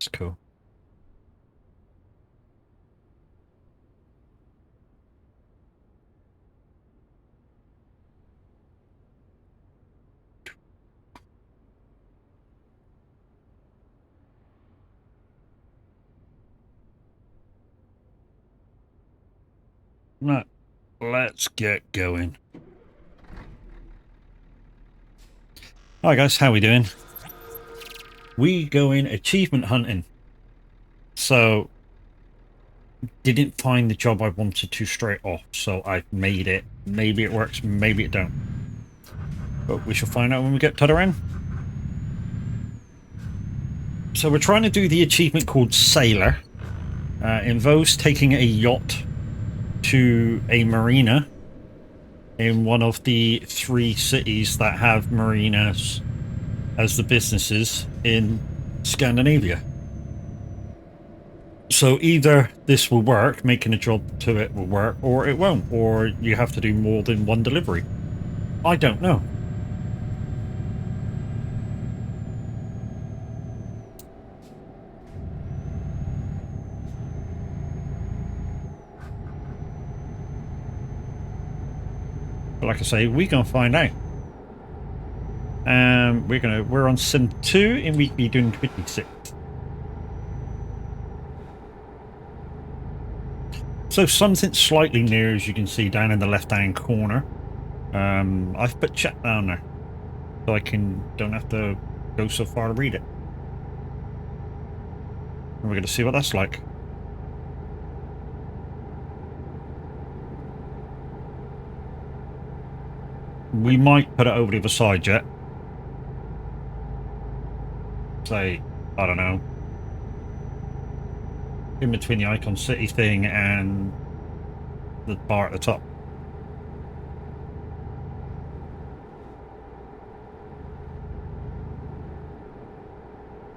It's cool. Right, let's get going. Hi guys, how we doing? We going achievement hunting. So, didn't find the job I wanted to straight off, so I've made it. Maybe it works, maybe it don't. But we shall find out when we get to the end. So we're trying to do the achievement called Sailor. Involves taking a yacht to a marina in one of the 3 cities that have marinas as the businesses in Scandinavia. So either this will work, making a job to it will work, or it won't, or you have to do more than 1 delivery. I don't know. But like I say, we're gonna find out. We're on sim 2 and we'll be doing 26. So something slightly new, as you can see down in the left-hand corner. I've put chat down there, so I don't have to go so far to read it. And we're going to see what that's like. We might put it over the other side yet. Say, I don't know, in between the Icon City thing and the bar at the top.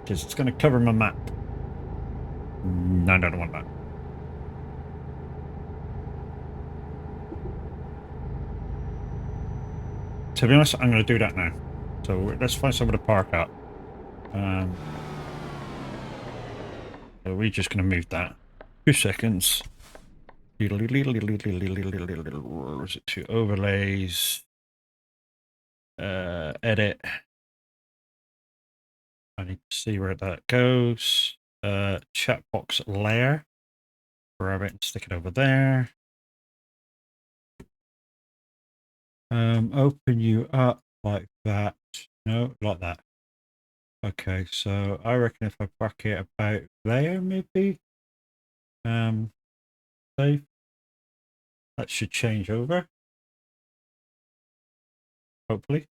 Because it's going to cover my map. No, I don't want that. To be honest, I'm going to do that now. So let's find somewhere to park up. So we're just going to move that. 2 seconds. Is it to overlays? Edit. I need to see where that goes. Chat box layer. Grab it and stick it over there. Open you up like that. No, like that. Okay, so I reckon if I back it about there, maybe. Save. That should change over. Hopefully.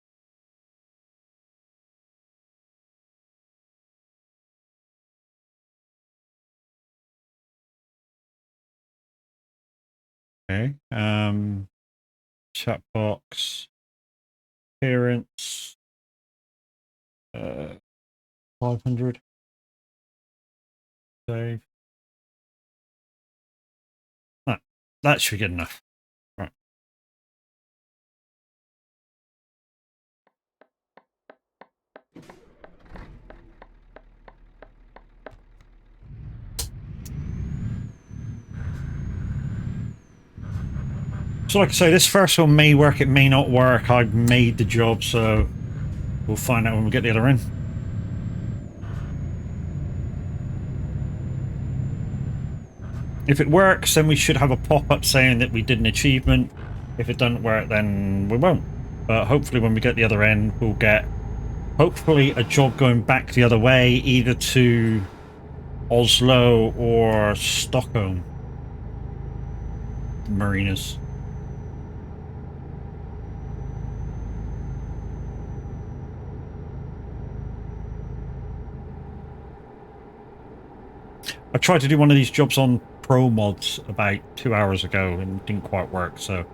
Okay. Chat box. Appearance. 500. Save. That should be good enough. Right. So like I say, this first one may work, it may not work. I've made the job, so we'll find out when we get the other end. If it works, then we should have a pop-up saying that we did an achievement. If it doesn't work, then we won't. But hopefully when we get the other end, we'll get, hopefully, a job going back the other way, either to Oslo or Stockholm marinas. I tried to do one of these jobs on Pro Mods about 2 hours ago and it didn't quite work, so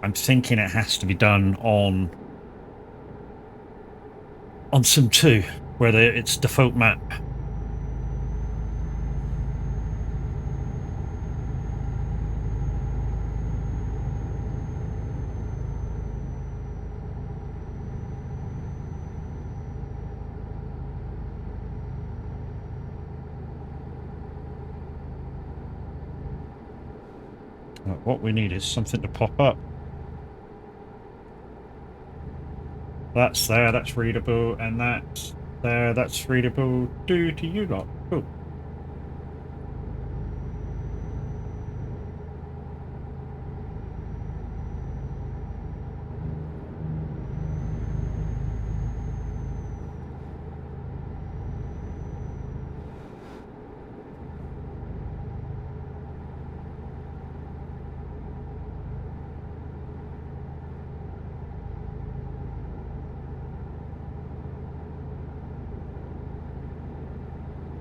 I'm thinking it has to be done on Sim 2, where it's default map. What we need is something to pop up. That's there, that's readable, and that's there, that's readable. Do to you lot. Cool.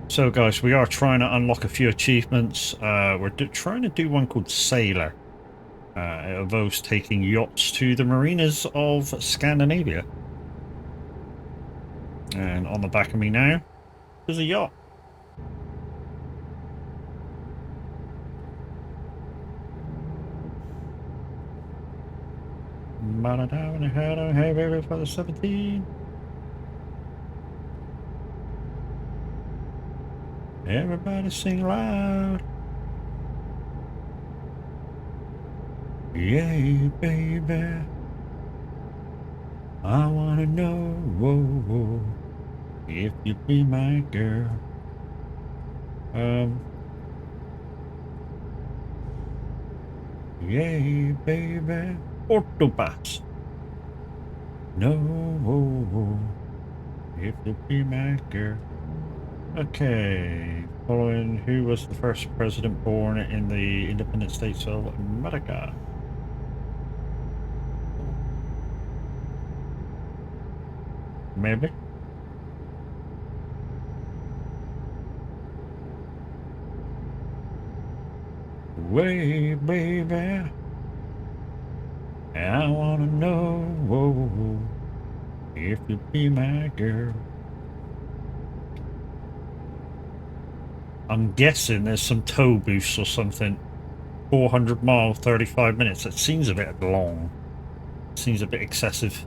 So guys, we are trying to unlock a few achievements. We're trying to do one called Sailor. It involves taking yachts to the marinas of Scandinavia. And on the back of me now, there's a yacht. Hey baby for the 17. Everybody sing loud. Yeah, baby. I wanna know if you be my girl. Yeah, baby. Autobus. No, if you be my girl. Okay, following who was the first president born in the independent states of America? Maybe. Way, baby. I wanna know if you be my girl. I'm guessing there's some tow boosts or something. 400 miles, 35 minutes. That seems a bit long. Seems a bit excessive.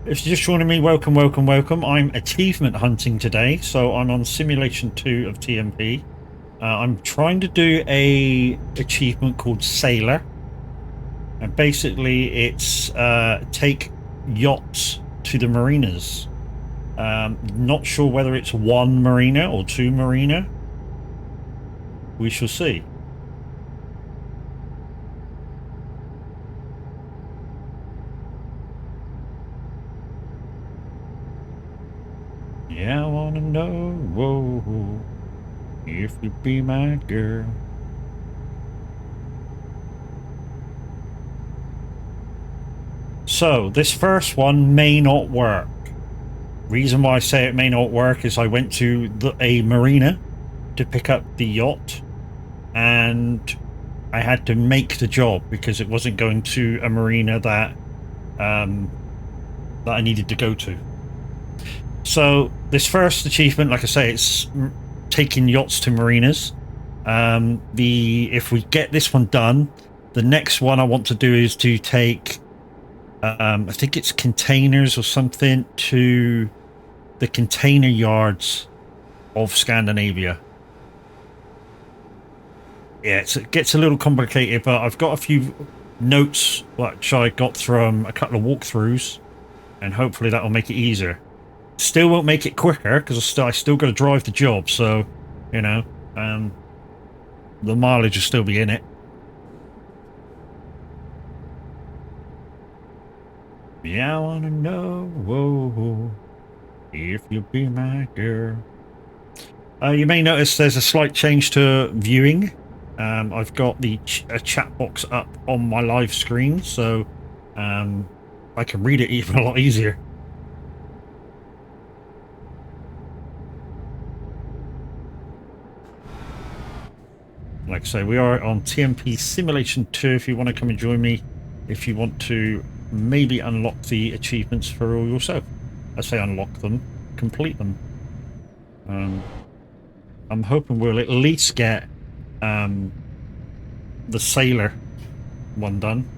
If you're just joining me, welcome, welcome, welcome. I'm achievement hunting today, so I'm on Simulation 2 of TMP. I'm trying to do a achievement called Sailor. And basically it's take yachts to the marinas. Not sure whether it's one marina or two marina. We shall see. Yeah, I wanna know if you be my girl. So this first one may not work. Reason why I say it may not work is I went to a marina to pick up the yacht, and I had to make the job because it wasn't going to a marina that I needed to go to. So this first achievement, like I say, it's taking yachts to marinas. If we get this one done, the next one I want to do is to take I think it's containers or something to the container yards of Scandinavia. Yeah, it gets a little complicated, but I've got a few notes which I got from a couple of walkthroughs, and hopefully that'll make it easier. Still won't make it quicker because I still got to drive the job, so you know, the mileage will still be in it. Yeah, I wanna know if you'll be my girl. You may notice there's a slight change to viewing. I've got the chat box up on my live screen, so I can read it even a lot easier. Like I say, we are on TMP Simulation 2 if you want to come and join me, if you want to maybe unlock the achievements for all yourself. I say unlock them, complete them. I'm hoping we'll at least get the Sailor one done.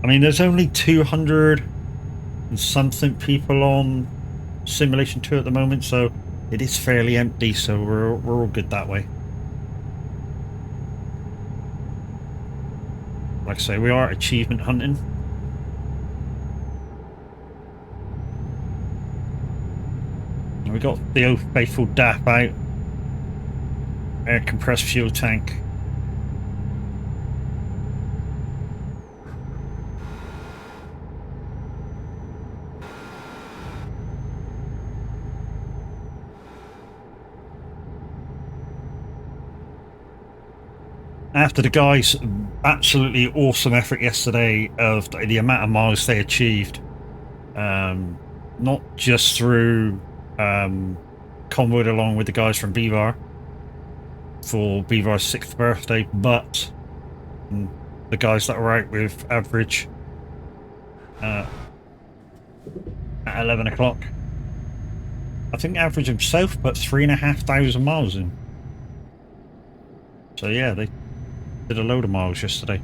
I mean, there's only 200 and something people on Simulation 2 at the moment, so it is fairly empty, so we're all good that way. Like I say, we are achievement hunting. And we got the old faithful DAP out. Air compressed fuel tank. After the guys' absolutely awesome effort yesterday of the amount of miles they achieved, not just through convoyed along with the guys from Beaver for Beaver's 6th birthday, but the guys that were out with Average at 11 o'clock. I think Average himself put 3,500 miles in. So yeah, they did a load of miles yesterday.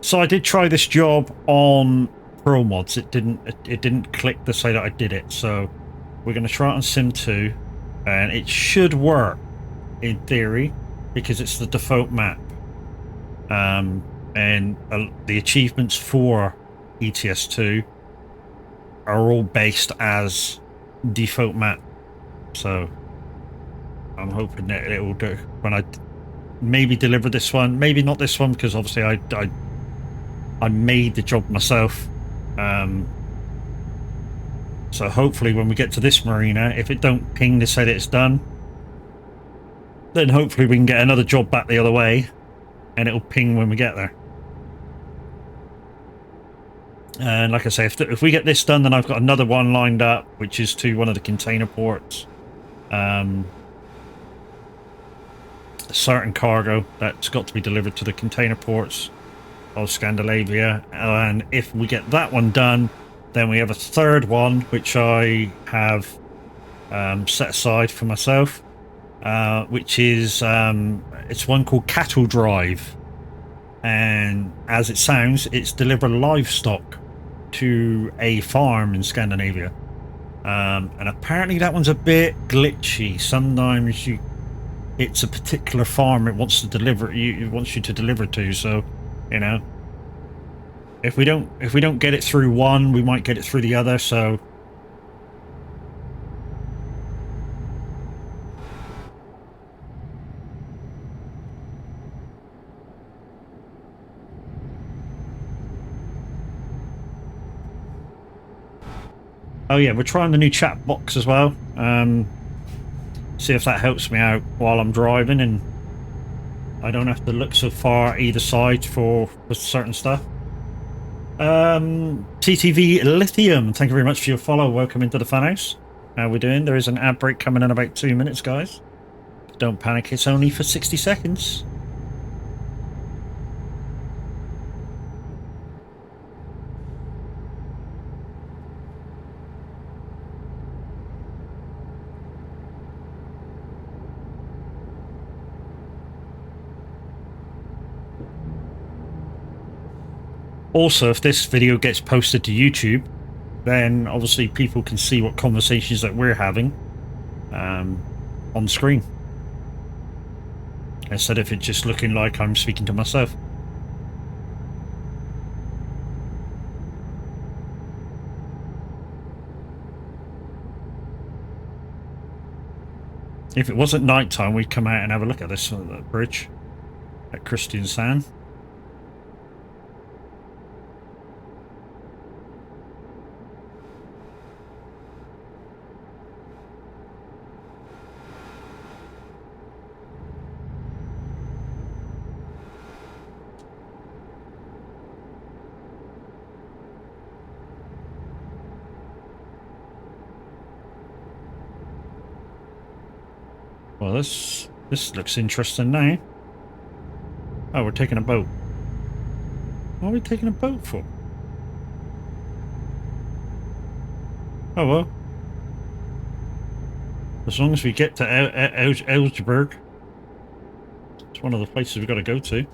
So I did try this job on Pro Mods. It didn't click to say that I did it. So we're going to try it on Sim 2, and it should work in theory because it's the default map. And the achievements for ETS2 are all based as default map, so I'm hoping that it will do when I maybe deliver this one, maybe not this one, because obviously I made the job myself. So hopefully when we get to this marina, if it don't ping to say that it's done, then hopefully we can get another job back the other way and it'll ping when we get there. And like I say, if we get this done, then I've got another one lined up, which is to one of the container ports. A certain cargo that's got to be delivered to the container ports of Scandinavia. And if we get that one done, then we have a third one, which I have set aside for myself, which is it's one called Cattle Drive. And as it sounds, it's deliver livestock to a farm in Scandinavia, and apparently that one's a bit glitchy. Sometimes it's a particular farm it wants to deliver. It wants you to deliver to. So, you know, if we don't get it through one, we might get it through the other. So. Oh yeah, we're trying the new chat box as well. See if that helps me out while I'm driving and I don't have to look so far either side for certain stuff. TTV Lithium, thank you very much for your follow. Welcome into the funhouse. How we doing? There is an ad break coming in about 2 minutes, guys. Don't panic, it's only for 60 seconds. Also, if this video gets posted to YouTube, then obviously people can see what conversations that we're having on screen, instead of it just looking like I'm speaking to myself. If it wasn't nighttime, we'd come out and have a look at this bridge at Kristiansand. Well, this looks interesting now. Oh, we're taking a boat. What are we taking a boat for? Oh well. As long as we get to Elsberg, it's one of the places we've got to go to.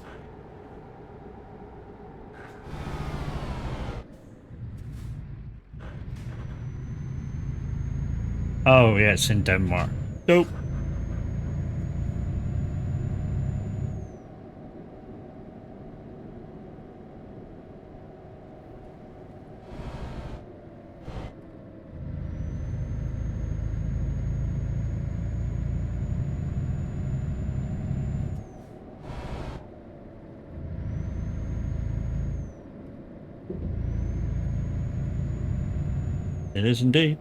Oh yeah, it's in Denmark. Dope. It is indeed.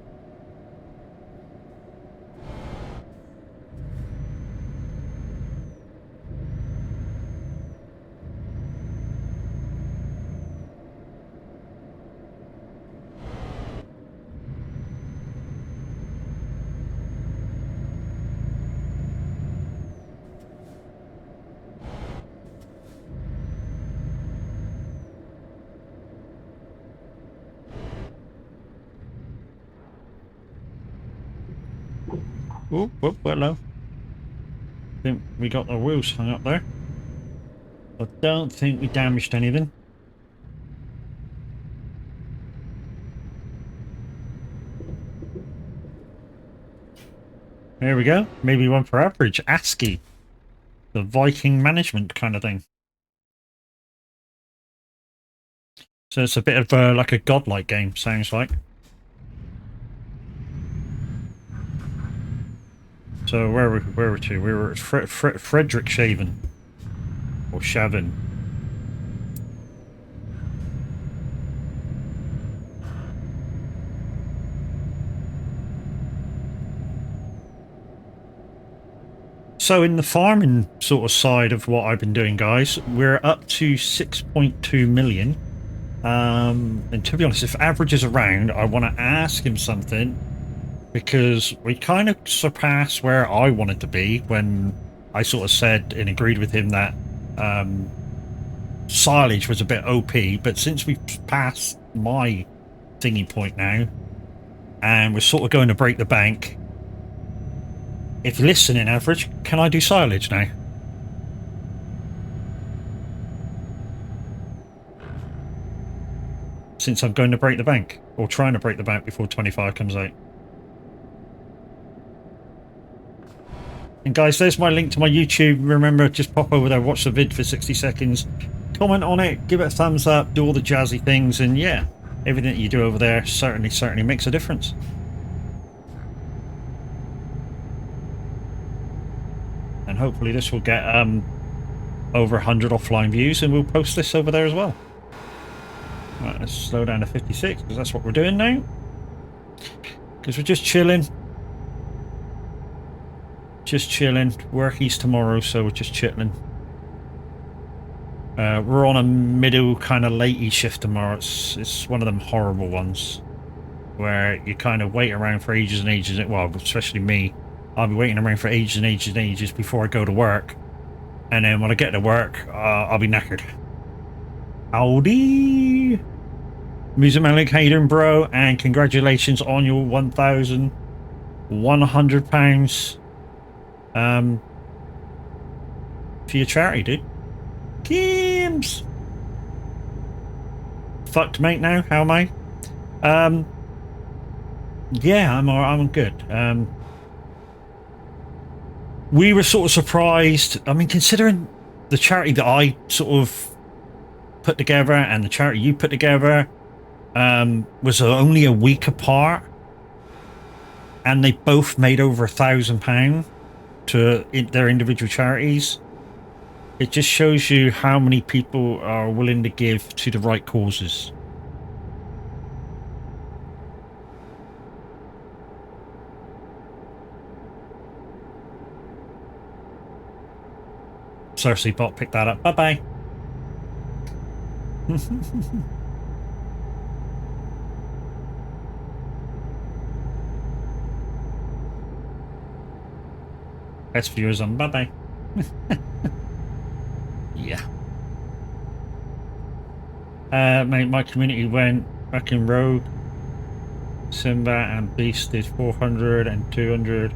Oh, whoop, hello. Think we got the wheels hung up there. I don't think we damaged anything. There we go. Maybe one for average. ASCII. The Viking management kind of thing. So it's a bit of like a godlike game, sounds like. So where were we to? We were at Frederikshavn. Or Shavin. So in the farming sort of side of what I've been doing, guys, we're up to 6.2 million. And to be honest, if average is around, I want to ask him something, because we kind of surpassed where I wanted to be when I sort of said and agreed with him that silage was a bit OP, but since we've passed my thingy point now, and we're sort of going to break the bank, if you're listening, average, can I do silage now? Since I'm going to break the bank, or trying to break the bank before 25 comes out. And guys, there's my link to my YouTube. Remember, just pop over there, watch the vid for 60 seconds, comment on it, give it a thumbs up, do all the jazzy things, and yeah, everything that you do over there certainly makes a difference. And hopefully this will get over 100 offline views, and we'll post this over there as well. Right, let's slow down to 56, because that's what we're doing now. Because we're just chilling. Just chilling. Workies tomorrow, so we're just chilling. We're on a middle kind of latey shift tomorrow. It's one of them horrible ones where you kind of wait around for ages and ages. Well, especially me. I'll be waiting around for ages and ages and ages before I go to work. And then when I get to work, I'll be knackered. Howdy! Music Malik, how you doing, bro? And congratulations on your £1,100 for your charity, dude. Games! Fucked, mate, now? How am I? Yeah, I'm good. We were sort of surprised. I mean, considering the charity that I sort of put together and the charity you put together was only a week apart, and they both made over £1,000 to their individual charities. It just shows you how many people are willing to give to the right causes. Cersei bot, pick that up. Bye-bye. Best viewers on. Bye-bye. Yeah. My community went back in rogue. Simba and Beast did 400 and 200.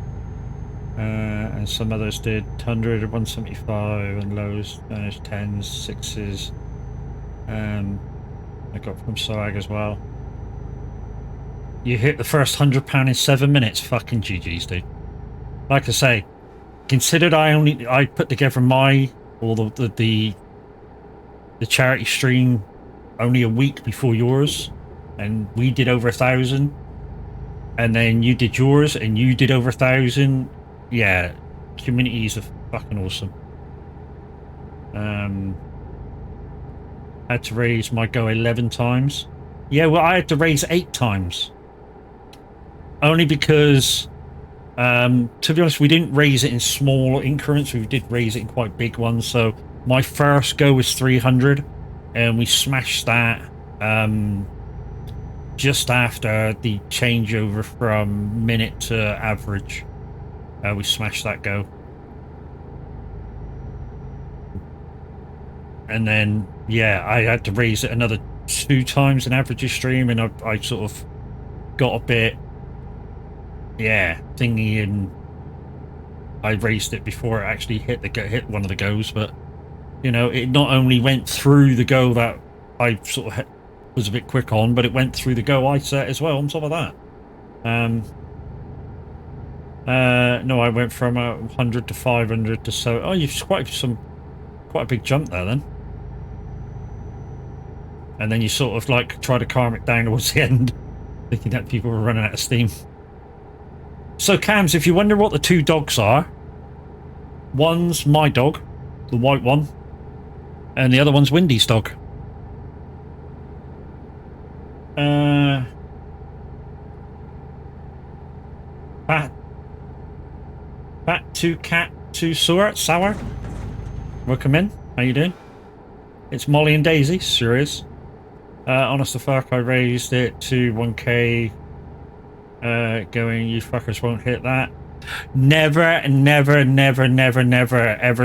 And some others did 100, 175, and lows, 10s, 6s. I got from soag as well. You hit the first £100 in 7 minutes. Fucking GG's, dude. Like I say, considered I put together the charity stream only a week before yours, and we did over 1,000, and then you did yours and you did over 1,000. Yeah, communities are fucking awesome. Had to raise my go 11 times. Yeah, well, I had to raise 8 times. Only because, to be honest, we didn't raise it in small increments. We did raise it in quite big ones. So my first go was 300, and we smashed that just after the changeover from minute to average. We smashed that go. And then, yeah, I had to raise it another 2 times in average stream, and I sort of got a bit, yeah, thingy, and I raised it before it actually hit one of the goes. But, you know, it not only went through the go that I sort of was a bit quick on, but it went through the go I set as well on top of that. No, I went from 100 to 500 to so. Oh, you've quite a big jump there then. And then you sort of like try to calm it down towards the end, thinking that people were running out of steam. So Cams, if you wonder what the 2 dogs are, one's my dog, the white one, and the other one's Windy's dog. Fat 2 cat 2 sour. Welcome in. How you doing? It's Molly and Daisy. Sure is. Honest to fuck, I raised it to 1k. Going, you fuckers won't hit that. Never ever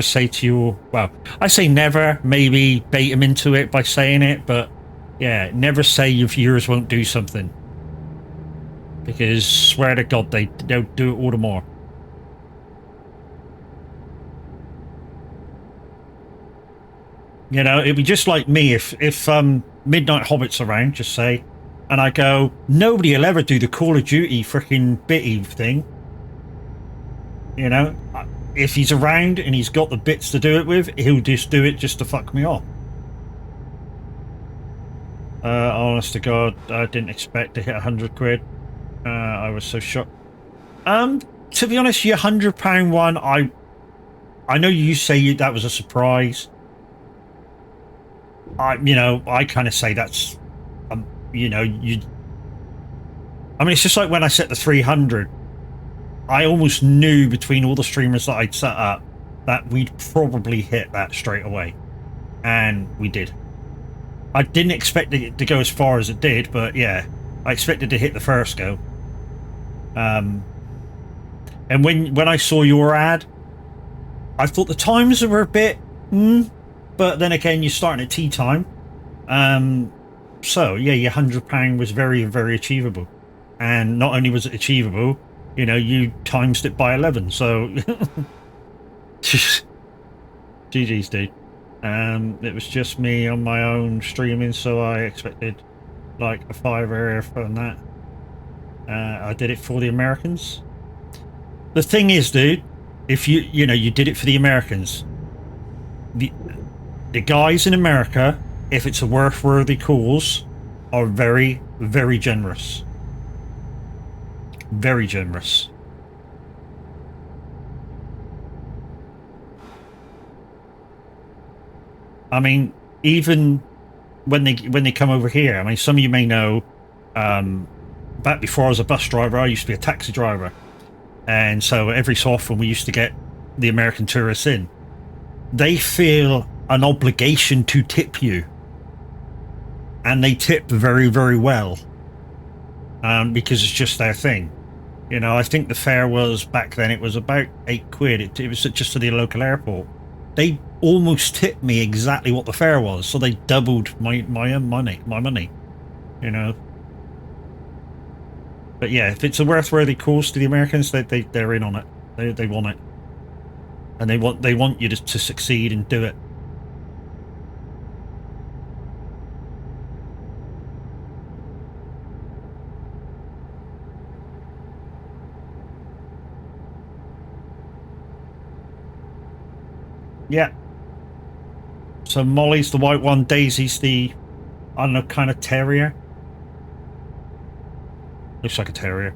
say to you, well, I say never, maybe bait them into it by saying it, but yeah, never say your viewers won't do something. Because swear to God, they'll do it all the more. You know, it'd be just like me if Midnight Hobbit's around, just say, and I go, nobody will ever do the Call of Duty freaking bitty thing. You know, if he's around and he's got the bits to do it with, he'll just do it just to fuck me off. Honest to God, I didn't expect to hit 100 quid. I was so shocked. To be honest, your £100 one, I know you say that was a surprise. I kind of say that's, you know, I mean, it's just like when I set the 300, I almost knew between all the streamers that I'd set up that we'd probably hit that straight away. And we did. I didn't expect it to go as far as it did, but yeah, I expected to hit the first go. And when I saw your ad, I thought the times were a bit, but then again, you're starting at tea time. So yeah, your £100 was very, very achievable. And not only was it achievable, you know, you times it by 11. So GG's, dude. It was just me on my own streaming, so I expected like a £5 from that. I did it for the Americans. The thing is, dude, if you know, you did it for the Americans. The guys in America, if it's a worthwhile cause, are very, very generous. Very generous. I mean, even when they come over here, I mean, some of you may know, back before I was a bus driver, I used to be a taxi driver. And so every so often we used to get the American tourists in. They feel an obligation to tip you. And they tip very, very well. Because it's just their thing. You know, I think the fare was, back then, it was about 8 quid. It was just to the local airport. They almost tipped me exactly what the fare was. So they doubled my money, you know. But yeah, if it's a worthy cause to the Americans, they're in on it. They want it, and they want you to succeed and do it. Yeah. So Molly's the white one, Daisy's the, I don't know, kind of terrier. Looks like a terrier.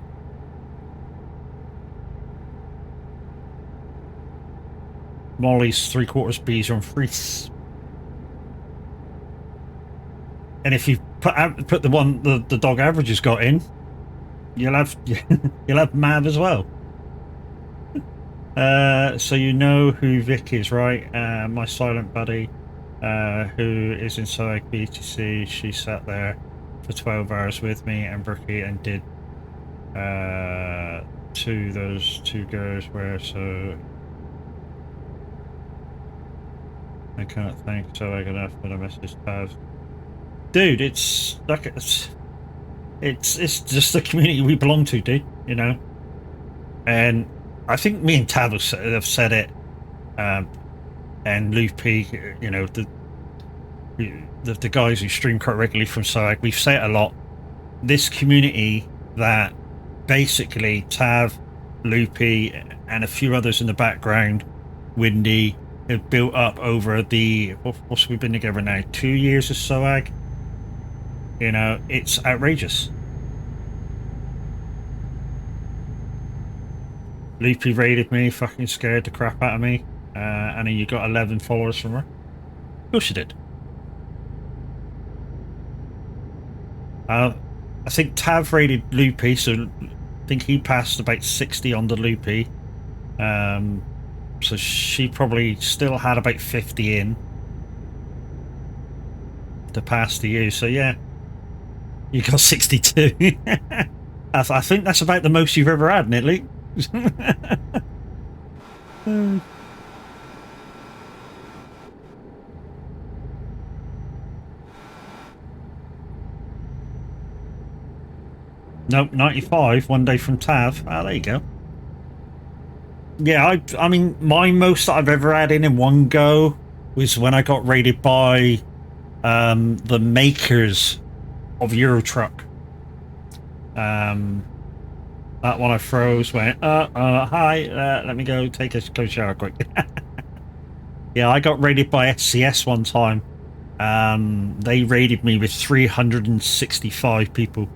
Molly's 3/4 bees on freeze. And if you put the one the dog average has got in, you'll have Mav as well. So you know who Vic is, right? My silent buddy, who is in soag BTC. She sat there for 12 hours with me and Brookie and did those two girls were, so I can't thank soag enough for the message Tav. Dude, it's like it's just the community we belong to, dude, you know. And I think me and Tav have said it, and Loopy, you know, the guys who stream quite regularly from soag, we've said it a lot. This community that basically Tav, Loopy, and a few others in the background, Windy, have built up over the, what's we've been together now, 2 years of soag. You know, it's outrageous. Loopy raided me, fucking scared the crap out of me, and you got 11 followers from her. Of course you did. I think Tav raided Loopy, so I think he passed about 60 on the Loopy. So she probably still had about 50 in to pass to you, so yeah. You got 62. I think that's about the most you've ever had, isn't it, Luke? Nope, 95, one day from Tav. Ah, there you go. Yeah, I mean, my most that I've ever had in one go was when I got raided by the makers of Euro Truck. That one I froze, went, hi, let me go go shower quick. Yeah, I got raided by SCS one time. They raided me with 365 people.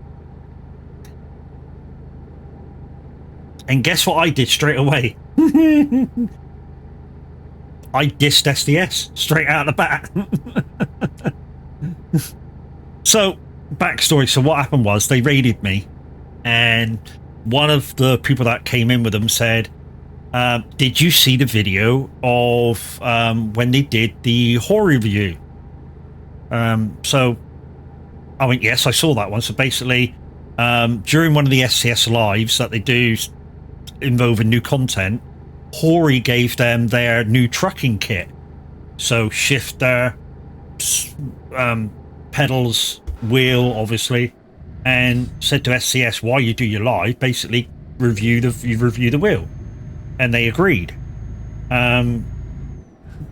And guess what I did straight away? I dissed SDS straight out of the bat. So, backstory. So what happened was they raided me, and one of the people that came in with them said, did you see the video of when they did the horror review? So I went, yes, I saw that one. So basically, during one of the SCS lives that they do involving new content, Hori gave them their new trucking kit. So shifter, pedals, wheel, obviously, and said to SCS, while you do your live, basically review the wheel, and they agreed. But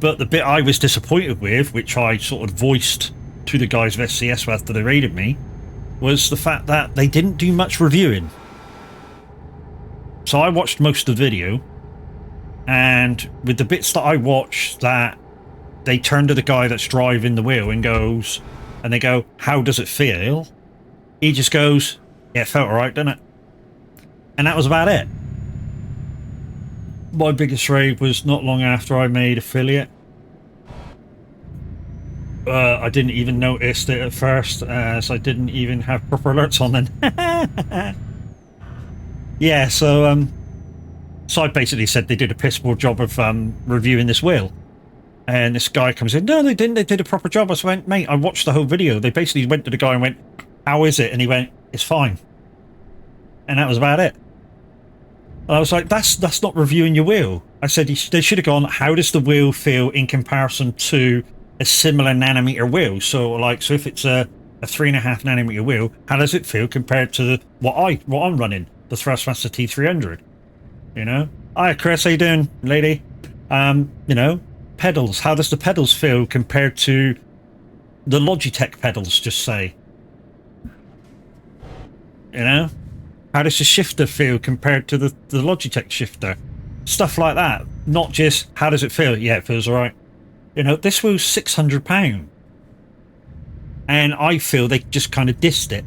the bit I was disappointed with, which I sort of voiced to the guys of SCS after they raided me, was the fact that they didn't do much reviewing. So I watched most of the video, and with the bits that I watched, that they turn to the guy that's driving the wheel and goes, and they go, how does it feel? He just goes, yeah, it felt alright, didn't it? And that was about it. My biggest raid was not long after I made affiliate. I didn't even notice it at first, as I didn't even have proper alerts on then. Yeah, so I basically said they did a piss poor job of reviewing this wheel. And this guy comes in, no, they didn't, they did a proper job. I went, mate, I watched the whole video. They basically went to the guy and went, how is it? And he went, it's fine. And that was about it. And I was like, that's not reviewing your wheel. I said, they should have gone, how does the wheel feel in comparison to a similar nanometer wheel? So like, so if it's a a 3.5 nanometer wheel, how does it feel compared to what I'm running, the Thrustmaster T300? You know? Hi, Chris. How you doing, lady? You know, pedals. How does the pedals feel compared to the Logitech pedals? Just say. You know, how does the shifter feel compared to the Logitech shifter? Stuff like that. Not just how does it feel? Yeah, it feels all right. You know, this wheel's £600, and I feel they just kind of dissed it.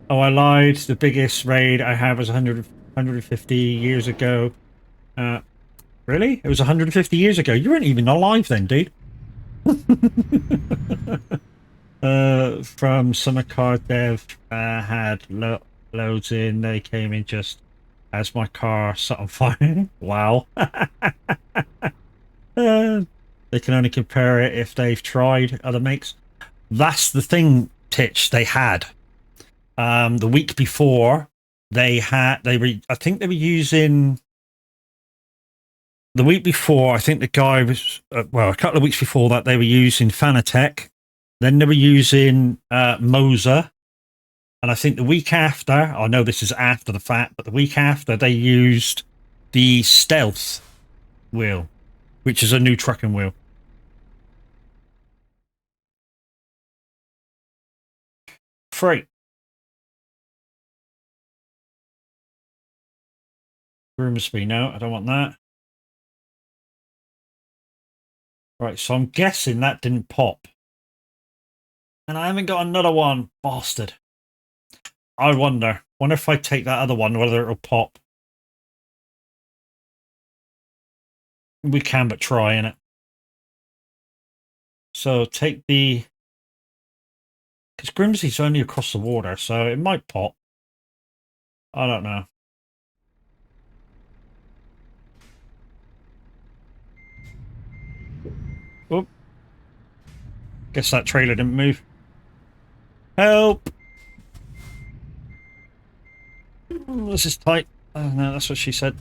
Oh, I lied. The biggest raid I have was 150 years ago. Really? It was 150 years ago. You weren't even alive then, dude. From summer car dev, had loads in. They came in just as my car set on fire. Wow. They can only compare it if they've tried other makes. That's the thing, Titch, they had. The week before, I think they were using... The week before, I think the guy was... well, a couple of weeks before that, they were using Fanatec. Then they were using Moser. And I think the week after, I know this is after the fact, but the week after, they used the Stealth wheel, which is a new trucking wheel. Free. Grimsby, no, I don't want that. Right, so I'm guessing that didn't pop. And I haven't got another one. Bastard. I wonder if I take that other one, whether it'll pop. We can but try, innit? So take the... Because Grimsby's only across the water, so it might pop. I don't know. Oop. Guess that trailer didn't move. Help! This is tight. Oh no, that's what she said.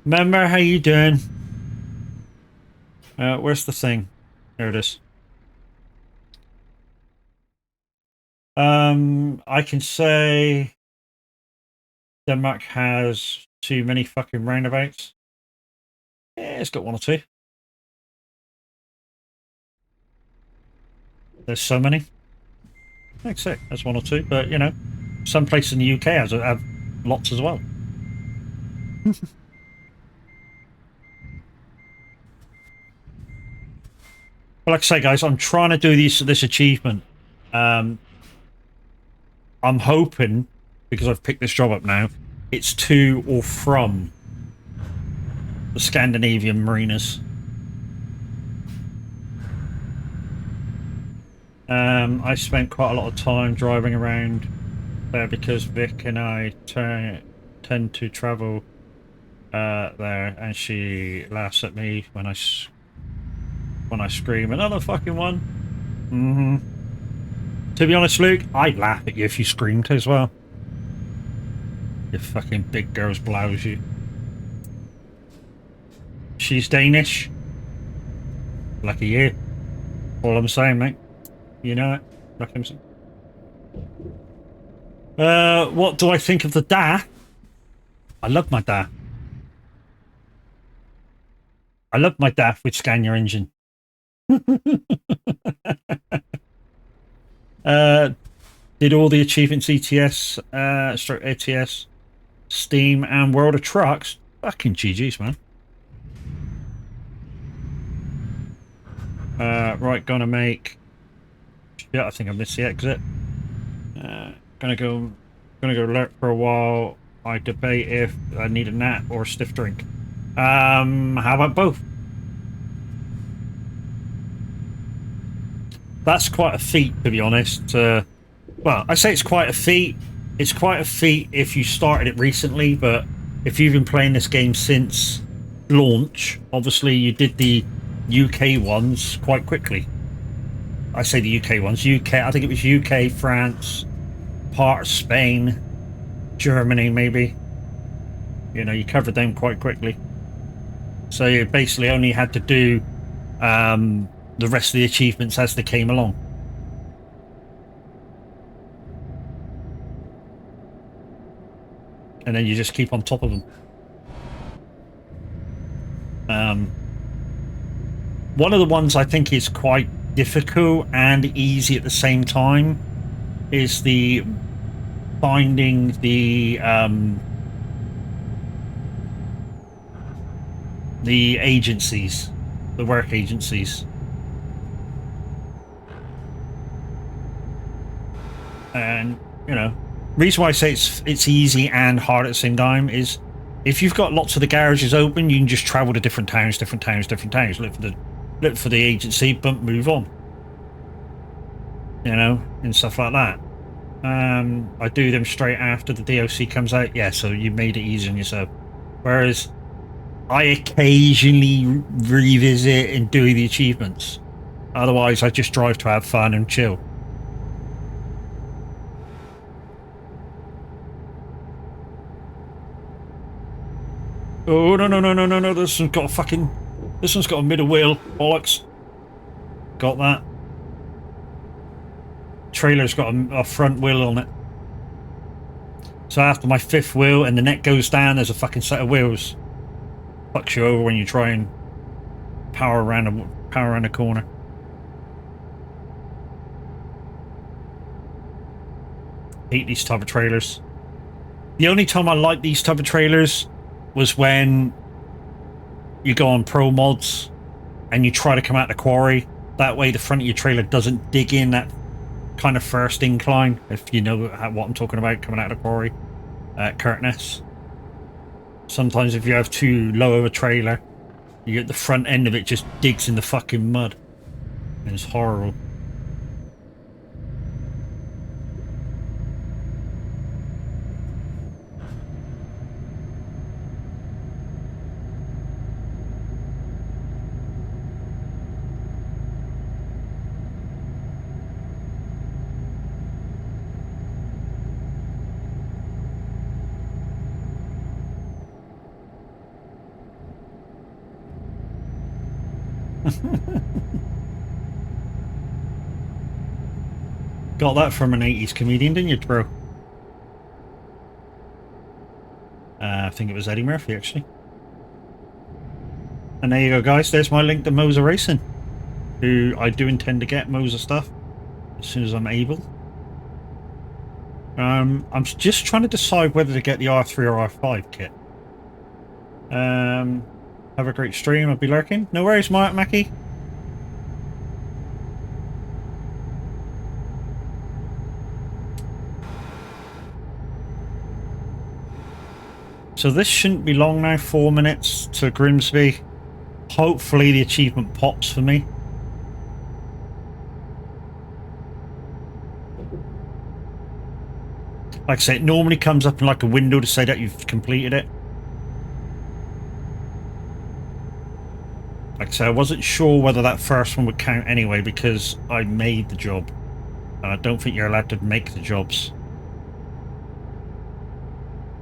Remember, how you doing? Where's the thing? There it is. I can say Denmark has too many fucking roundabouts. Yeah, it's got one or two. There's so many. That's it. That's one or two. But, you know, some places in the UK have lots as well. But like I say, guys, I'm trying to do this achievement. I'm hoping, because I've picked this job up now, it's to or from the Scandinavian marinas. I spent quite a lot of time driving around there because Vic and I tend to travel there, and she laughs at me when I scream another fucking one. To be honest, Luke, I'd laugh at you if you screamed as well. You fucking big girl's blouse, you. She's Danish. Lucky you. All I'm saying, mate. You know it. Lucky I'm... what do I think of the DA? I love my DA. I love my DA with Scan Your Engine. Did all the achievements ETS, stroke ATS, Steam, and World of Trucks. Fucking GG's, man. Right, gonna make... Yeah, I think I missed the exit. Gonna go alert for a while. I debate if I need a nap or a stiff drink. How about both? That's quite a feat, to be honest. Well, I say it's quite a feat. It's quite a feat if you started it recently, but if you've been playing this game since launch, obviously you did the UK ones quite quickly. I say the UK ones. UK, I think it was UK, France, part of Spain, Germany, maybe. You know, you covered them quite quickly. So you basically only had to do the rest of the achievements as they came along. And then you just keep on top of them. One of the ones I think is quite difficult and easy at the same time is the finding the agencies, the work agencies. And, you know, reason why I say it's easy and hard at the same time is if you've got lots of the garages open, you can just travel to different towns, look for the agency, but move on. You know, and stuff like that. I do them straight after the DLC comes out. Yeah, so you made it easy on yourself. Whereas I occasionally revisit and do the achievements. Otherwise, I just drive to have fun and chill. Oh, no. This one's got a middle wheel. Bollocks. Got that. Trailer's got a front wheel on it. So after my fifth wheel and the net goes down, there's a fucking set of wheels. Fucks you over when you try and power around a corner. Hate these type of trailers. The only time I like these type of trailers was when you go on pro mods and you try to come out the quarry. That way the front of your trailer doesn't dig in that kind of first incline, if you know what I'm talking about, coming out of the quarry at Curtness. Sometimes if you have too low of a trailer, you get the front end of it just digs in the fucking mud. And it's horrible. Got that from an 80s comedian, didn't you, bro? I think it was Eddie Murphy, actually. And there you go, guys. There's my link to Moser Racing, who I do intend to get Moser stuff as soon as I'm able. I'm just trying to decide whether to get the R3 or R5 kit. Have a great stream. I'll be lurking. No worries, Mackie. So this shouldn't be long now, 4 minutes to Grimsby. Hopefully the achievement pops for me. Like I say, it normally comes up in like a window to say that you've completed it. Like I say, I wasn't sure whether that first one would count anyway because I made the job. And I don't think you're allowed to make the jobs.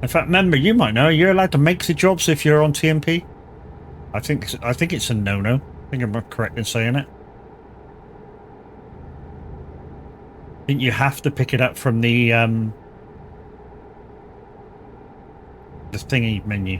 In fact, remember, you might know, you're allowed to make the jobs if you're on TMP. I think it's a no-no. I think I'm correct in saying it. I think you have to pick it up from the thingy menu.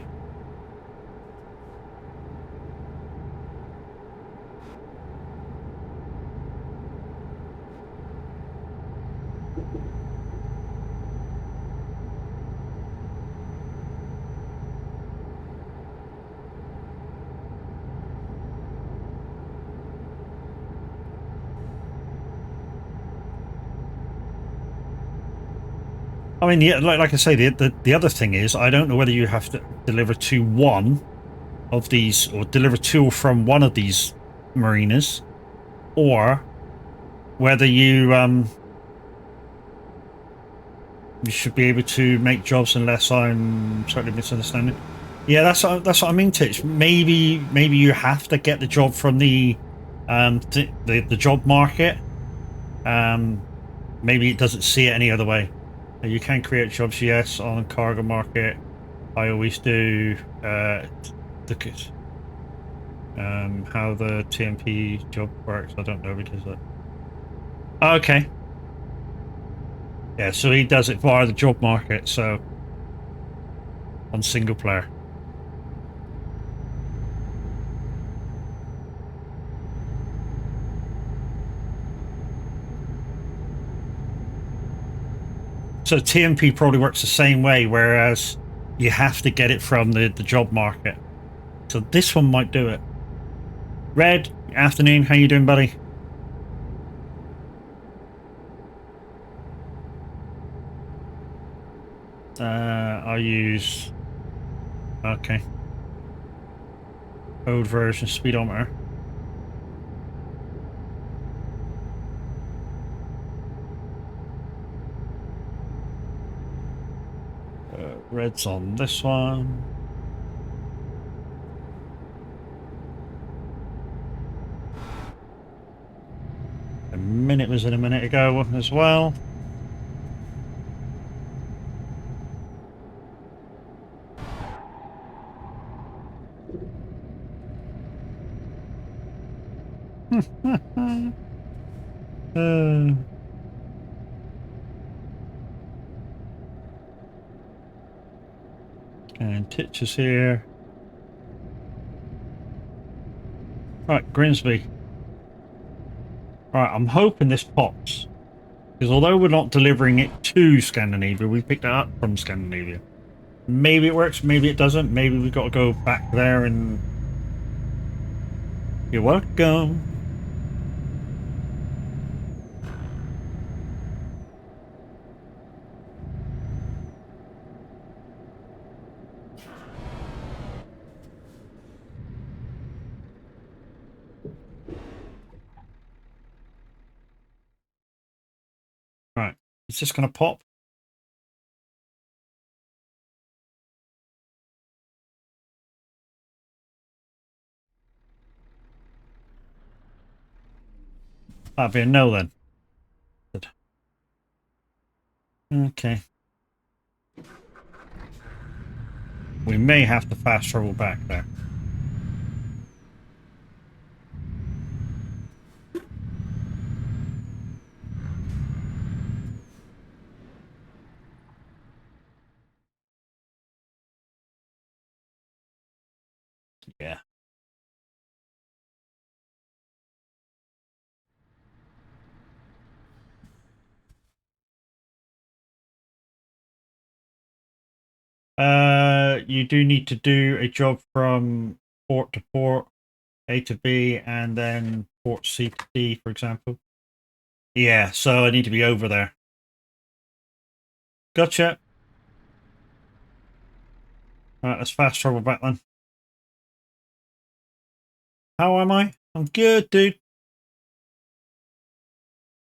I mean, like I say, the other thing is, I don't know whether you have to deliver to one of these, or deliver to or from one of these marinas, or whether you should be able to make jobs, unless I'm totally misunderstanding. Yeah, that's what I mean, Titch. Maybe you have to get the job from the job market. Maybe it doesn't see it any other way. You can create jobs, yes, on cargo market. I always do. How the TMP job works, I don't know because okay. Yeah, so he does it via the job market, so on single player. So TMP probably works the same way, whereas you have to get it from the job market. So this one might do it. Red, afternoon. How you doing, buddy? I'll use... Okay. Old version speedometer. Red's on this one. A minute was in a minute ago as well. And Titch is here. Right, Grimsby. Alright, I'm hoping this pops. Because although we're not delivering it to Scandinavia, we picked it up from Scandinavia. Maybe it works, maybe it doesn't. Maybe we've got to go back there and... You're welcome. Right, is this going to pop? That'd be a no then. Okay. We may have to fast travel back there. Yeah. You do need to do a job from port to port, A to B, and then port C to D, for example. Yeah, so I need to be over there. Gotcha. Alright, let's fast travel back then. How am I? I'm good, dude.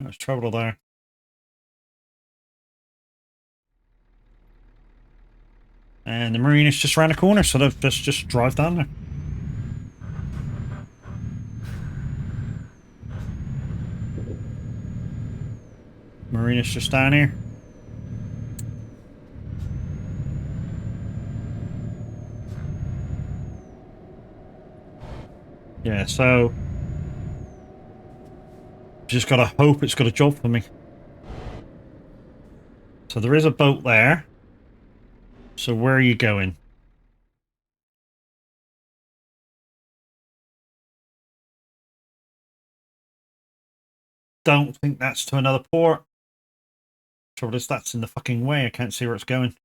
Let's travel there. And the marine is just around the corner, so let's just drive down there. Marine is just down here. Yeah, so just gotta hope it's got a job for me. So there is a boat there. So where are you going? Don't think that's to another port. Trouble is, that's in the fucking way. I can't see where it's going.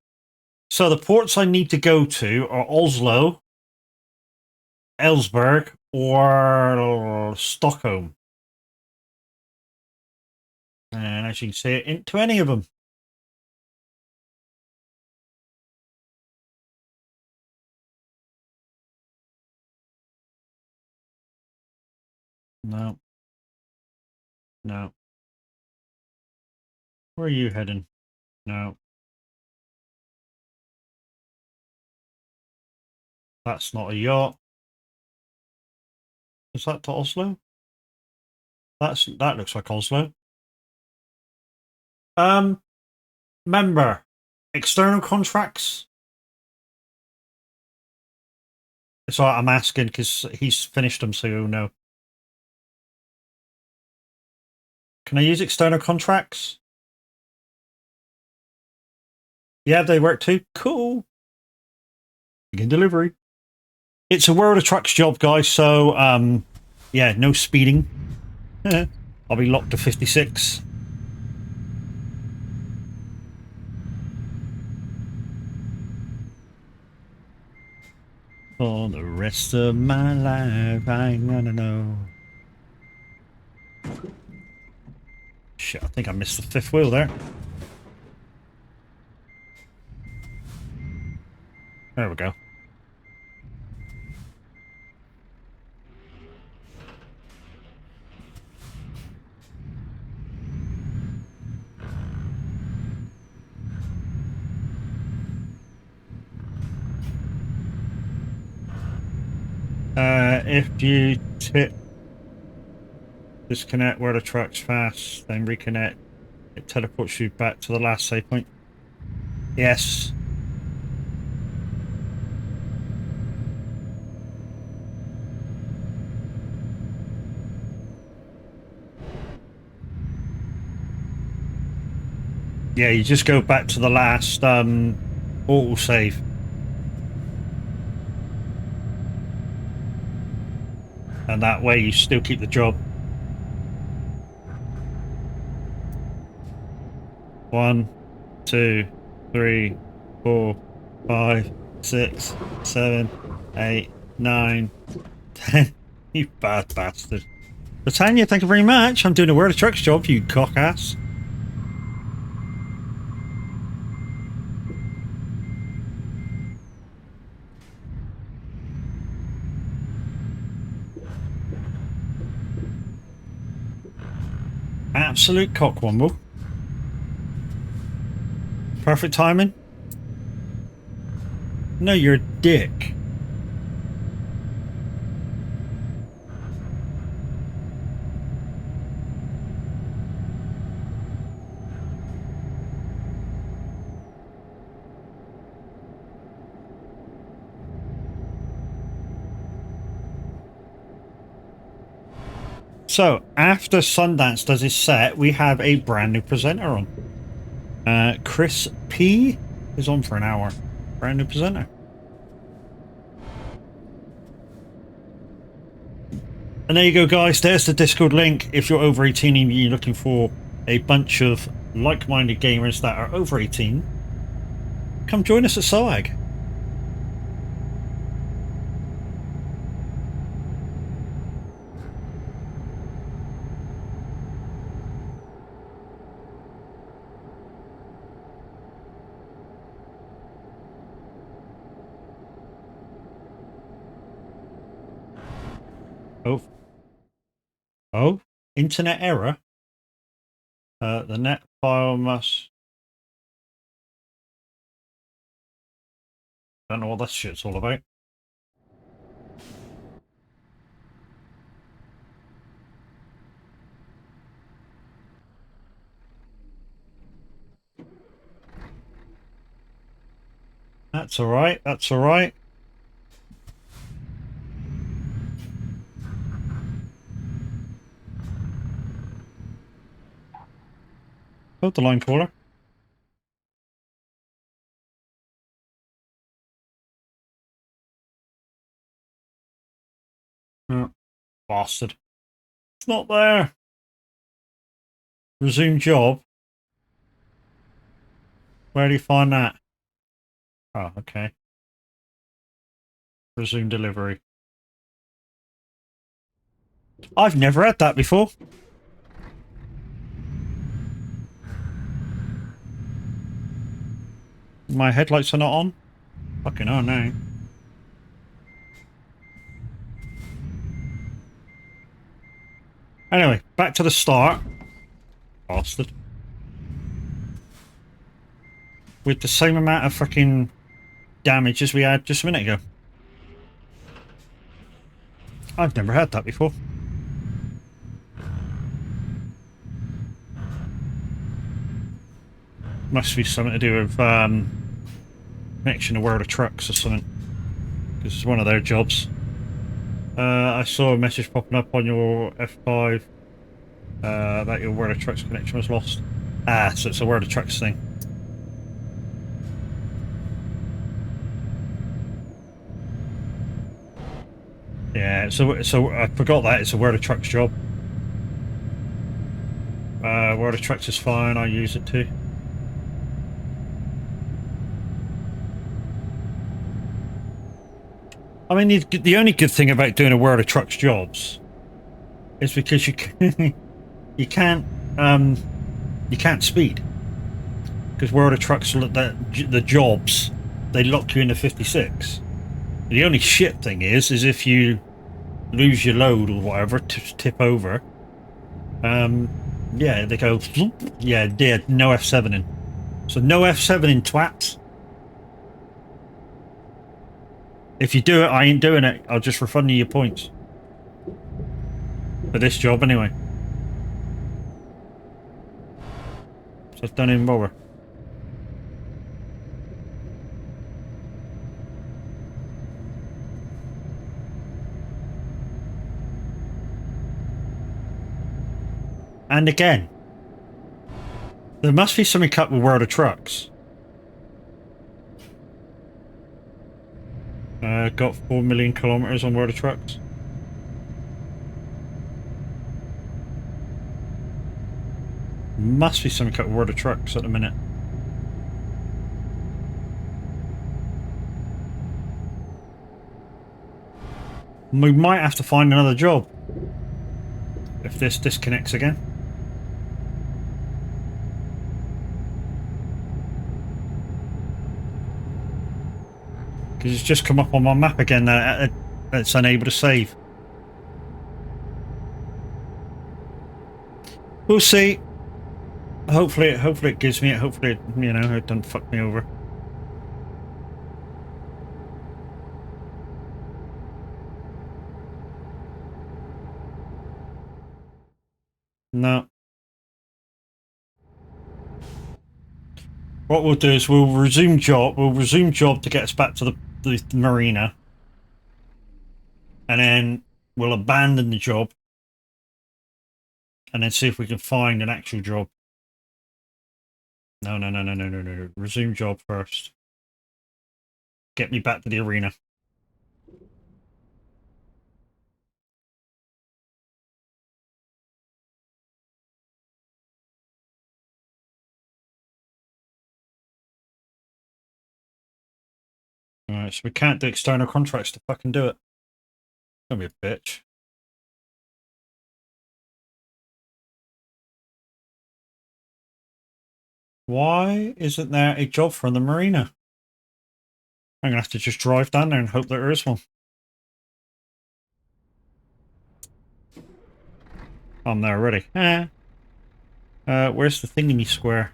So the ports I need to go to are Oslo, Ellsberg, or Stockholm. And as you can see, into any of them. No. No. Where are you heading? No. That's not a yacht. Is that to Oslo? That looks like Oslo. Remember, external contracts. So I'm asking because he's finished them, so you'll know. Can I use external contracts? Yeah, they work too. Cool. Begin delivery. It's a World of Trucks job, guys, so yeah, no speeding. I'll be locked to 56. For the rest of my life, I ain't gonna know. Shit, I think I missed the fifth wheel there. There we go. If you tip, disconnect where the truck's fast, then reconnect, it teleports you back to the last save point. Yes. Yeah, you just go back to the last auto save. And that way you still keep the job. 1, 2, 3, 4, 5, 6, 7, 8, 9, 10. You bad bastard. Britannia, thank you very much. I'm doing a World of Trucks job, you cock ass. Absolute cockwomble. Perfect timing. No, you're a dick. So, after Sundance does his set, we have a brand new presenter on. Chris P is on for an hour. Brand new presenter. And there you go, guys. There's the Discord link. If you're over 18 and you're looking for a bunch of like-minded gamers that are over 18, come join us at soag. Oh, internet error. The net file must. Don't know what that shit's all about. That's all right. That's all right. Hold the line caller. Oh, bastard. It's not there. Resume job. Where do you find that? Oh, okay. Resume delivery. I've never had that before. My headlights are not on. Fucking hell, no. Anyway, back to the start. Bastard. With the same amount of fucking damage as we had just a minute ago. I've never had that before. Must be something to do with connection to World of Trucks or something. because it's one of their jobs. I saw a message popping up on your F5 that your where the trucks connection was lost. Ah, so it's a where the trucks thing. Yeah, so I forgot that it's a where the trucks job. Where the trucks is fine. I use it too. I mean, the only good thing about doing a where the trucks jobs is because you can, you can't speed, because where the trucks the jobs, they lock you into 56. The only shit thing is if you lose your load or whatever, tip over. Yeah, they go. Yeah, no F7 in. So no F7 in, twats. If you do it, I ain't doing it. I'll just refund you your points for this job anyway. So don't even bother. And again, there must be something up with World of Trucks. Got 4 million kilometers on World of Trucks. Must be something up with World of Trucks at the minute. We might have to find another job if this disconnects again. Because it's just come up on my map again that it's unable to save. We'll see. Hopefully it gives me it. Hopefully, you know, it doesn't fuck me over. No. What we'll do is we'll resume job. We'll resume job to get us back to the marina, and then we'll abandon the job, and then see if we can find an actual job. No. Resume job first. Get me back to the arena. Alright, so we can't do external contracts to fucking do it. Don't be a bitch. Why isn't there a job from the marina? I'm gonna have to just drive down there and hope that there is one. I'm there already. Where's the thingy square?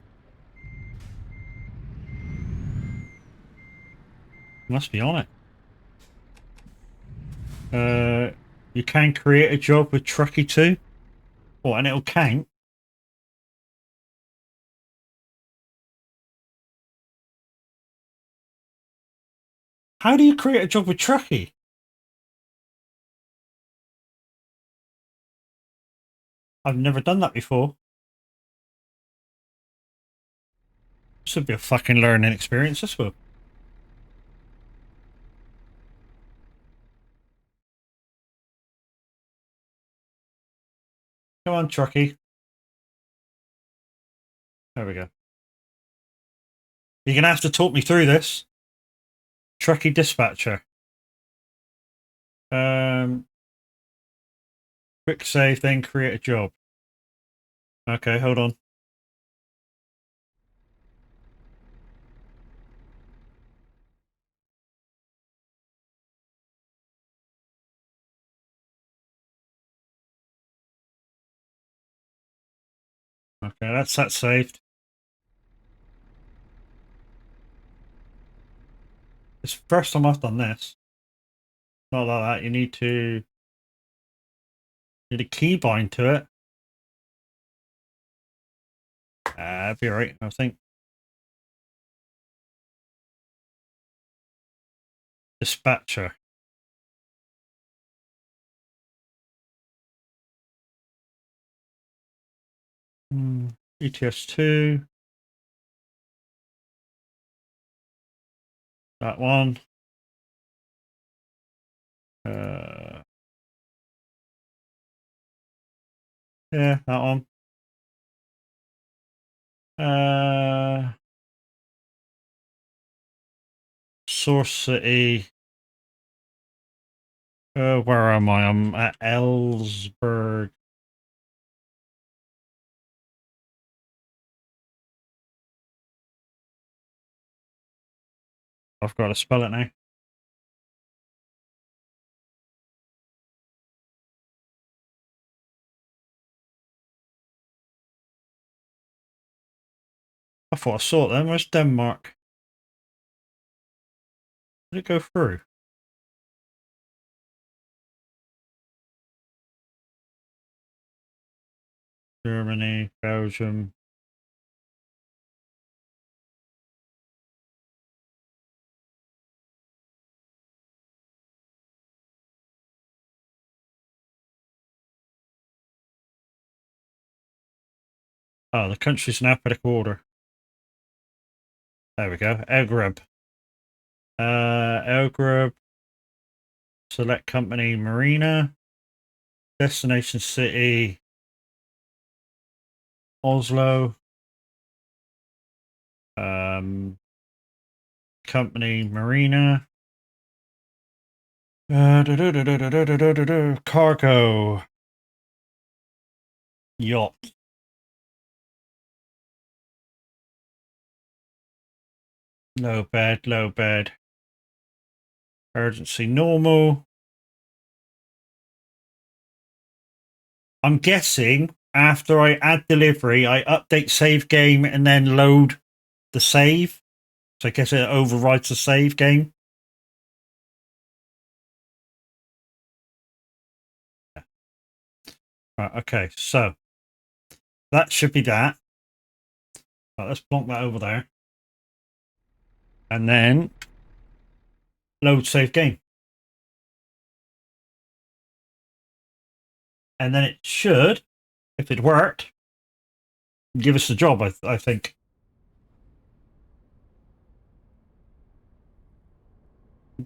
Must be on it. You can create a job with Truckee too. Oh, and it'll count. How do you create a job with Truckee? I've never done that before. This would be a fucking learning experience, this will. Come on, Truckee. There we go. You're gonna have to talk me through this. Truckee dispatcher. Quick save, then create a job. Okay, hold on. Okay, that's that saved. It's the first time I've done this. Not like that. You need a key bind to it. That'd be alright, I think. Dispatcher. ETS2. That one. Yeah, that one. Source City. Where am I? I'm at Ellsberg. I've got to spell it now. I thought I saw it then. Where's Denmark? Did it go through? Germany, Belgium. Oh, the country's in alphabetical order. There we go. Elgreb. Elgreb. Select company, Marina. Destination city, Oslo. Company, Marina. Cargo. Yacht. Low bed, low bed. Urgency, normal. I'm guessing after I add delivery, I update save game and then load the save. So I guess it overwrites the save game. Right, okay, so that should be that. Right, let's plonk that over there. And then load save game. And then it should, if it worked, give us the job, I think.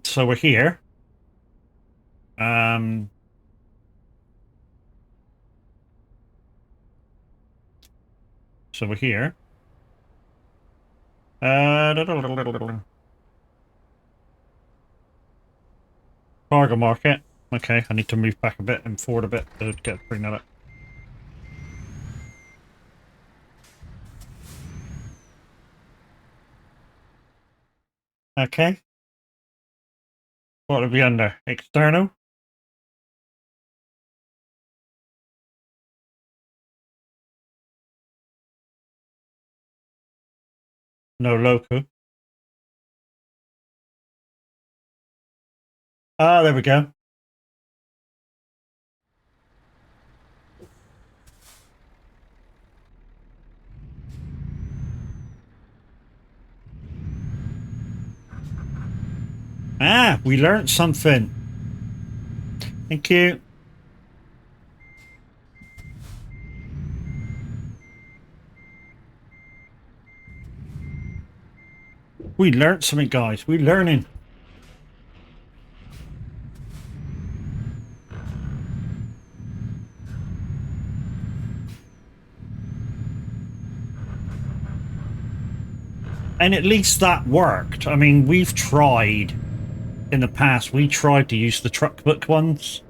So we're here. So we're here. Cargo market. Okay, I need to move back a bit and forward a bit to bring that up. Okay. What will be under? External? No local. Ah, there we go. Ah, we learned something. Thank you. We learned something, guys. We're learning. And at least that worked. I mean, we've tried in the past. We tried to use the truck book ones,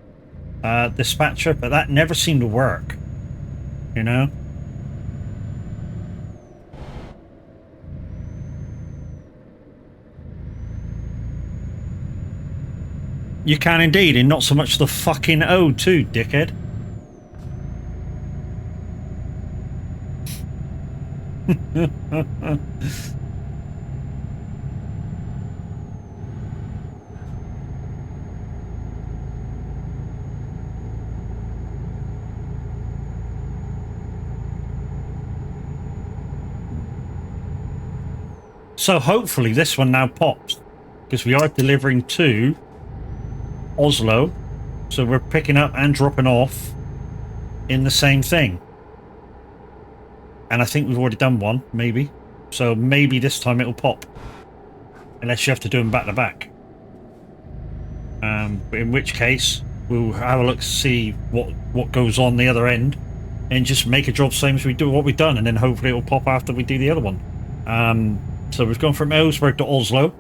dispatcher, but that never seemed to work. You know? You can indeed, and not so much the fucking O too, dickhead. So hopefully this one now pops. because we are delivering to Oslo, so we're picking up and dropping off in the same thing. And I think we've already done one, maybe. So maybe this time it'll pop. Unless you have to do them back to back. But in which case, we'll have a look to see what goes on the other end. And just make a job same as we do what we've done. And then hopefully it'll pop after we do the other one. So we've gone from Ellsberg to Oslo.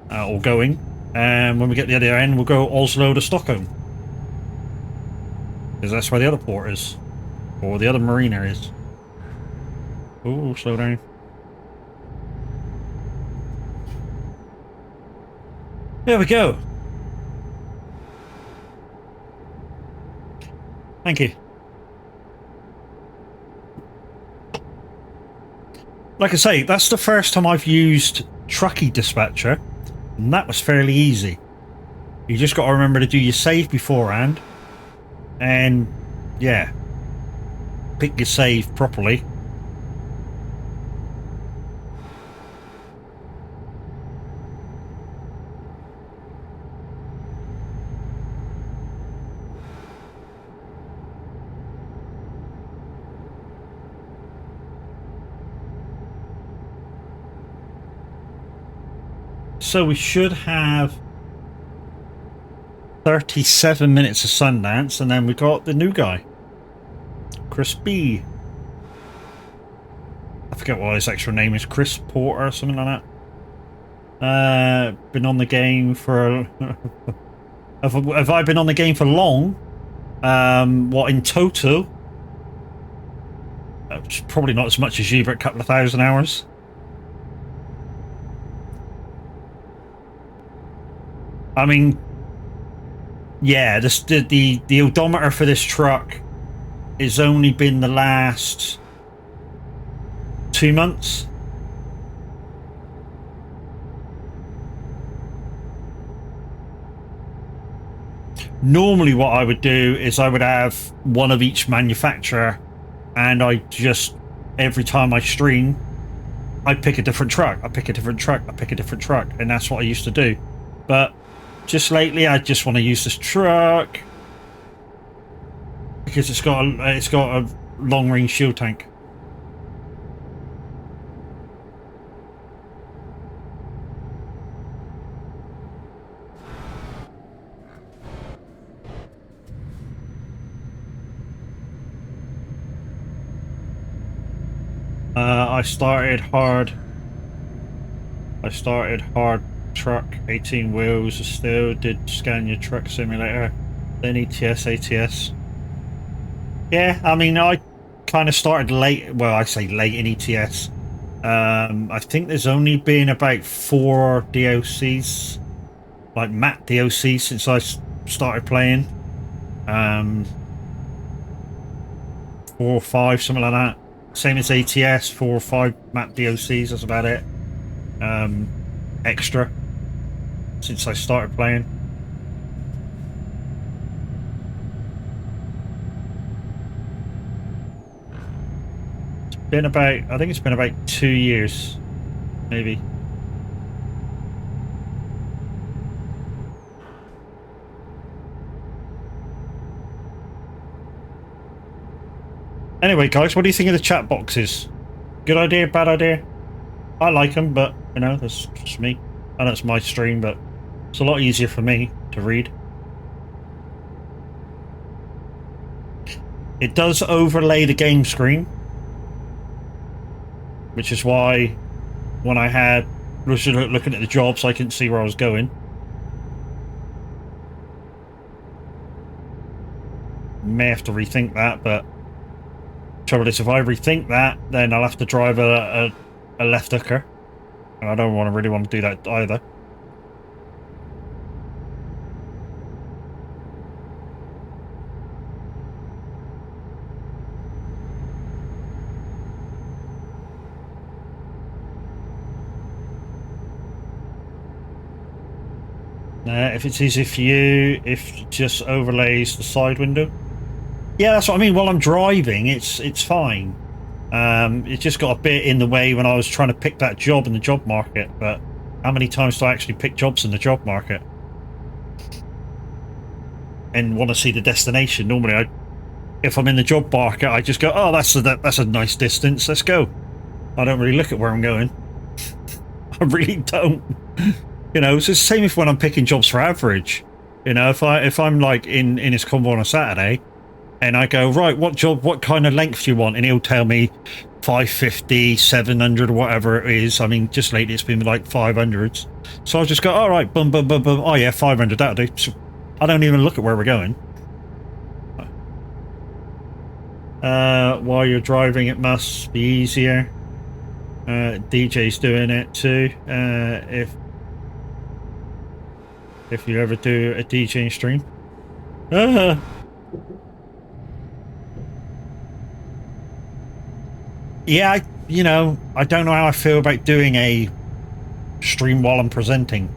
Or going. And when we get the other end, we'll go Oslo to Stockholm. Because that's where the other port is. Or the other marina is. Oh, slow down. There we go. Thank you. Like I say, that's the first time I've used Truckee Dispatcher, and that was fairly easy. You just got to remember to do your save beforehand, and yeah, pick your save properly. So we should have 37 minutes of Sundance, and then we got the new guy, Chris B. I forget what his actual name is, Chris Porter or something like that. Been on the game for... have I been on the game for long? What, in total? Probably not as much as you, but a couple of thousand hours. I mean, yeah, the odometer for this truck has only been the last 2 months. Normally what I would do is I would have one of each manufacturer, and I just, every time I stream, I pick a different truck, I pick a different truck, I pick a different truck, and that's what I used to do. But just lately, I just want to use this truck because it's got a long-range shield tank. I started hard truck, 18 wheels, still did Scania Truck Simulator, then ETS, ATS. Yeah, I mean, I kind of started late, well, I say late in ETS. I think there's only been about 4 DLCs, like map DLCs, since I started playing. 4 or 5, something like that. Same as ATS, 4 or 5 map DLCs, that's about it. Extra since I started playing. It's been about, I think it's been about 2 years, maybe. Anyway, guys, what do you think of the chat boxes? Good idea, bad idea? I like them, but, you know, that's just me. I know it's my stream, but it's a lot easier for me to read. It does overlay the game screen, which is why when I was looking at the jobs, I couldn't see where I was going. May have to rethink that, but trouble is, if I rethink that, then I'll have to drive a left hooker, and I don't really want to do that either. If it's easy for you, if it just overlays the side window. Yeah, that's what I mean. While I'm driving, it's fine. It just got a bit in the way when I was trying to pick that job in the job market, but How many times do I actually pick jobs in the job market and want to see the destination? Normally, if I'm in the job market, I just go, oh, that's a nice distance. Let's go. I don't really look at where I'm going. I really don't. You know, it's the same if when I'm picking jobs for average. You know, if I'm like in his convoy on a Saturday, and I go, right, what kind of length do you want? And he'll tell me 550, 700, whatever it is. I mean, just lately it's been like 500s. So I'll just go, all right, boom, boom, boom, boom. Oh yeah, 500, that'll do. So I don't even look at where we're going. While you're driving, it must be easier. DJ's doing it too. If you ever do a DJing stream. Yeah, I don't know how I feel about doing a stream while I'm presenting.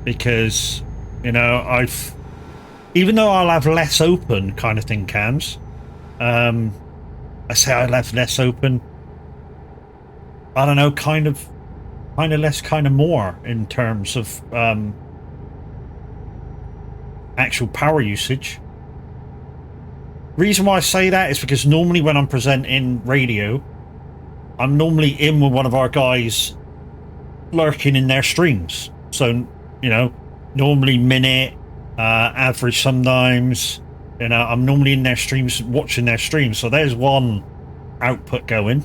Because, even though I'll have less open kind of thing cams, I say I'll have less open, I don't know, kind of less, kind of more in terms of actual power usage. Reason why I say that is because normally when I'm presenting radio, I'm normally in with one of our guys lurking in their streams. So, normally minute, average sometimes, I'm normally in their streams, watching their streams. So there's one output going.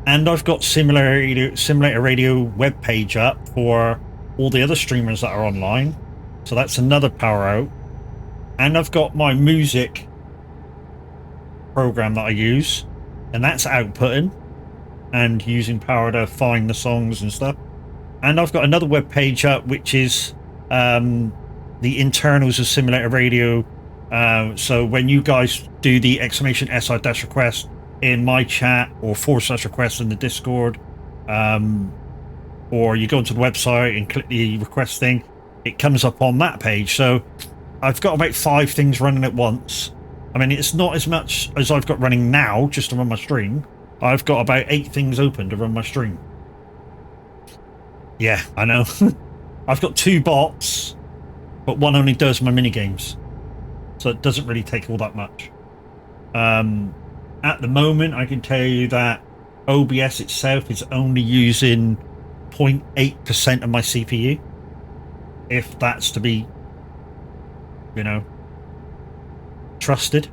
And I've got Simulator Radio webpage up for all the other streamers that are online. So that's another power out. And I've got my music program that I use, and that's outputting and using power to find the songs and stuff. And I've got another web page up which is the internals of Simulator Radio. So when you guys do the !SI-request in my chat or /request in the Discord, or you go onto the website and click the request thing, it comes up on that page. So I've got about 5 things running at once. I mean, it's not as much as I've got running now just to run my stream. I've got about 8 things open to run my stream. Yeah, I know. I've got 2 bots, but one only does my minigames. So it doesn't really take all that much. At the moment, I can tell you that OBS itself is only using 0.8% of my CPU. If that's to be, trusted.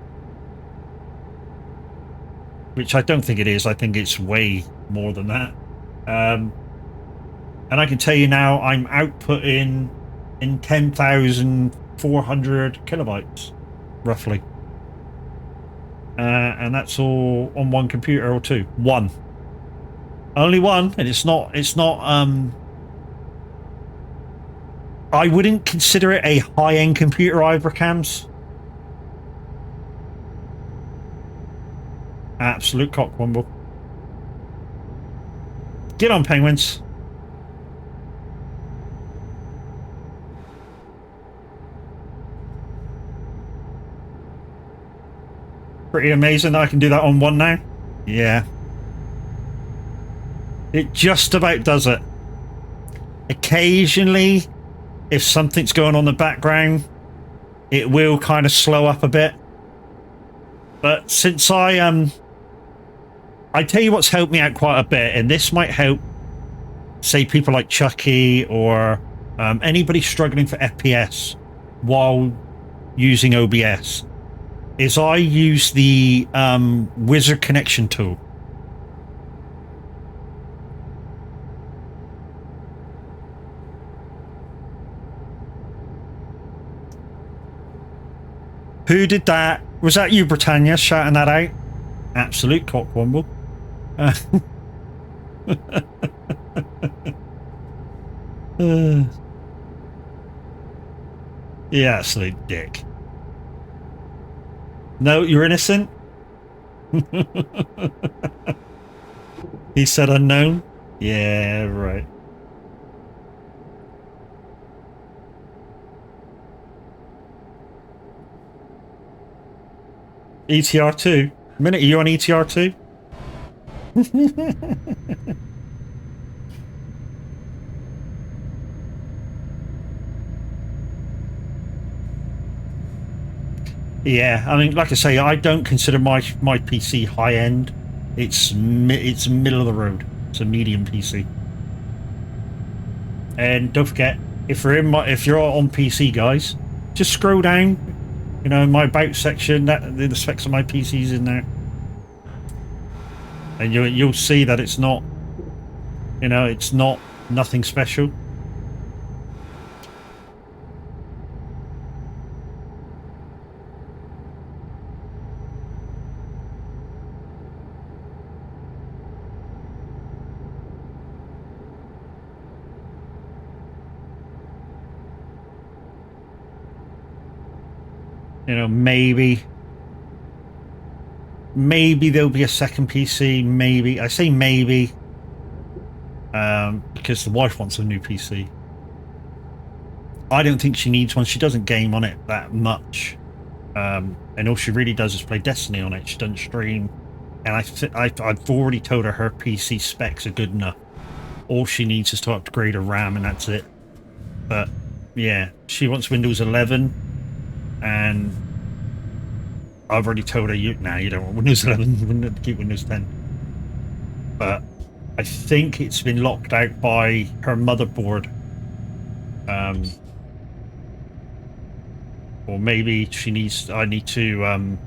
Which I don't think it is. I think it's way more than that. And I can tell you now, I'm outputting in 10,400 kilobytes, roughly. And that's all on one computer or 2. One. Only one, and it's not I wouldn't consider it a high-end computer either, cams. Absolute cockwomble. Get on, penguins. Pretty amazing that I can do that on one now. Yeah. It just about does it. Occasionally, if something's going on in the background, it will kind of slow up a bit. But since I tell you what's helped me out quite a bit, and this might help, say, people like Chucky or anybody struggling for FPS while using OBS, is I use the Wizard Connection tool. Who did that? Was that you, Britannia, shouting that out? Absolute cockwomble. Yeah, absolute dick. No, you're innocent? He said unknown? Yeah, right. ETR2? Minute, are you on ETR2? Yeah, I mean, like I say, I don't consider my PC high end. It's middle of the road. It's a medium PC. And don't forget, if you're on PC, guys, just scroll down. You know, in my about section, that the specs of my PC's in there, and you'll see that it's not. You know, it's not nothing special. You know, maybe there'll be a second PC. Maybe I say maybe, because the wife wants a new PC. I don't think she needs one. She doesn't game on it that much, and all she really does is play Destiny on it. She doesn't stream, and I've already told her PC specs are good enough. All she needs is to upgrade her RAM, and that's it. But yeah, she wants Windows 11, and I've already told her, you don't want Windows 11, you want to keep Windows 10. But I think it's been locked out by her motherboard. Or maybe I need to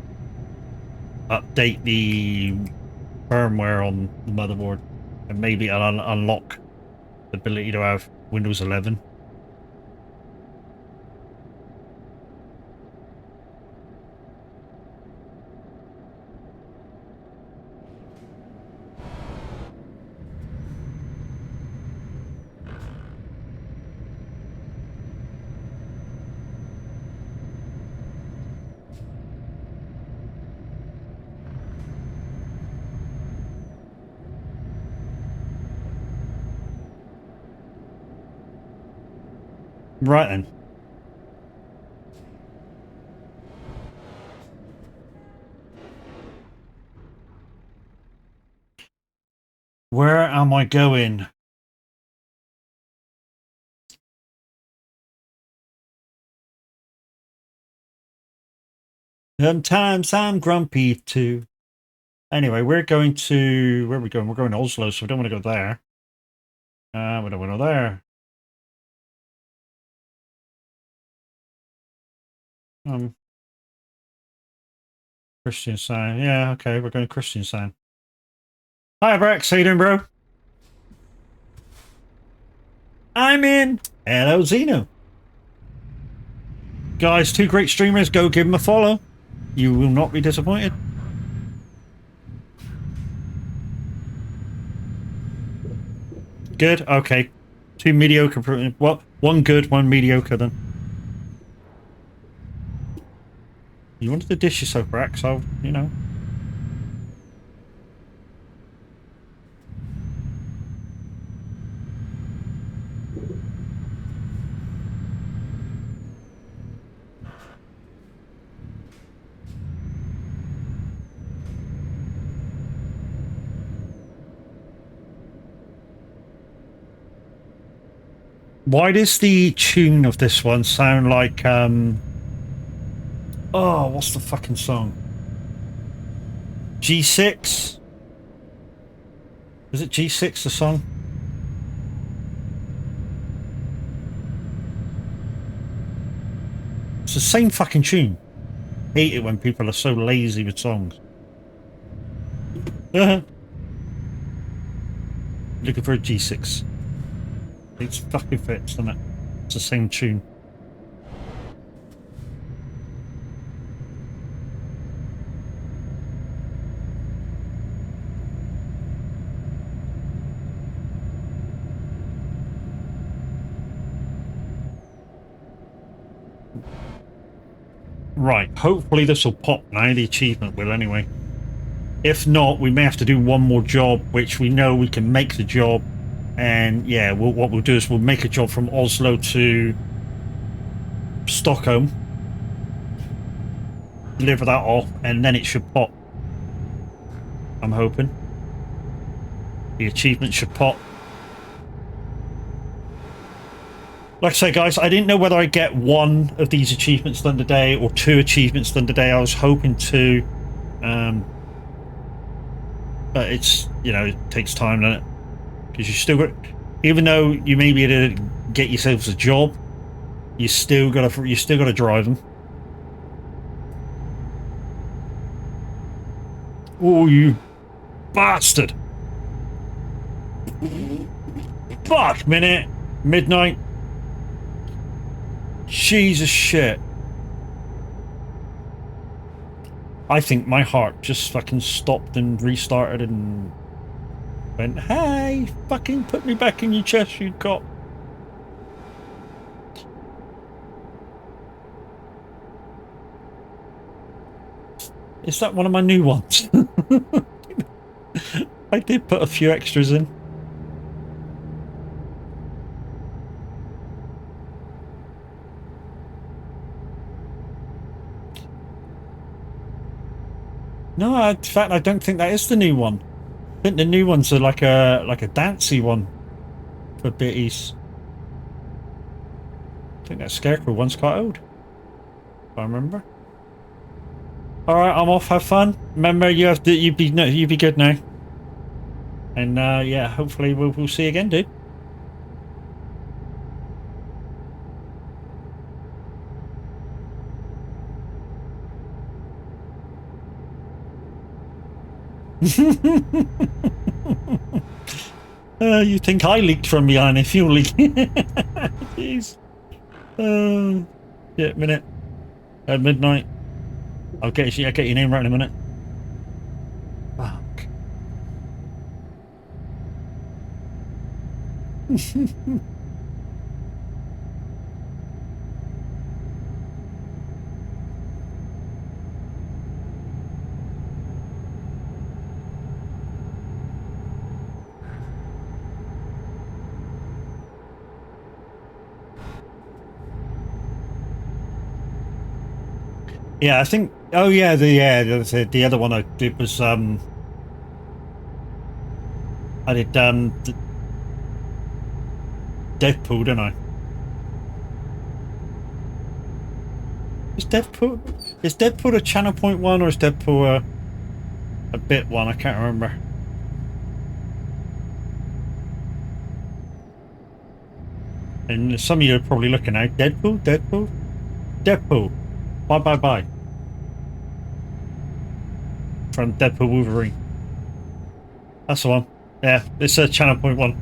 update the firmware on the motherboard, and maybe I'll unlock the ability to have Windows 11. Right then. Where am I going? Sometimes I'm grumpy too. Anyway, we're going to... Where are we going? We're going to Oslo, so we don't want to go there. We don't want to go there. Christian sign. Yeah, okay, we're going to Christian sign. Hi, Brex. How you doing, bro? I'm in. Hello, Zeno. Guys, two great streamers. Go give them a follow. You will not be disappointed. Good. Okay. Two mediocre. Well, one good, one mediocre then. You wanted to dish yourself, Brax, so, you know. Why does the tune of this one sound like, oh, what's the fucking song? G6? Is it G6, the song? It's the same fucking tune. Hate it when people are so lazy with songs. Looking for a G6. It fucking fits, doesn't it? It's the same tune. Right, hopefully this will pop now. The achievement will anyway. If not, we may have to do one more job, which we know we can make the job. And yeah, what we'll do is we'll make a job from Oslo to Stockholm, deliver that off, and then it should pop. I'm hoping the achievement should pop. Like I say, guys, I didn't know whether I'd get one of these achievements done today or 2 achievements done today. I was hoping to, but it's, you know, it takes time, doesn't it? Because you still got, even though you may be able to get yourselves a job, you still gotta drive them. Oh, you bastard! Fuck, minute, midnight. Jesus shit. I think my heart just fucking stopped and restarted and went, hey, fucking put me back in your chest, you cop. Is that one of my new ones? I did put a few extras in. No, in fact, I don't think that is the new one. I think the new ones are like a dancey one for bitties. I think that Scarecrow one's quite old, if I remember. All right, I'm off. Have fun. Remember, you be good now. And yeah, hopefully we'll see you again, dude. You think I leaked from behind if you leak? Jeez. Yeah, minute. At midnight. I'll get your name right in a minute. Fuck. Yeah, I think. Oh yeah, the other one I did was I did Deadpool, didn't I? Is Deadpool a channel point one or is Deadpool a bit one? I can't remember. And some of you are probably looking out. Deadpool. Bye. From Deadpool Wolverine. That's the one. Yeah, it's a channel point one.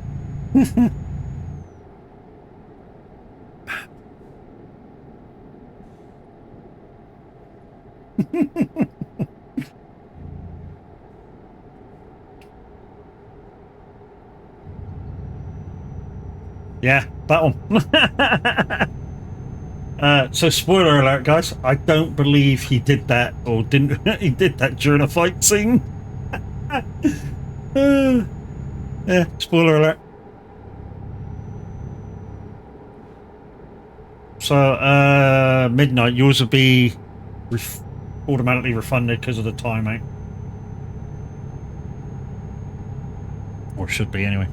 Yeah, that one. So spoiler alert, guys. I don't believe he did that or didn't. He did that during a fight scene. Yeah, spoiler alert. So midnight, yours will be automatically refunded because of the timeout, or should be anyway.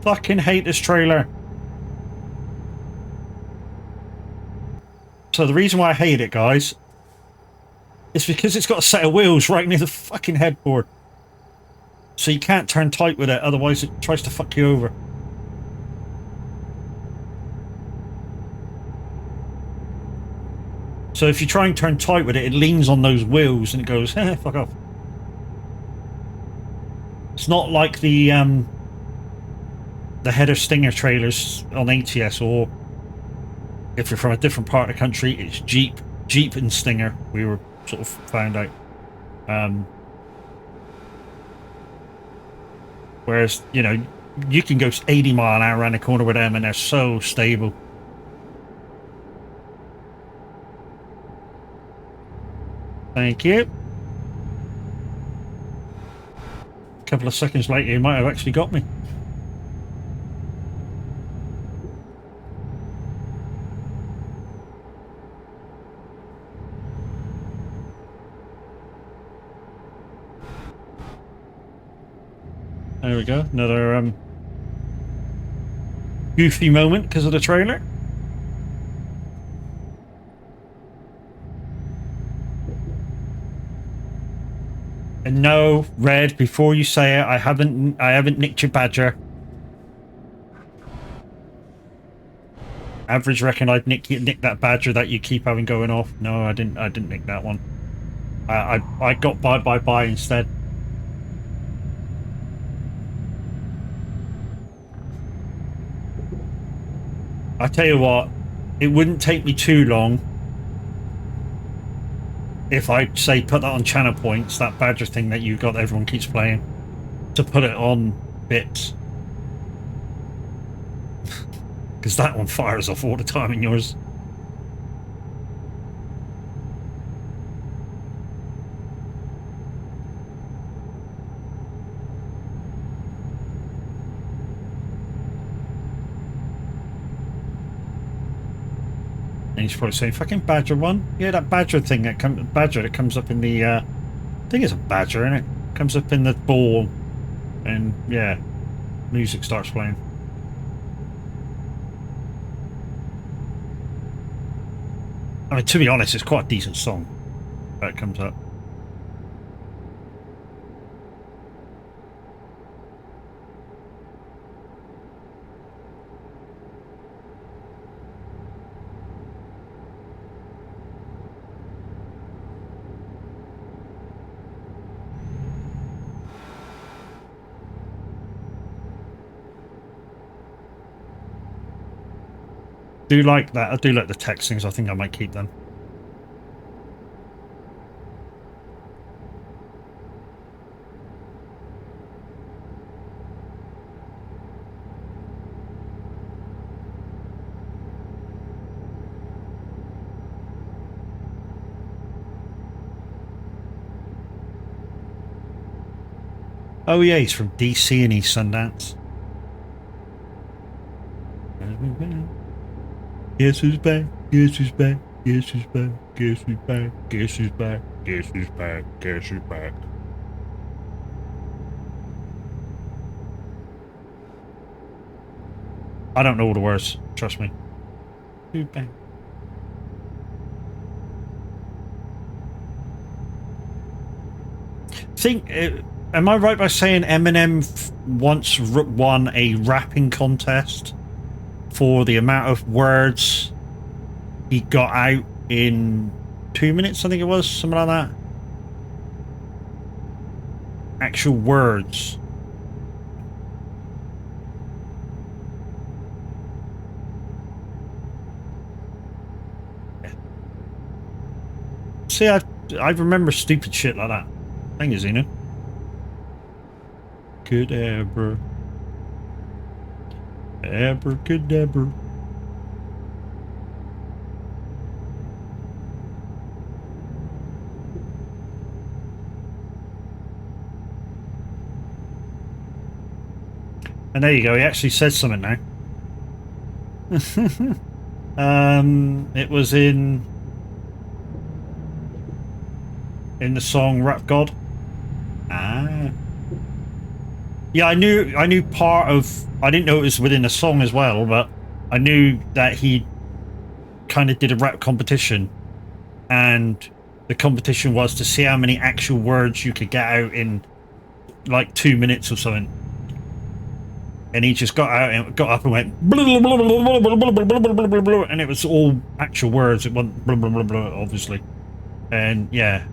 Fucking hate this trailer. So the reason why I hate it, guys, is because it's got a set of wheels right near the fucking headboard. So you can't turn tight with it, otherwise it tries to fuck you over. So if you try and turn tight with it, it leans on those wheels and it goes, eh, fuck off. It's not like the header Stinger trailers on ATS, or if you're from a different part of the country, it's Jeep and Stinger. We were sort of found out. Whereas, you know, you can go 80 mile an hour around the corner with them and they're so stable. Thank you. A couple of seconds later, you might have actually got me. There we go. Another goofy moment because of the trailer. And no, Red, before you say it, I haven't nicked your badger. Average reckon I'd nick that badger that you keep having going off. No, I didn't nick that one. I got bye instead. I tell you what, it wouldn't take me too long if I say put that on channel points, that badger thing that you got that everyone keeps playing, to put it on bits. Because that one fires off all the time in yours. And he's probably saying, fucking badger one? Yeah, that badger thing that comes up in the I think it's a badger, isn't it? Comes up in the ball and yeah, music starts playing. I mean, to be honest, it's quite a decent song that comes up. Do like that. I do like the text things. I think I might keep them. Oh yeah, he's from DC and he's Sundance. Guess who's back? Guess who's back? Guess who's back? Guess who's back? Guess who's back? Guess who's back? Guess who's back? I don't know all the words. Trust me. Who's back? Think. Am I right by saying Eminem once won a rapping contest for the amount of words he got out in 2 minutes? I think it was something like that. Actual words. See, I remember stupid shit like that. Thank you, Xena. Cadabra. Abracadabra. And there you go, he actually says something now. It was in the song Rap God. Ah. Yeah, I knew part of, I didn't know it was within the song as well, but I knew that he kind of did a rap competition, and the competition was to see how many actual words you could get out in like 2 minutes or something. And he just got up and went blah, blah, blah, blah, blah, blah, blah, blah, blah, and it was all actual words. It wasn't blah, blah, blah, blah, obviously. And yeah,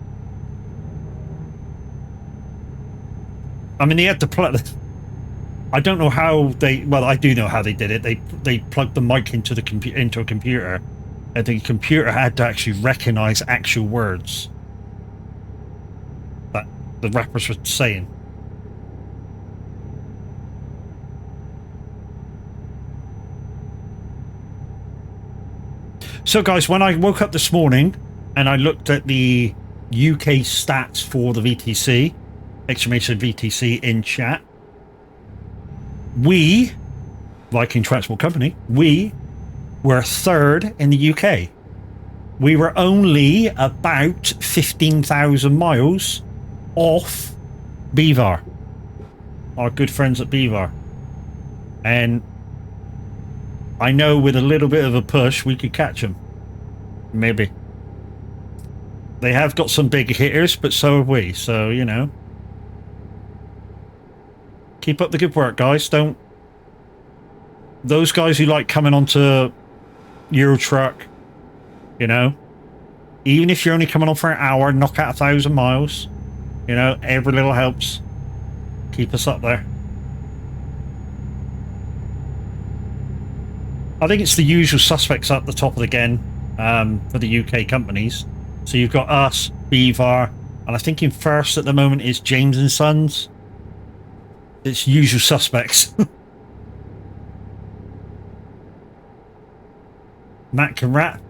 I mean, they had to plug. I don't know how they. Well, I do know how they did it. They plugged the mic into a computer, and the computer had to actually recognize actual words that the rappers were saying. So, guys, when I woke up this morning and I looked at the UK stats for the VTC. Exclamation VTC in chat. We, Viking Transport Company, we were third in the UK. We were only about 15,000 miles off Beaver. our good friends at Beaver. And I know with a little bit of a push, we could catch them. Maybe. They have got some big hitters, but so have we. So, you know. Keep up the good work, guys. Don't... Those guys who like coming onto Euro Truck, you know, even if you're only coming on for an hour, knock out 1,000 miles, you know, every little helps. Keep us up there. I think it's the usual suspects up the top of the gen for the UK companies. So you've got us, Beaver, and I think in first at the moment is James and Sons. It's usual suspects. Matt can rap.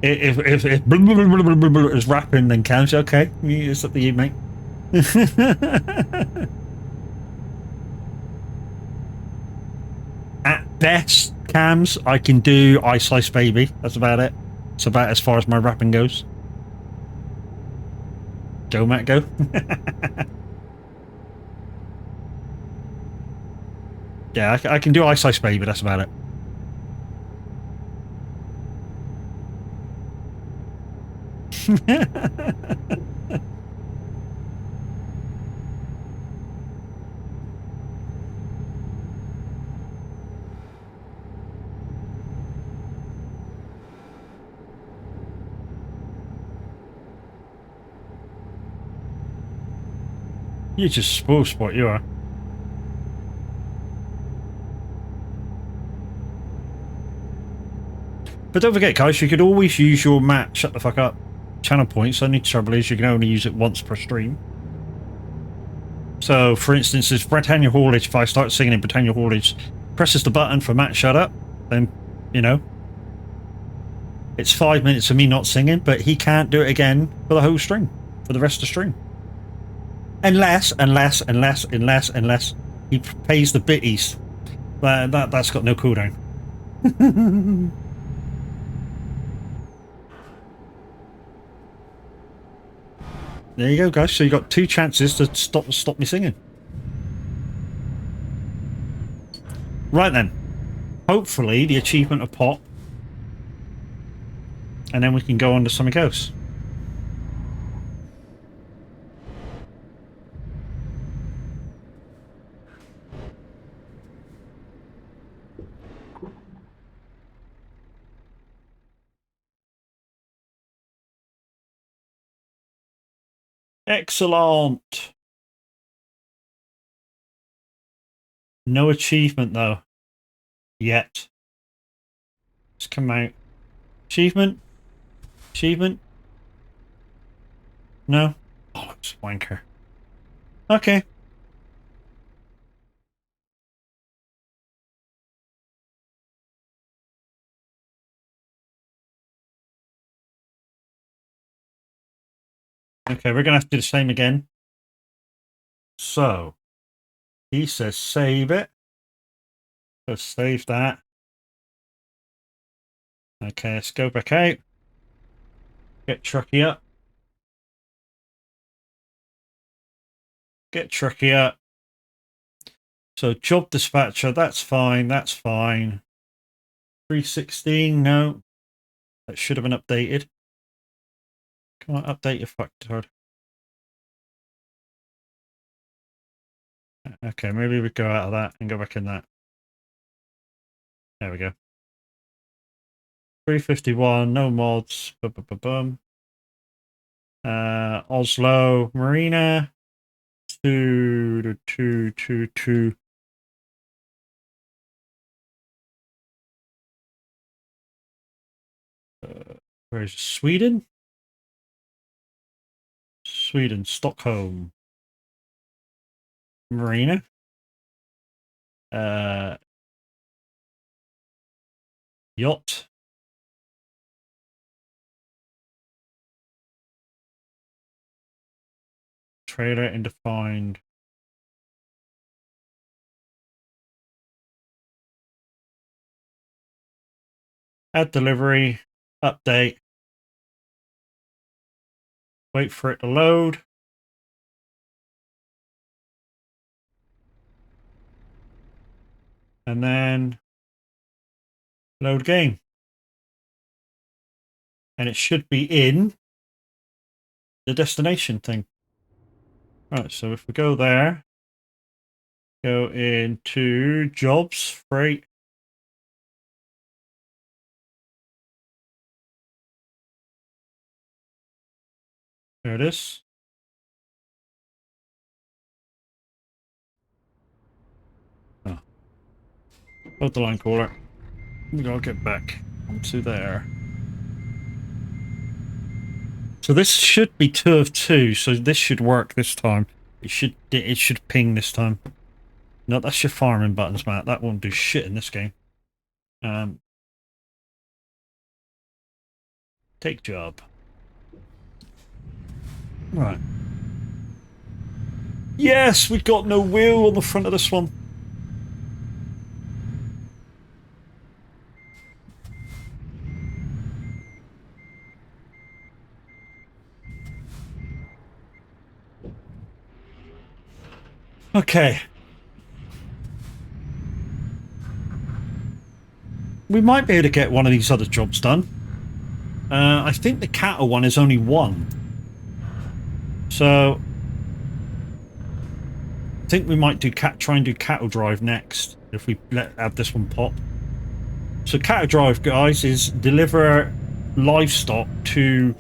if is rapping, then counts. Okay, it's up to you, mate. At best, cams, I can do Ice Slice Baby. That's about it. It's about as far as my rapping goes. Go, Matt, go. Yeah, I can do Ice Slice Baby. That's about it. You're just spoil sport, you are. But don't forget, guys, you could always use your Matt shut the fuck up channel points. Only trouble is you can only use it once per stream. So, for instance, if Britannia Haulage, if I start singing in Britannia Haulage, presses the button for Matt shut up, then, you know, it's 5 minutes of me not singing, but he can't do it again for the whole stream, for the rest of the stream. Unless he pays the bitties. That's got no cooldown. There you go, guys. So you got 2 chances to stop me singing. Right then. Hopefully the achievement of pop. And then we can go on to something else. Excellent. No achievement though. Yet. Let's come out. Achievement? Achievement? No? Oh, it's wanker. Okay. Okay, we're gonna have to do the same again. So he says save it. Let's save that. Okay, let's go back out. Get Trucky up. Get Trucky up. So job dispatcher, that's fine, that's fine. 316, no. That should have been updated. Come on, update your factor. Okay, maybe we go out of that and go back in that. There we go. 351, no mods. Boom. Oslo Marina. 2. Where is it? Sweden? Sweden, Stockholm. Marina. Yacht. Trailer undefined. Add delivery. Update. Wait for it to load. and then load game. And it should be in the destination thing. Right, so if we go there, go into jobs, freight. There it is. Oh. Hold the line caller. We gotta get back onto there. So this should be 2 of 2, so this should work this time. It should ping this time. No, that's your farming buttons, Matt. That won't do shit in this game. Take job. Right. Yes, we got no wheel on the front of this one. Okay. We might be able to get one of these other jobs done. I think the cattle one is only 1. So I think we might do try and do cattle drive next if we have this one pop. So cattle drive, guys, is deliver livestock to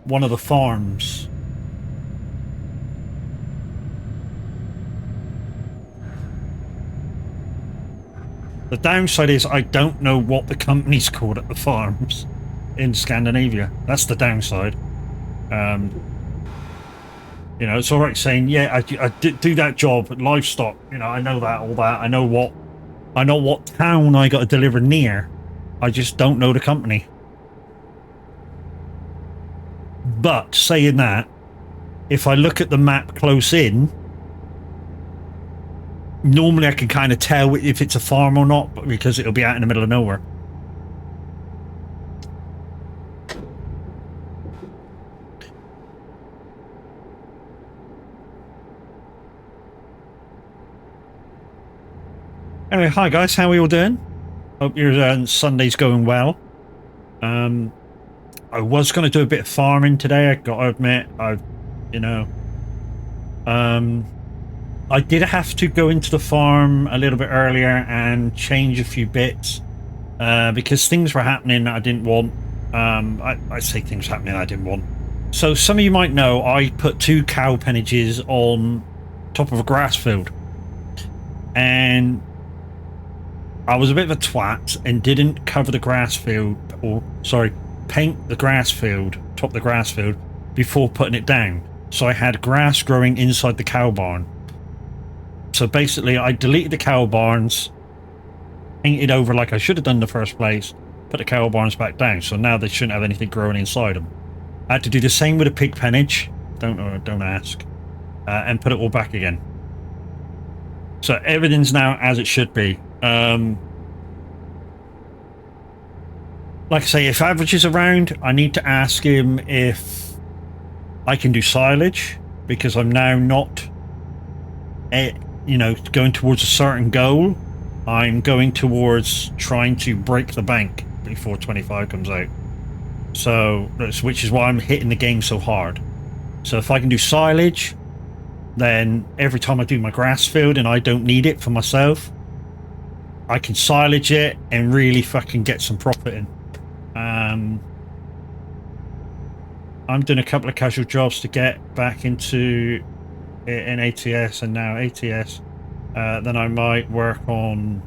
one of the farms. The downside is I don't know what the company's called at the farms in Scandinavia. That's the downside. You know, it's all right saying, yeah, I do that job, livestock. You know, I know that, all that. I know what town I got to deliver near. I just don't know the company. But saying that, if I look at the map close in, normally I can kind of tell if it's a farm or not, because it'll be out in the middle of nowhere. Anyway, hi guys, how are you all doing? Hope your Sunday's going well. I was going to do a bit of farming today, I got to admit. I did have to go into the farm a little bit earlier and change a few bits because things were happening that I didn't want. I say things happening I didn't want. So some of you might know I put 2 cow appendages on top of a grass field, and I was a bit of a twat and didn't cover the grass field, or sorry, paint the grass field, top the grass field, before putting it down. So I had grass growing inside the cow barn. So basically I deleted the cow barns, painted over like I should have done in the first place, put the cow barns back down, so now they shouldn't have anything growing inside them. I had to do the same with a pig pennage, don't ask, and put it all back again. So everything's now as it should be. Like I say, if Average is around, I need to ask him if I can do silage, because I'm now not, going towards a certain goal. I'm going towards trying to break the bank before 25 comes out. So, which is why I'm hitting the game so hard. So if I can do silage, then every time I do my grass field and I don't need it for myself, I can silage it and really fucking get some profit in. I'm doing a couple of casual jobs to get back into in ATS and now ATS. Then I might work on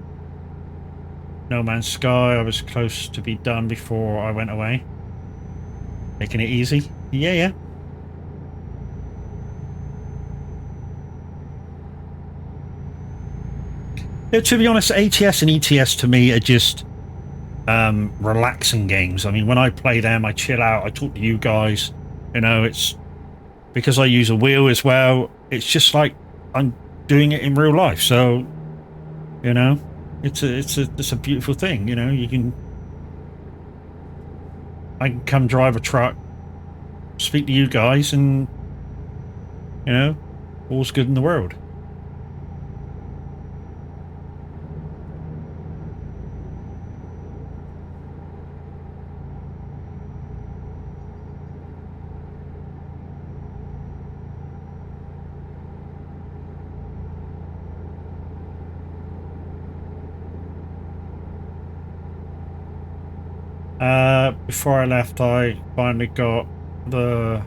No Man's Sky. I was close to be done before I went away. Taking it easy. Yeah. Yeah, to be honest, ATS and ETS to me are just relaxing games. I mean, when I play them, I chill out, I talk to you guys. You know, it's because I use a wheel as well. It's just like I'm doing it in real life. So, you know, it's a beautiful thing. You know, I can come drive a truck, speak to you guys, and you know, all's good in the world. Before I left, I finally got the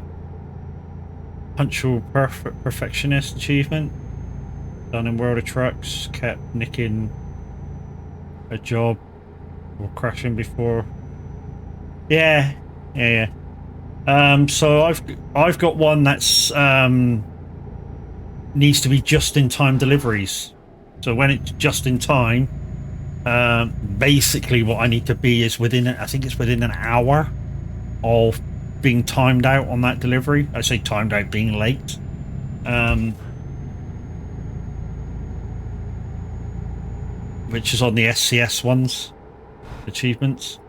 Punctual Perfectionist achievement done in World of Trucks. Kept nicking a job or crashing before. Yeah. So I've got one that's needs to be just in time deliveries. So when it's just in time, basically what I need to be is within, I think it's within an hour of being timed out on that delivery. I say timed out, being late. Which is on the SCS ones, achievements.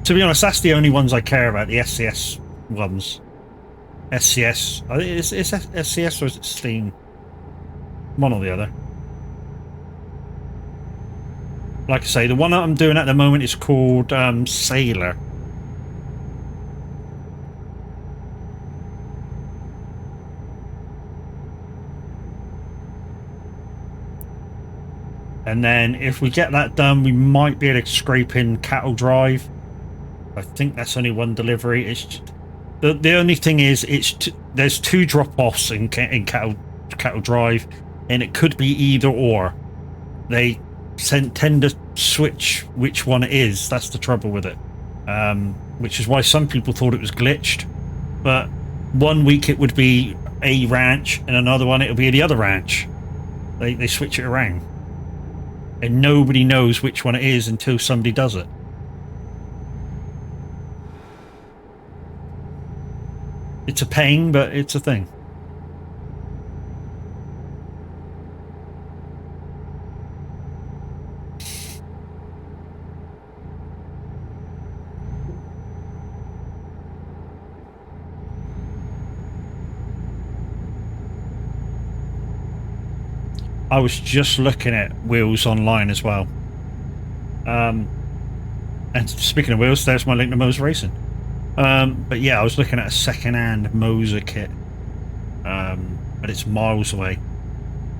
To be honest, that's the only ones I care about, the SCS ones. SCS, is SCS or is it Steam? One or the other. Like I say, the one that I'm doing at the moment is called Sailor. And then if we get that done, we might be able to scrape in Cattle Drive. I think that's only one delivery. It's just, the only thing is there's two drop-offs in Cattle Drive, and it could be either or. They tend to switch which one it is. That's the trouble with it. Which is why some people thought it was glitched. But one week it would be a ranch, and another one it would be the other ranch. They switch it around. And nobody knows which one it is until somebody does it. It's a pain, but it's a thing. I was just looking at wheels online as well. And speaking of wheels, there's my link to Moser Racing. But yeah, I was looking at a second-hand Moser kit. But it's miles away.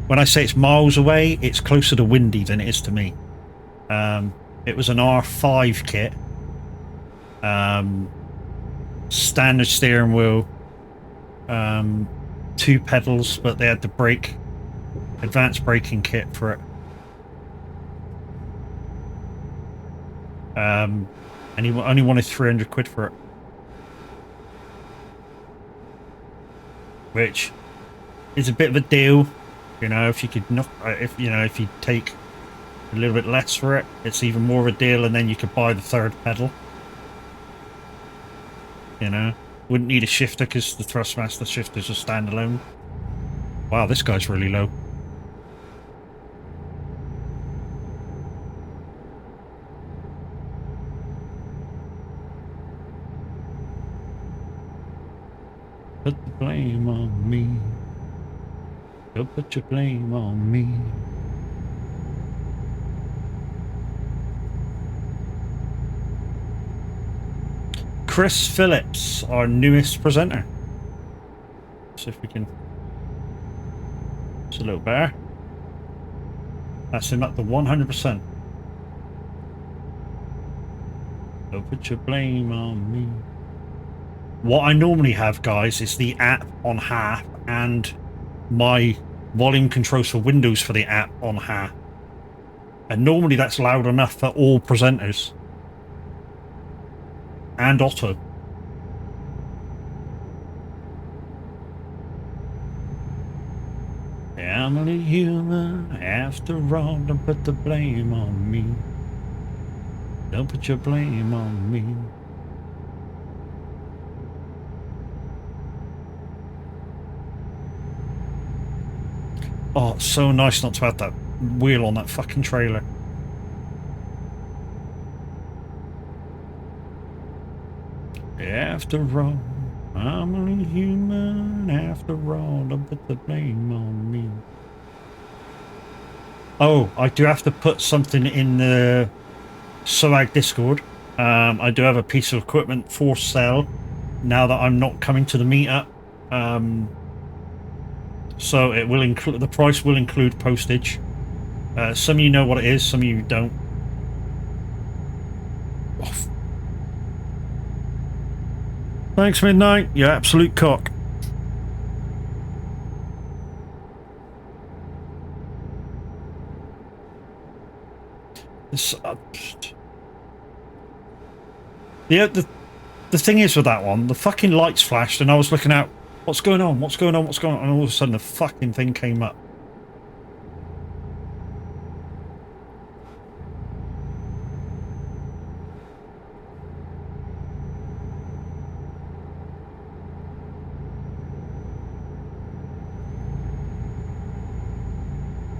When I say it's miles away, it's closer to Windy than it is to me. It was an R5 kit. Standard steering wheel. 2 pedals, but they had the brake. Advanced braking kit for it. And he only wanted 300 quid for it. Which is a bit of a deal, you know, if you could not, if you take a little bit less for it, it's even more of a deal, and then you could buy the 3rd pedal. You know, wouldn't need a shifter because the Thrustmaster shifters are standalone. Wow, this guy's really low. Put the blame on me. Don't put your blame on me. Chris Phillips, our newest presenter. See if we can. It's a little better. That's him at the 100%. Don't put your blame on me. What I normally have, guys, is the app on half and my volume controls for Windows for the app on half. And normally that's loud enough for all presenters. And Otto. I'm only human after all, don't put the blame on me. Don't put your blame on me. Oh, it's so nice not to have that wheel on that fucking trailer. After all, I'm only human. After all, don't put the blame on me. Oh, I do have to put something in the soag Discord. I do have a piece of equipment for sale now that I'm not coming to the meetup. So it will include, the price will include postage. Some of you know what it is, some of you don't. off. Thanks, Midnight. You absolute cock. This, the thing is with that one, the fucking lights flashed and I was looking out, what's going on, what's going on, what's going on, and all of a sudden the fucking thing came up.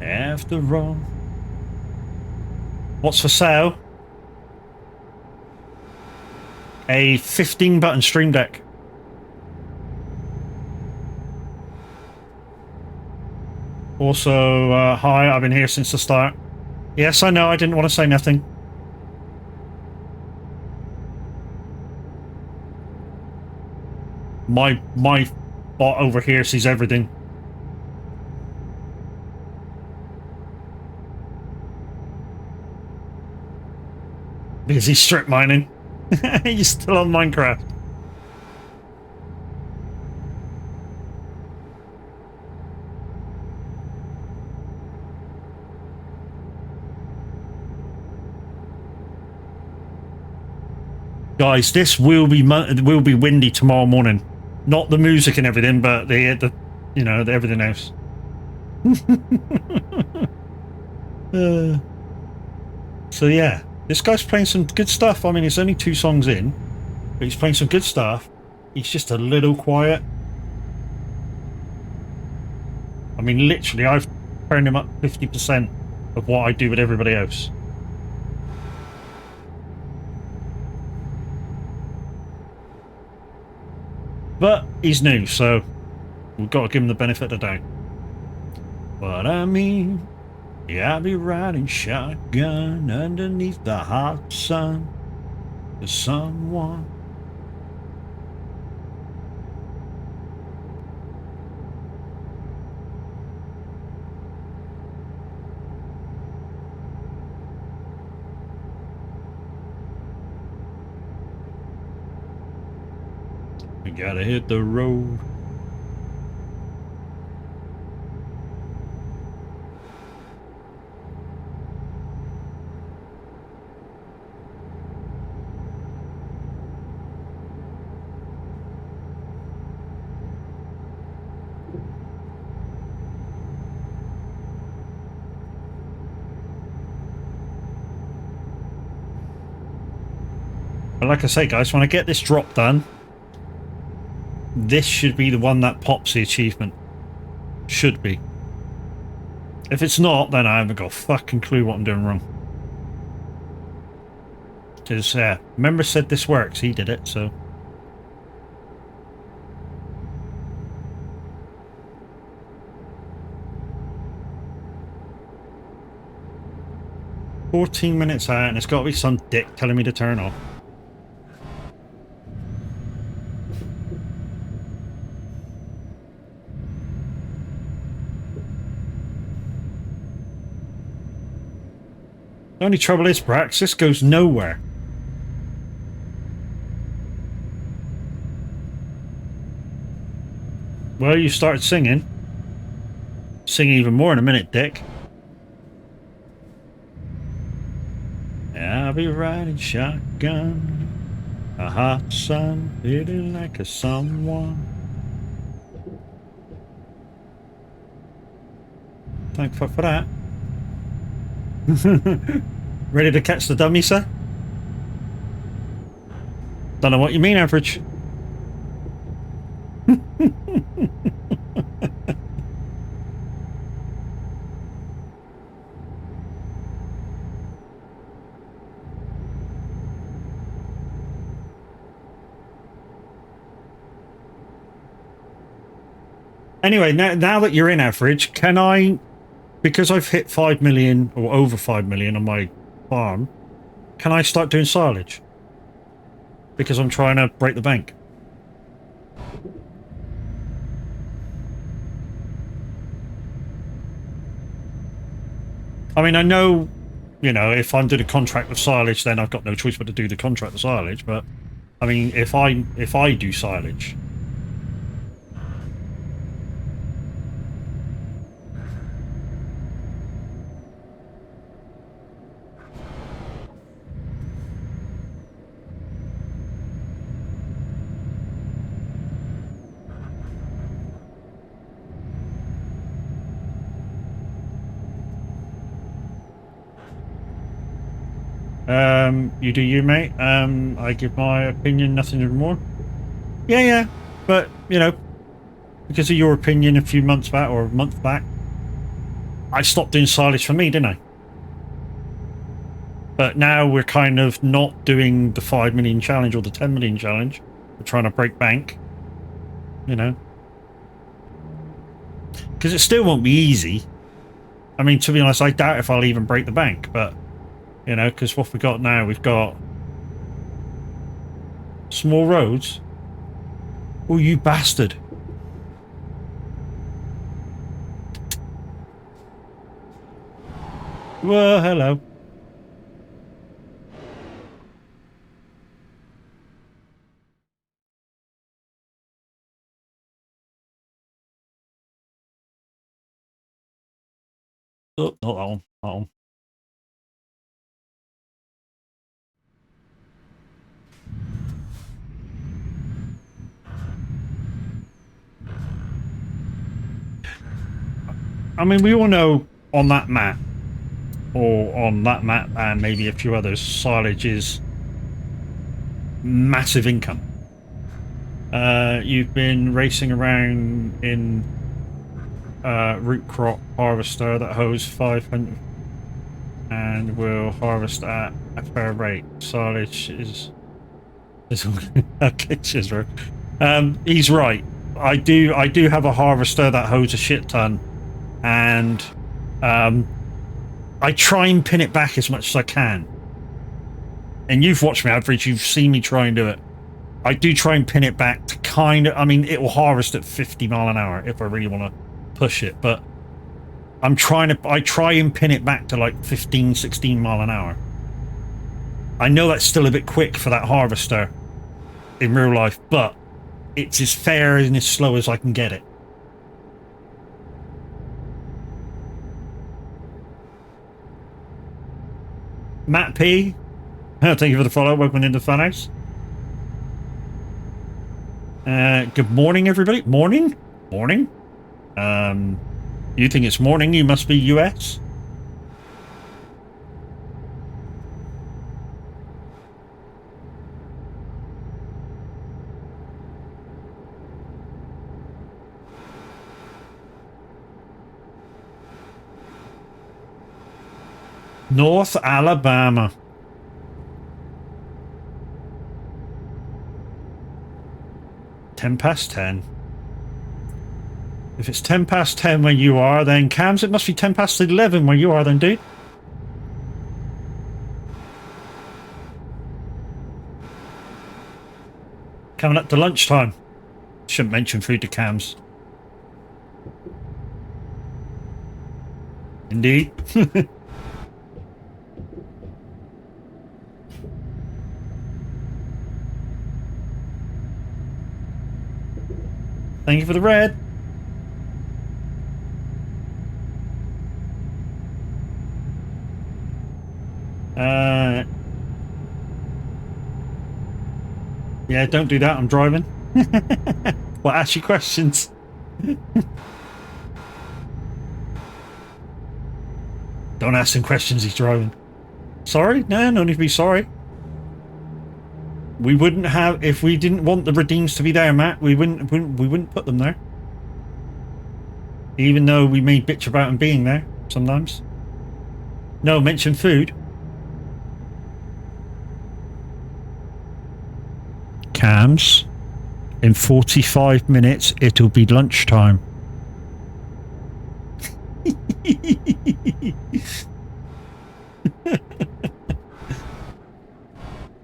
After all. What's for sale? A 15-button Stream Deck. Also, hi, I've been here since the start. Yes, I know, I didn't want to say nothing. My bot over here sees everything. Because he's strip mining. He's still on Minecraft. Guys, this will be windy tomorrow morning. Not the music and everything, but the you know, everything else. So yeah, this guy's playing some good stuff. I mean, it's only 2 songs in, but he's playing some good stuff. He's just a little quiet. I mean, literally, I've turned him up 50% of what I do with everybody else. But he's new, so we've got to give him the benefit of the doubt. But I mean, yeah, I'll be riding shotgun underneath the hot sun to someone. We gotta hit the road. But like I say, guys, when I get this drop done, this should be the one that pops the achievement. Should be. If it's not, then I haven't got a fucking clue what I'm doing wrong. Because, member said this works, he did it, so... "14 minutes out, and it's got to be some dick telling me to turn off." The only trouble is, Brax, this goes nowhere. Well, you started singing. Sing even more in a minute, Dick. I'll be riding shotgun, a hot sun hitting like a someone. Thank fuck for that. Ready to catch the dummy, sir? Don't know what you mean, average. Anyway, now that you're in average, can I, because I've hit 5 million or over 5 million on my farm, can I start doing silage? Because I'm trying to break the bank. I mean, I know you know, if I'm doing a contract with silage, then I've got no choice but to do the contract with silage. But I mean, if I do silage, you do you, mate. I give my opinion, nothing more. Yeah, yeah, but you know, because of your opinion a few months back or a month back, I stopped doing silage for me, didn't I? But now we're kind of not doing the 5 million challenge or the 10 million challenge. We're trying to break bank, you know, because it still won't be easy. I mean, to be honest, I doubt if I'll even break the bank, but you know, because what we got now, we've got small roads. Oh, you bastard. Well, hello. Oh, not that one. That one. I mean, we all know on that map, or on that map and maybe a few others, silage is massive income. You've been racing around in root crop harvester that hoes 500 and will harvest at a fair rate. Silage is glitches, right? He's right. I do have a harvester that hoes a shit ton, and I try and pin it back as much as I can. And you've watched me average, you've seen me try and do it. I do try and pin it back to kind of, I mean, it will harvest at 50 mile an hour if I really want to push it, but I try and pin it back to like 15, 16 mile an hour. I know that's still a bit quick for that harvester in real life, but it's as fair and as slow as I can get it. Matt P, thank you for the follow. Welcome into the fun house. Good morning, everybody. Morning? Morning? You think it's morning? You must be US? North Alabama. Ten past 10. If it's 10 past 10 where you are, then Cams, it must be 10 past 11 where you are then, dude. Coming up to lunchtime. Shouldn't mention food to Cams. Indeed. Thank you for the red. Yeah, don't do that. I'm driving. Well, ask you questions. Don't ask him questions. He's driving. Sorry? No, no need to be sorry. We wouldn't have, if we didn't want the redeems to be there, Matt. We wouldn't put them there. Even though we may bitch about them being there sometimes. No, mention food. Cams, in 45 minutes it'll be lunchtime.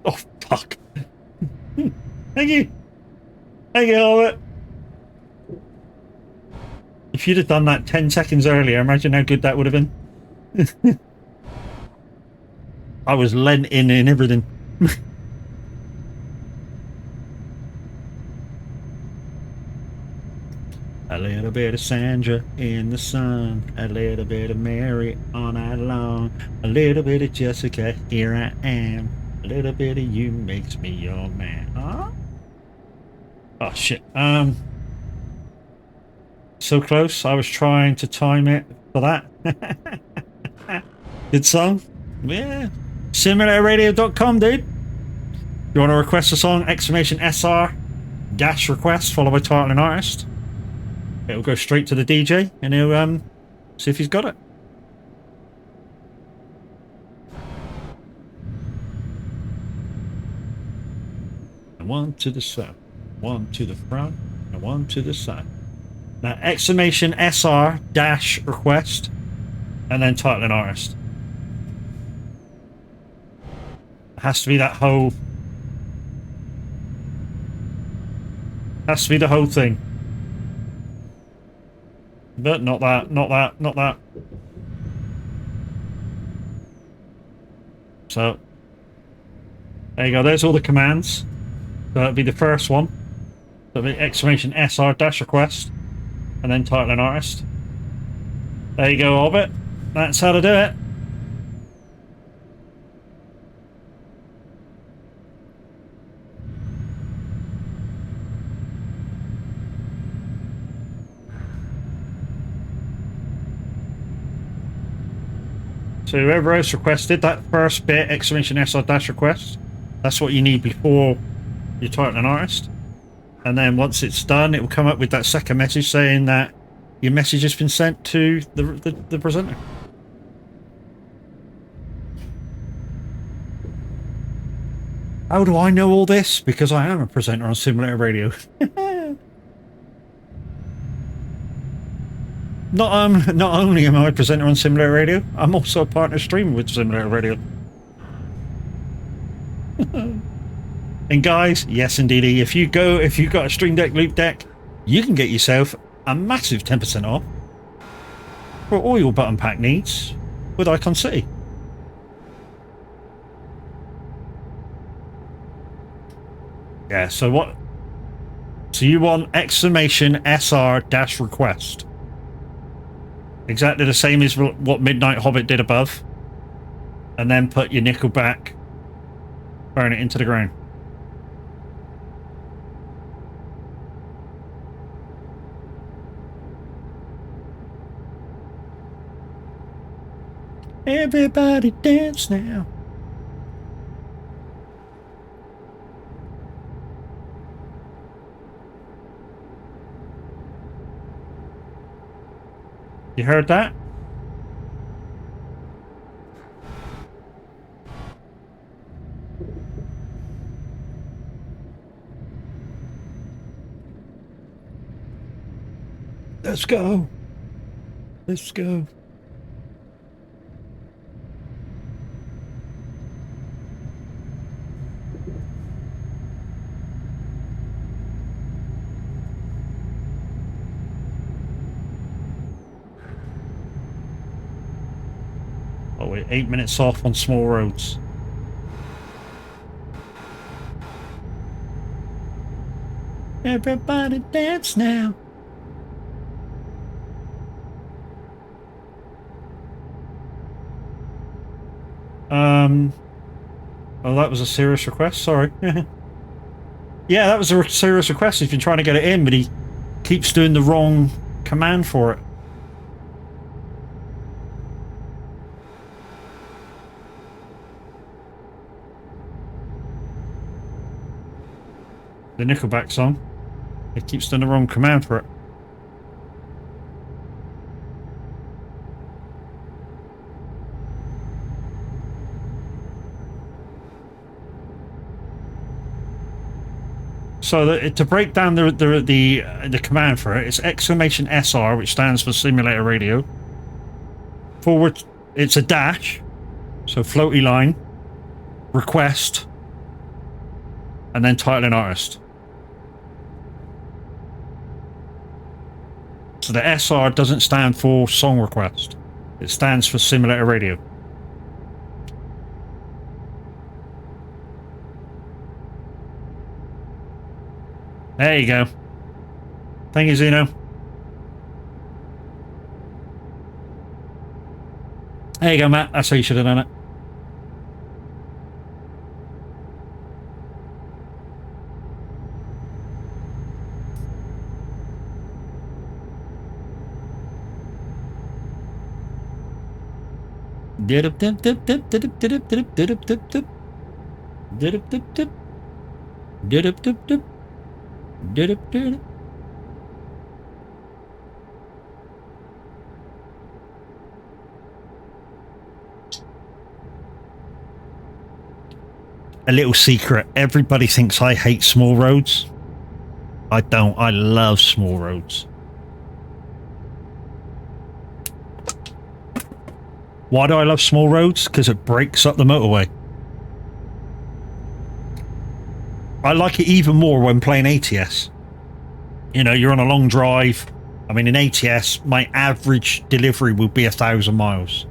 Oh fuck. Thank you. Thank you, Albert. If you'd have done that 10 seconds earlier, imagine how good that would have been. I was lent in and everything. A little bit of Sandra in the sun, a little bit of Mary all night long, a little bit of Jessica, here I am, a little bit of you makes me your man. Huh? Oh shit. So close. I was trying to time it for that. Good song. Yeah. SimulatorRadio.com, dude. You want to request a song? Exclamation SR dash request followed by title and artist. It'll go straight to the DJ and he'll see if he's got it. And one to the side, one to the front, and one to the side. Now exclamation SR dash request and then title and artist. It has to be that whole. Has to be the whole thing. But not that, not that, not that. So there you go, there's all the commands. So that'll be the first one. That'll be exclamation SR dash request and then title and artist. There you go, Orbit. That's how to do it. So whoever else requested that first bit, exclamation SR dash request, that's what you need before you title an artist. And then once it's done, it will come up with that second message saying that your message has been sent to the presenter. How do I know all this? Because I am a presenter on Simulator Radio. Not only am I a presenter on Simulator Radio, I'm also a partner streamer with Simulator Radio. And guys, yes indeedy, if you've got a Stream Deck Loop Deck, you can get yourself a massive 10% off for all your button pack needs with Icon City. Yeah, so what? So you want exclamation SR dash request. Exactly the same as what Midnight Hobbit did above. And then put your Nickelback, burn it into the ground. Everybody dance now. You heard that? Let's go. Let's go. Oh wait, 8 minutes off on small roads. Everybody dance now. Oh, that was a serious request, sorry. Yeah, that was a serious request. He's been trying to get it in, but he keeps doing the wrong command for it. The Nickelback song. It keeps doing the wrong command for it. So to break down the command for it, it's exclamation SR, which stands for Simulator Radio. Forward, it's a dash, so floaty line, request, and then title and artist. So the SR doesn't stand for song request. It stands for Simulator Radio. There you go. Thank you, Zuno. There you go, Matt. That's how you should have done it. Dip dip dip dip dip dip dip dip dip dip dip dip dip dip dip dip dip dip dip. A little secret, everybody thinks I hate small roads. I don't. I love small roads. Why do I love small roads? Because it breaks up the motorway. I like it even more when playing ATS. You know, you're on a long drive. I mean, in ATS, my average delivery will be 1,000 miles.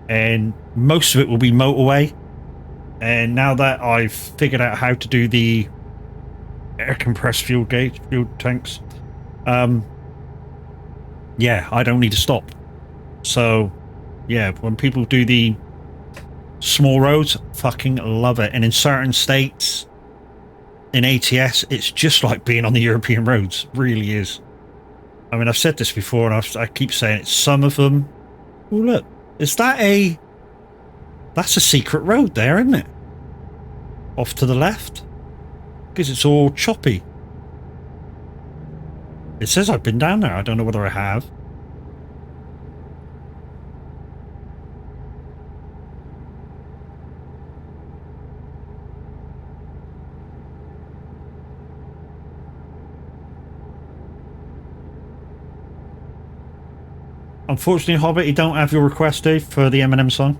And most of it will be motorway. And now that I've figured out how to do the air compressed fuel tanks, yeah, I don't need to stop. So, yeah, when people do the small roads, fucking love it. And in certain states, in ATS, it's just like being on the European roads. It really is. I mean, I've said this before, and I keep saying it. Some of them... Oh, look. Is that a... That's a secret road there, isn't it? Off to the left. Because it's all choppy. It says I've been down there. I don't know whether I have. Unfortunately, Hobbit, you don't have your request, Dave, for the Eminem song.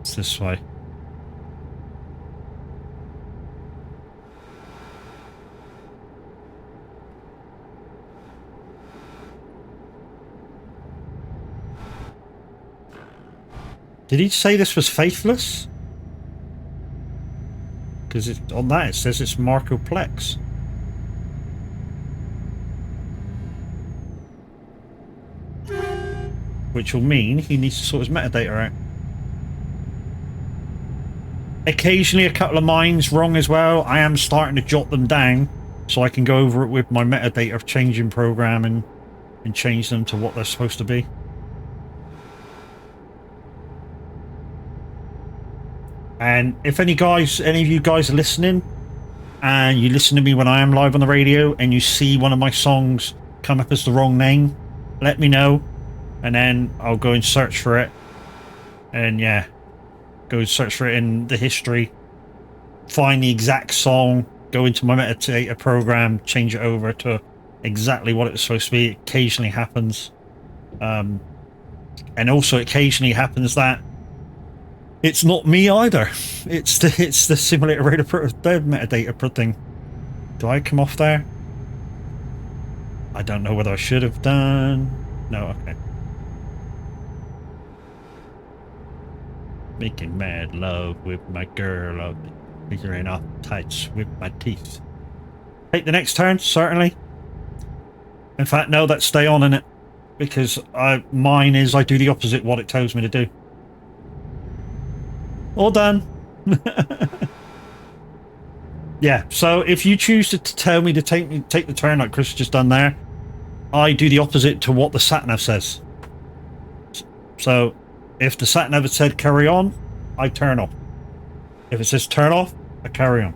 It's this way. Did he say this was faithless? Because on that it says it's Markoplex. Which will mean he needs to sort his metadata out. Occasionally a couple of mines wrong as well. I am starting to jot them down so I can go over it with my metadata changing program and change them to what they're supposed to be. And if any of you guys are listening and you listen to me when I am live on the radio and you see one of my songs come up as the wrong name, let me know, and then I'll go and search for it. And yeah, go and search for it in the history, find the exact song, go into my metadata program, change it over to exactly what it was supposed to be. It occasionally happens. And also occasionally happens that it's not me either. It's the simulator radar metadata thing. Do I come off there? I don't know whether I should have done. No, okay. Making mad love with my girl. I'll be figuring off tights with my teeth. Take the next turn, certainly. In fact, no, that's stay on in it. Because mine is I do the opposite what it tells me to do. All done. Yeah, so if you choose to tell me to take the turn like Chris has just done there, I do the opposite to what the sat-nav says. So if the sat-nav had said carry on, I turn off. If it says turn off, I carry on.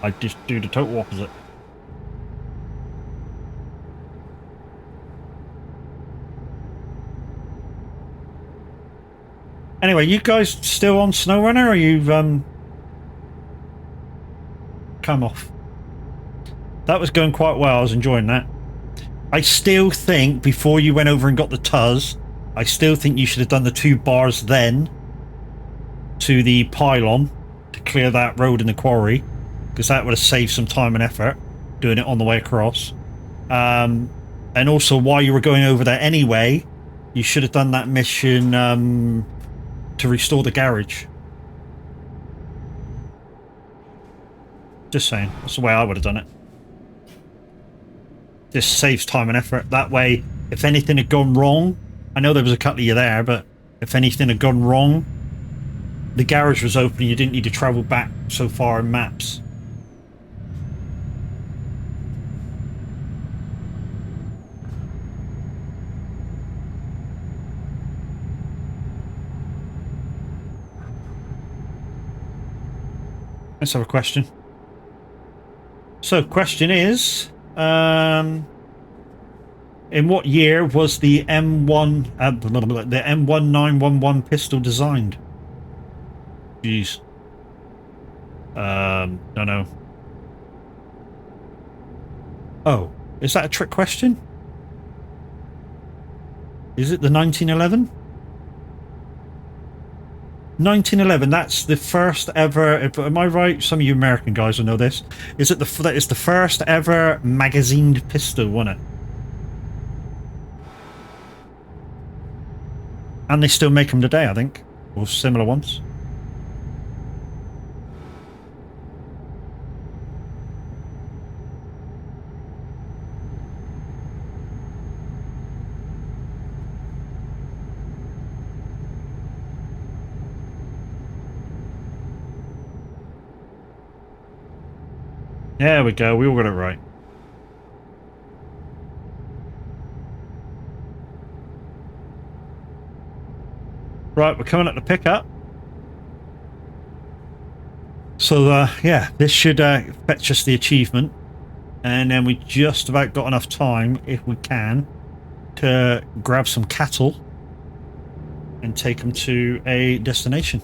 I just do the total opposite. Anyway, you guys still on SnowRunner, or you've come off? That was going quite well. I was enjoying that. I still think before you went over and got the Tuz, I still think you should have done the 2 bars then to the pylon to clear that road in the quarry, because that would have saved some time and effort doing it on the way across. And also, while you were going over there anyway, you should have done that mission to restore the garage. Just saying. That's the way I would have done it. Just saves time and effort. That way, if anything had gone wrong, I know there was a couple of you there, but if anything had gone wrong, the garage was open and you didn't need to travel back so far in maps. Let's have a question. So, question is, in what year was the the M1911 pistol designed? Jeez. Don't know. Oh, is that a trick question? Is it the 1911? 1911, that's the first ever, am I right? Some of you American guys will know this. Is it that is the first ever magazined pistol, wasn't it? And they still make them today, I think. Or similar ones. There we go, we all got it right. Right, we're coming up to pick up. So, yeah, this should fetch us the achievement. And then we just about got enough time, if we can, to grab some cattle and take them to a destination.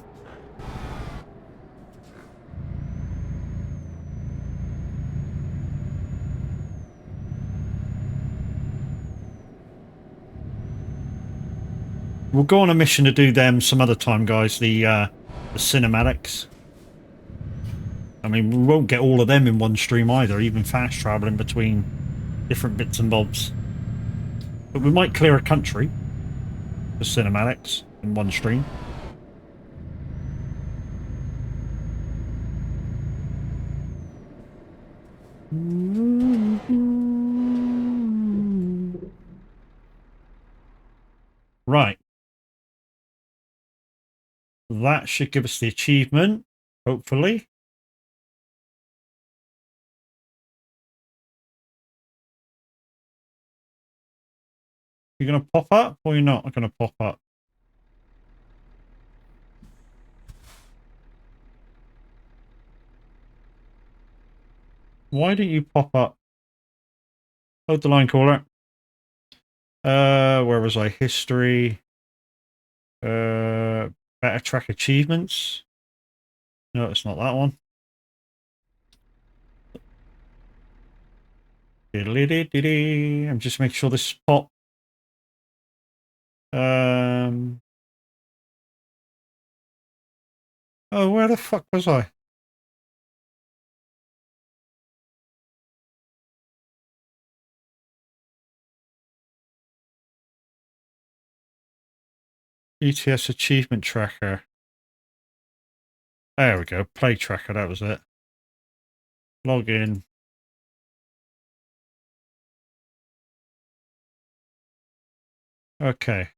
We'll go on a mission to do them some other time, guys. The cinematics. I mean, we won't get all of them in one stream either, even fast traveling between different bits and bobs. But we might clear a country for cinematics in one stream. Right. That should give us the achievement, hopefully. You're going to pop up or you're not going to pop up? Why didn't you pop up? Hold the line caller. Where was I? History. Better track achievements. No, it's not that one. I'm just making sure this is pop. Oh, where the fuck was I? ETS achievement tracker. There we go. Play tracker. That was it. Log in. Okay.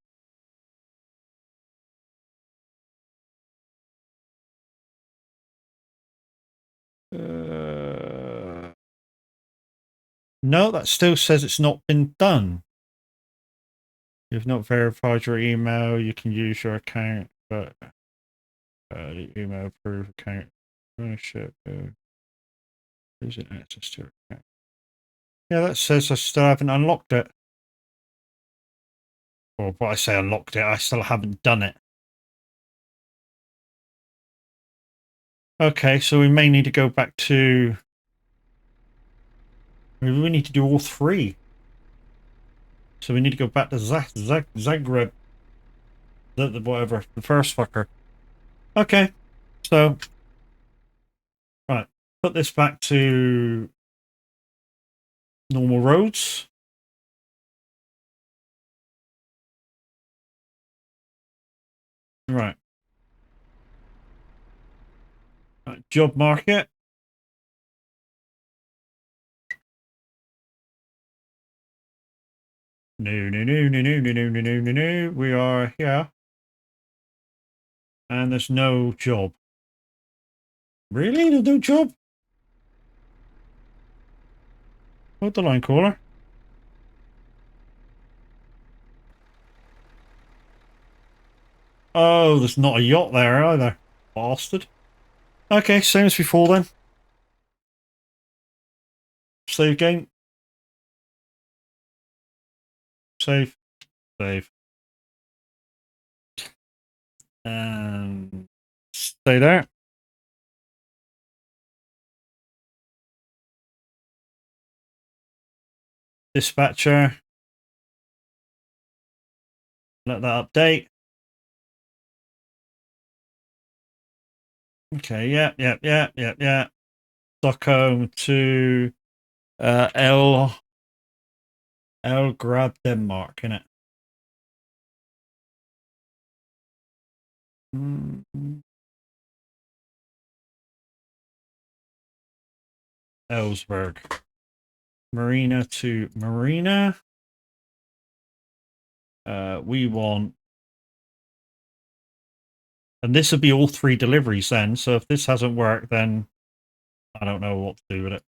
No, that still says it's not been done. You've not verified your email. You can use your account, but the email proof account ownership. Is it access to your account? Yeah, that says I still haven't unlocked it. Or what I say unlocked it, I still haven't done it. Okay, so we may need to go back to... Maybe we need to do all three. So we need to go back to Zagreb. Whatever, the first fucker. Okay, so... Right, put this back to... normal roads. Right. Job market. No, no, no, no, no, no, no, no, no, no, no. We are here. And there's no job. Really? There's no job? Hold the line, caller. Oh, there's not a yacht there either. Bastard. Okay, same as before then. Save game. Save. Save. And stay there. Dispatcher. Let that update. Okay, yeah. Stockholm to Grab Denmark, innit? Ellsberg. Marina to Marina. We want... And this would be all 3 deliveries then, so if this hasn't worked, then I don't know what to do with it.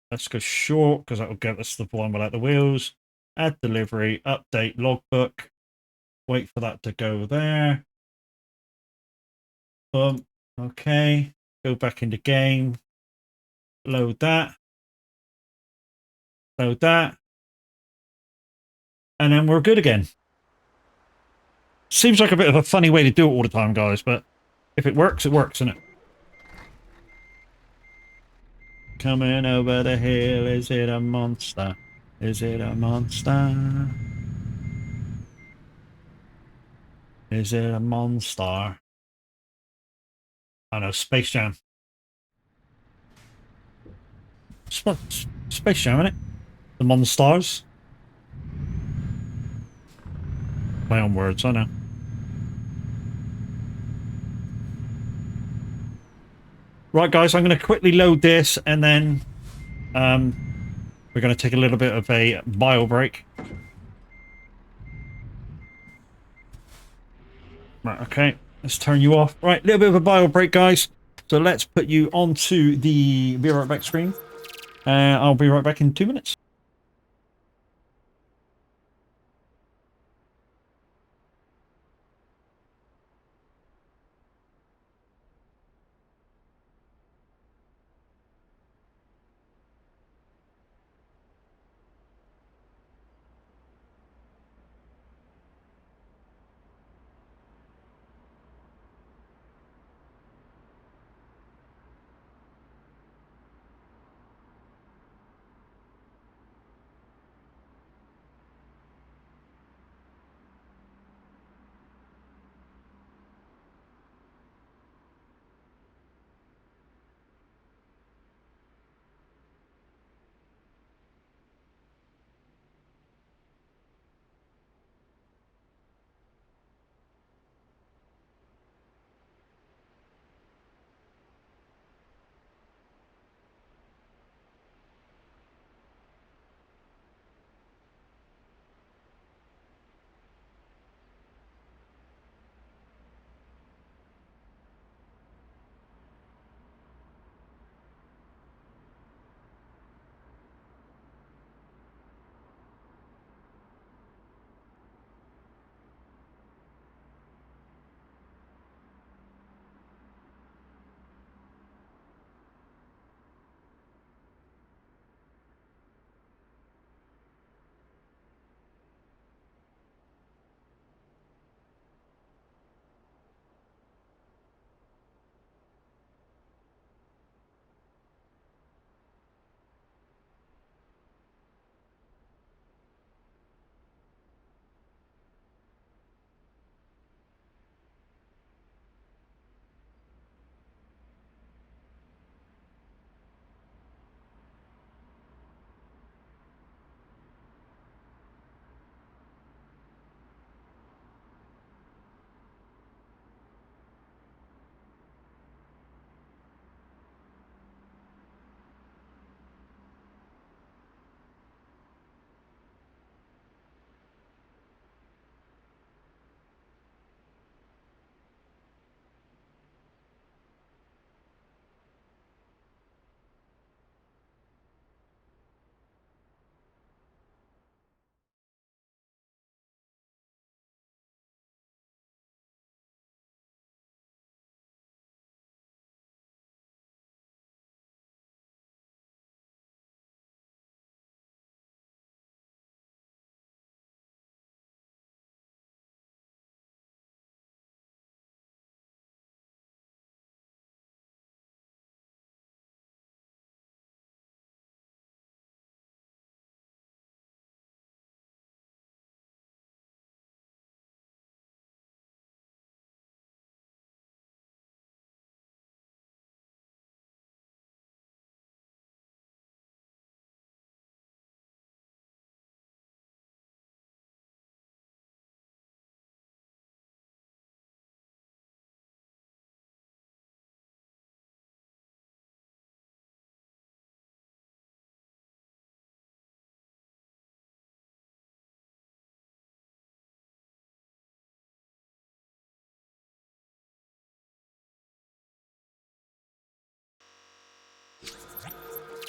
Let's go short, because that will get us the one without the wheels. Add delivery, update logbook. Wait for that to go there. Boom. Okay. Go back into game. Load that. Load that. And then we're good again. Seems like a bit of a funny way to do it all the time, guys, but if it works, isn't it? Coming over the hill, is it a monster? Is it a monster? Is it a monster? I know, Space Jam. Space Jam, innit? The Monstars. Play on words, I know. Right, guys, I'm going to quickly load this, and then we're going to take a little bit of a bio break. Right, okay. Let's turn you off. Right, a little bit of a bio break, guys. So let's put you onto the Be Right Back screen. I'll be right back in 2 minutes.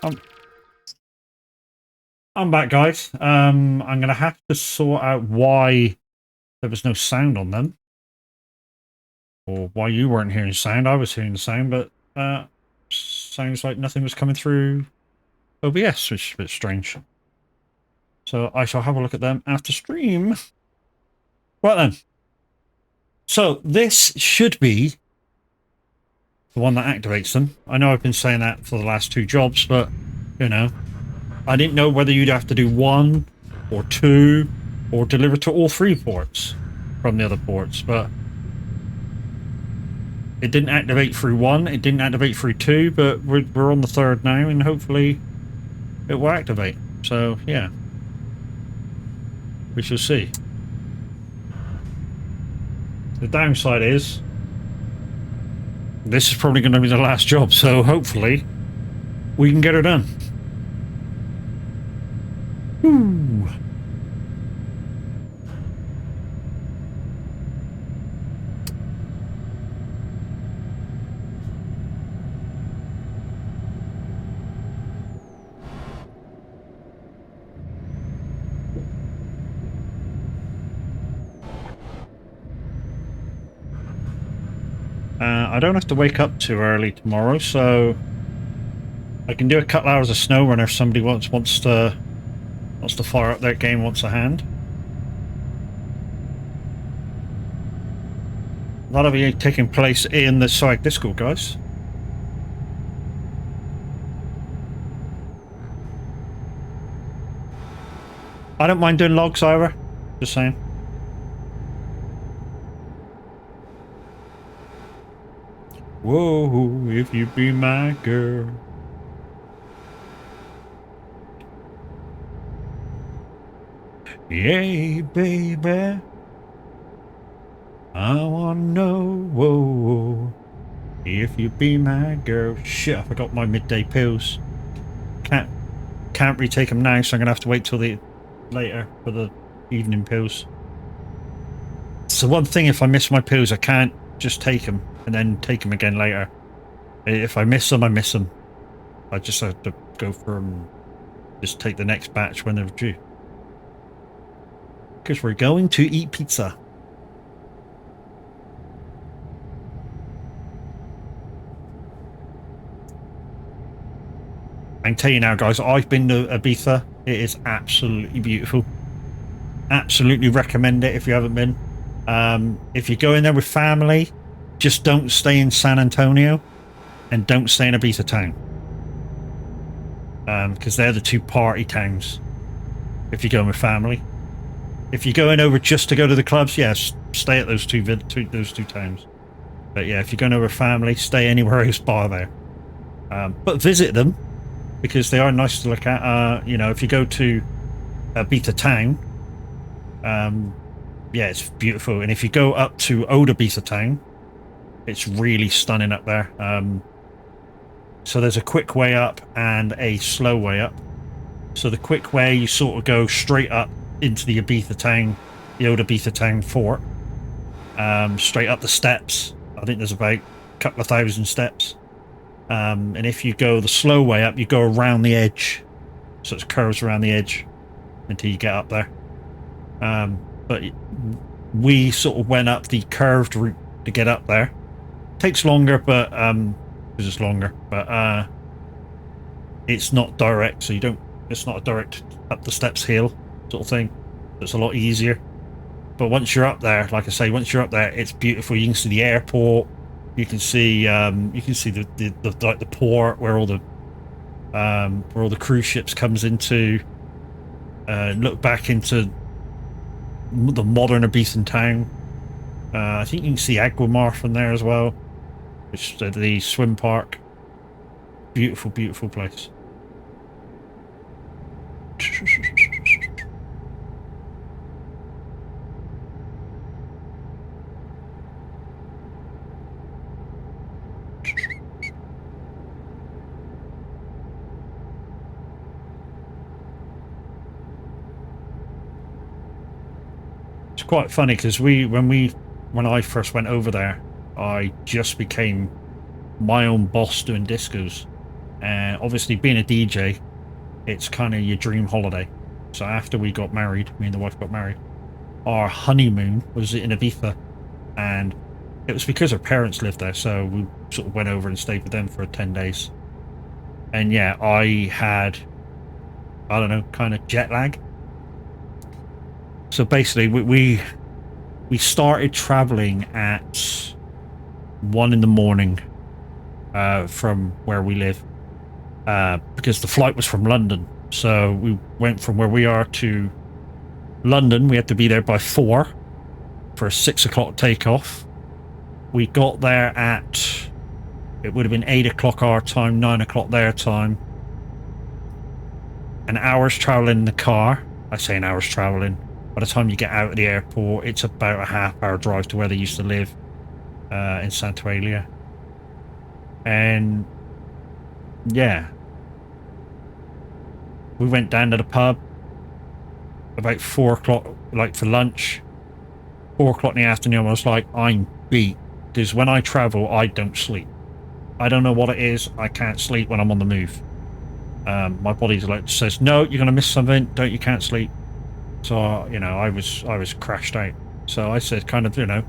I'm back, guys. I'm gonna have to sort out why there was no sound on them, or why you weren't hearing sound. I was hearing the sound, but sounds like nothing was coming through OBS, which is a bit strange. So I shall have a look at them after stream. Right then. So this should be the one that activates them. I know I've been saying that for the last 2 jobs, but you know, I didn't know whether you'd have to do 1 or 2 or deliver to all 3 ports from the other ports, but it didn't activate through 1, it didn't activate through 2, but we're on the 3rd now, and hopefully it will activate. So yeah, we shall see. The downside is this is probably going to be the last job, so hopefully we can get her done. Woo. I don't have to wake up too early tomorrow, so I can do a couple hours of snow run if somebody wants to fire up their game, wants a hand. That'll be taking place in the soag Discord, guys. I don't mind doing logs either, just saying. Whoa, if you be my girl. Yay, baby. I wanna know, whoa, if you be my girl. Shit, I forgot my midday pills. Can't retake them now, so I'm gonna have to wait till later for the evening pills. So one thing, if I miss my pills, I can't just take them and then take them again later. If I miss them, I miss them. I just have to go for them, just take the next batch when they're due. Because we're going to eat pizza. I can tell you now, guys, I've been to Ibiza. It is absolutely beautiful. Absolutely recommend it if you haven't been. If you go in there with family, just don't stay in San Antonio and don't stay in Ibiza town. Because they're the 2 party towns if you're going with family. If you're going over just to go to the clubs, yes, stay at those two towns. But yeah, if you're going over family, stay anywhere else bar there. But visit them, because they are nice to look at. You know, if you go to Ibiza town, yeah, it's beautiful. And if you go up to Old Ibiza town, it's really stunning up there. So there's a quick way up and a slow way up. So the quick way, you sort of go straight up into the Ibiza town, the Old Ibiza town fort. Straight up the steps. I think there's about a couple of thousand steps. And if you go the slow way up, you go around the edge. So it curves around the edge until you get up there. But we sort of went up the curved route to get up there. Takes longer, but because it's longer, but it's not direct, so you don't. It's not a direct up the steps hill sort of thing. It's a lot easier. But once you're up there, like I say, once you're up there, it's beautiful. You can see the airport. You can see the port where all the cruise ships comes into. Look back into the modern Ibiza town. I think you can see Aguamar from there as well, which is the swim park. Beautiful, beautiful place. It's quite funny because when I first went over there, I just became my own boss doing discos. And obviously being a DJ, it's kind of your dream holiday. So after we got married, me and the wife got married, our honeymoon was in Ibiza, and it was because her parents lived there, so we sort of went over and stayed with them for 10 days. And yeah, I had, I don't know, kind of jet lag. So basically we started traveling at 1 in the morning from where we live, because the flight was from London. So we went from where we are to London. We had to be there by 4 for a 6 o'clock takeoff. We got there at, it would have been 8 o'clock our time, 9 o'clock their time. An hour's traveling in the car. I say an hour's traveling. By the time you get out of the airport, it's about a half-hour drive to where they used to live, in Santoelia. And yeah, we went down to the pub about 4 o'clock, like for lunch. 4 o'clock in the afternoon, I was like, I'm beat. Because when I travel, I don't sleep. I don't know what it is. I can't sleep when I'm on the move. My body like says, no, you're going to miss something. Don't, you can't sleep. So, you know, I was crashed out. So I said, kind of, you know,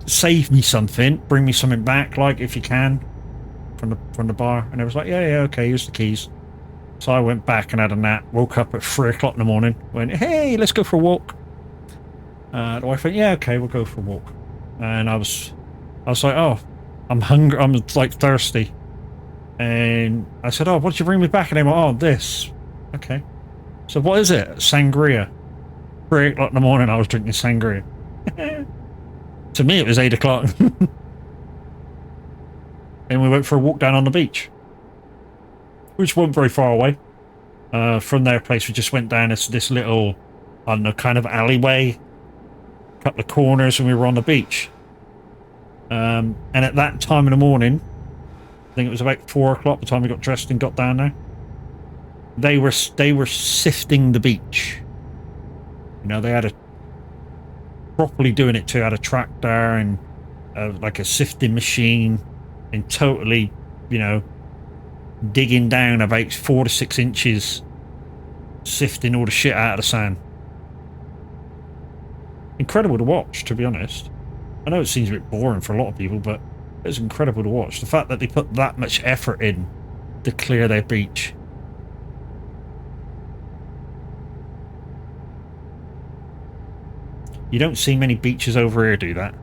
save me something, bring me something back, like, if you can, from the bar. And I was like, yeah, okay, here's the keys. So I went back and had a nap, woke up at 3 o'clock in the morning, went, hey, let's go for a walk. The wife went, yeah, okay, we'll go for a walk. And I was like, oh, I'm hungry, I'm like thirsty. And I said, oh, what did you bring me back? And they went, oh, this. Okay. So what is it? Sangria. 3 o'clock in the morning I was drinking sangria. To me it was 8 o'clock. And we went for a walk down on the beach, which wasn't very far away. From their place we just went down this little, I don't know, kind of alleyway, a couple of corners, and we were on the beach. And at that time in the morning, I think it was about 4 o'clock by the time we got dressed and got down there, they were sifting the beach. You know, they had a properly doing it too, had a tractor and like a sifting machine, and totally, you know, digging down about 4 to 6 inches, sifting all the shit out of the sand. Incredible to watch, to be honest. I know it seems a bit boring for a lot of people, but it's incredible to watch. The fact that they put that much effort in to clear their beach. You don't see many beaches over here do that.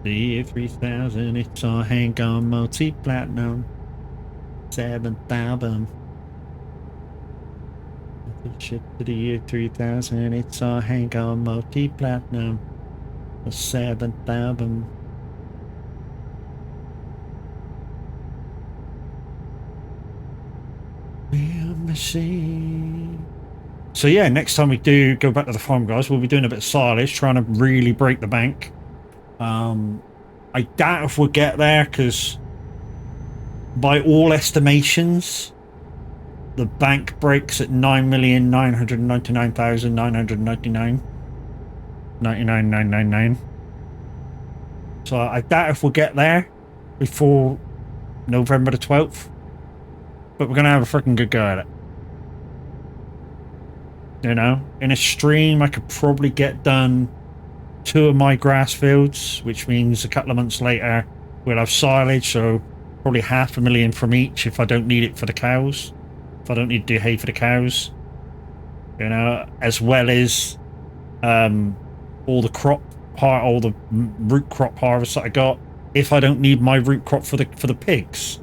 The year 3000, it's our handgun multi-platinum 7th album. Ship to the year 3000, it's our handgun multi-platinum, the 7th album. Real machine. So yeah, next time we do go back to the farm, guys, we'll be doing a bit of silage, trying to really break the bank. I doubt if we'll get there, because by all estimations, the bank breaks at 9,999,999. 99,999. So I doubt if we'll get there before November the 12th. But we're going to have a freaking good go at it. You know, in a stream, I could probably get done 2 of my grass fields, which means a couple of months later we'll have silage, so probably 500,000 from each if I don't need it for the cows. If I don't need to do hay for the cows, you know, as well as all the crop part, all the root crop harvest that I got. If I don't need my root crop for the pigs,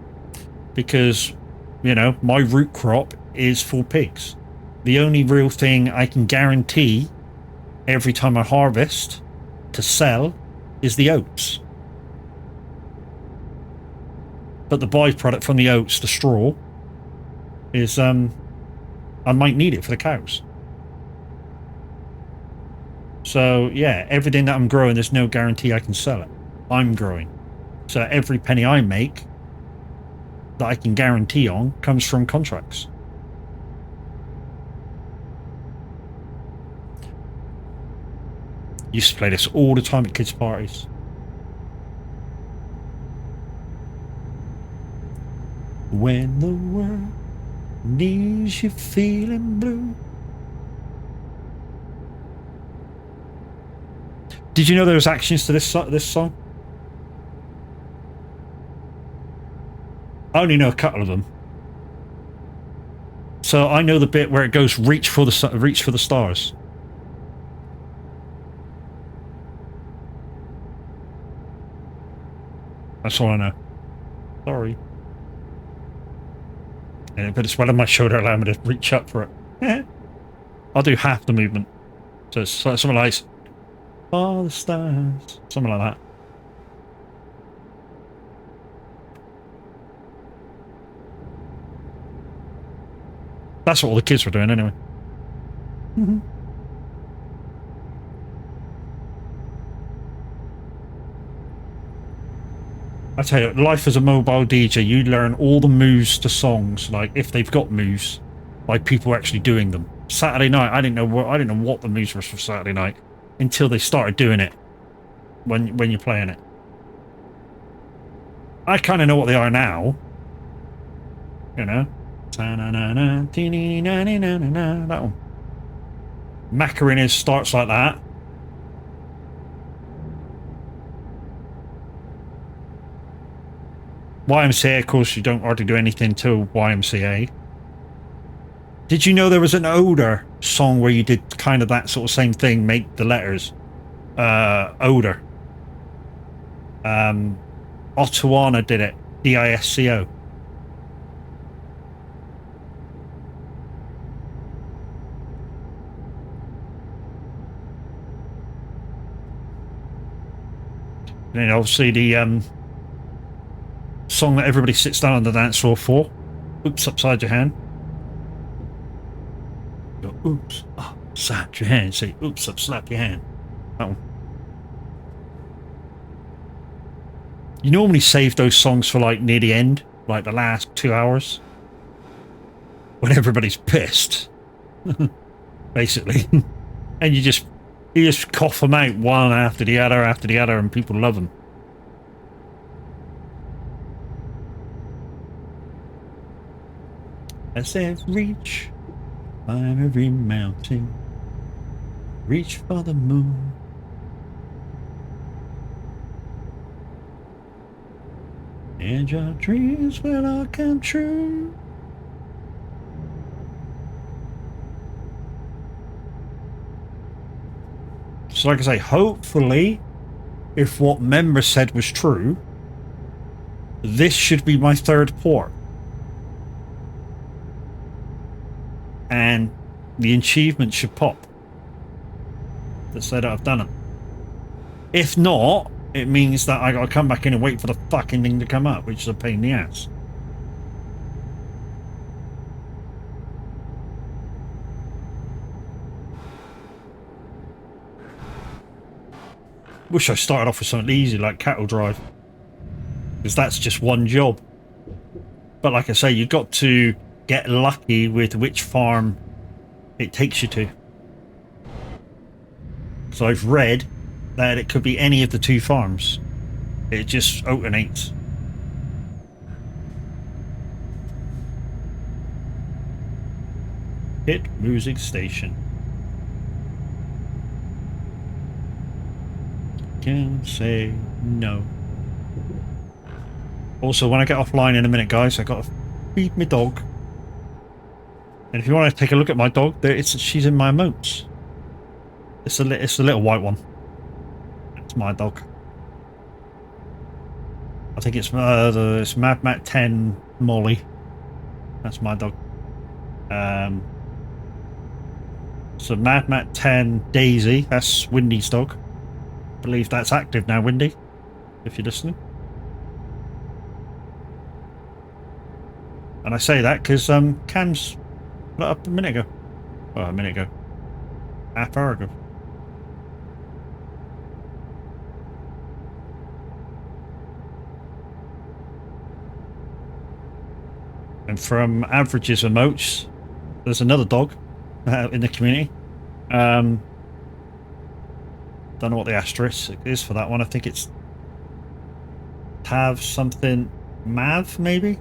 because, you know, my root crop is for pigs. The only real thing I can guarantee every time I harvest to sell is the oats. But the byproduct from the oats, the straw, is I might need it for the cows. So yeah, everything that I'm growing, there's no guarantee I can sell it. I'm growing. So every penny I make that I can guarantee on comes from contracts. Used to play this all the time at kids' parties. When the world leaves you feeling blue. Did you know there was actions to this song? I only know a couple of them. So I know the bit where it goes reach for the stars. That's all I know. Sorry. Yeah, but it's well on my shoulder, allow me to reach up for it. I'll do half the movement. So it's something like all the stars. Something like that. That's what all the kids were doing anyway. I tell you, life as a mobile DJ, you learn all the moves to songs, like if they've got moves, by people actually doing them. Saturday night, I didn't know what the moves were for Saturday night until they started doing it when you're playing it. I kind of know what they are now. You know? That one. Macarena starts like that. YMCA, of course, you don't hardly do anything till YMCA. Did you know there was an older song where you did kind of that sort of same thing, make the letters older? Ottawana did it, DISCO. And then obviously the song that everybody sits down on the dance floor for, Oops Upside Your Hand. Go, oops upside your hand. Say oops up, slap your hand. That one. You normally save those songs for like near the end, like the last 2 hours, when everybody's pissed, basically, and you just cough them out one after the other, and people love them. I said, reach, climb every mountain, reach for the moon. And your dreams will all come true. So like I say, hopefully, if what member said was true, this should be my third port. And the achievement should pop that said I've done it. If not, it means that I gotta come back in and wait for the fucking thing to come up, which is a pain in the ass. Wish I started off with something easy like cattle drive, because that's just one job. But like I say, you've got to get lucky with which farm it takes you to. So I've read that it could be any of the two farms. It just alternates. Hit music station. Can say no. Also, when I get offline in a minute, guys, I gotta feed my dog. And if you want to take a look at my dog, she's in my emotes. It's the little white one. It's my dog. I think it's Mad Matt 10 Molly. That's my dog. So Mad Matt 10 Daisy. That's Windy's dog. I believe that's active now, Windy. If you're listening. And I say that because Cam's put it up a minute ago. Oh, a minute ago. Half hour ago. And from Average's emotes, there's another dog in the community. Don't know what the asterisk is for that one. I think it's Tav something Mav, maybe?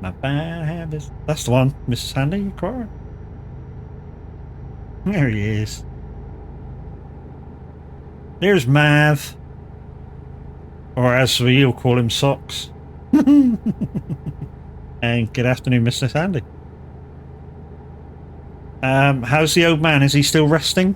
My bad habits. That's the one, Mrs. Handy, you crying? There he is. There's Mav. Or as we'll call him, Socks. And good afternoon, Mr. Sandy. How's the old man? Is he still resting?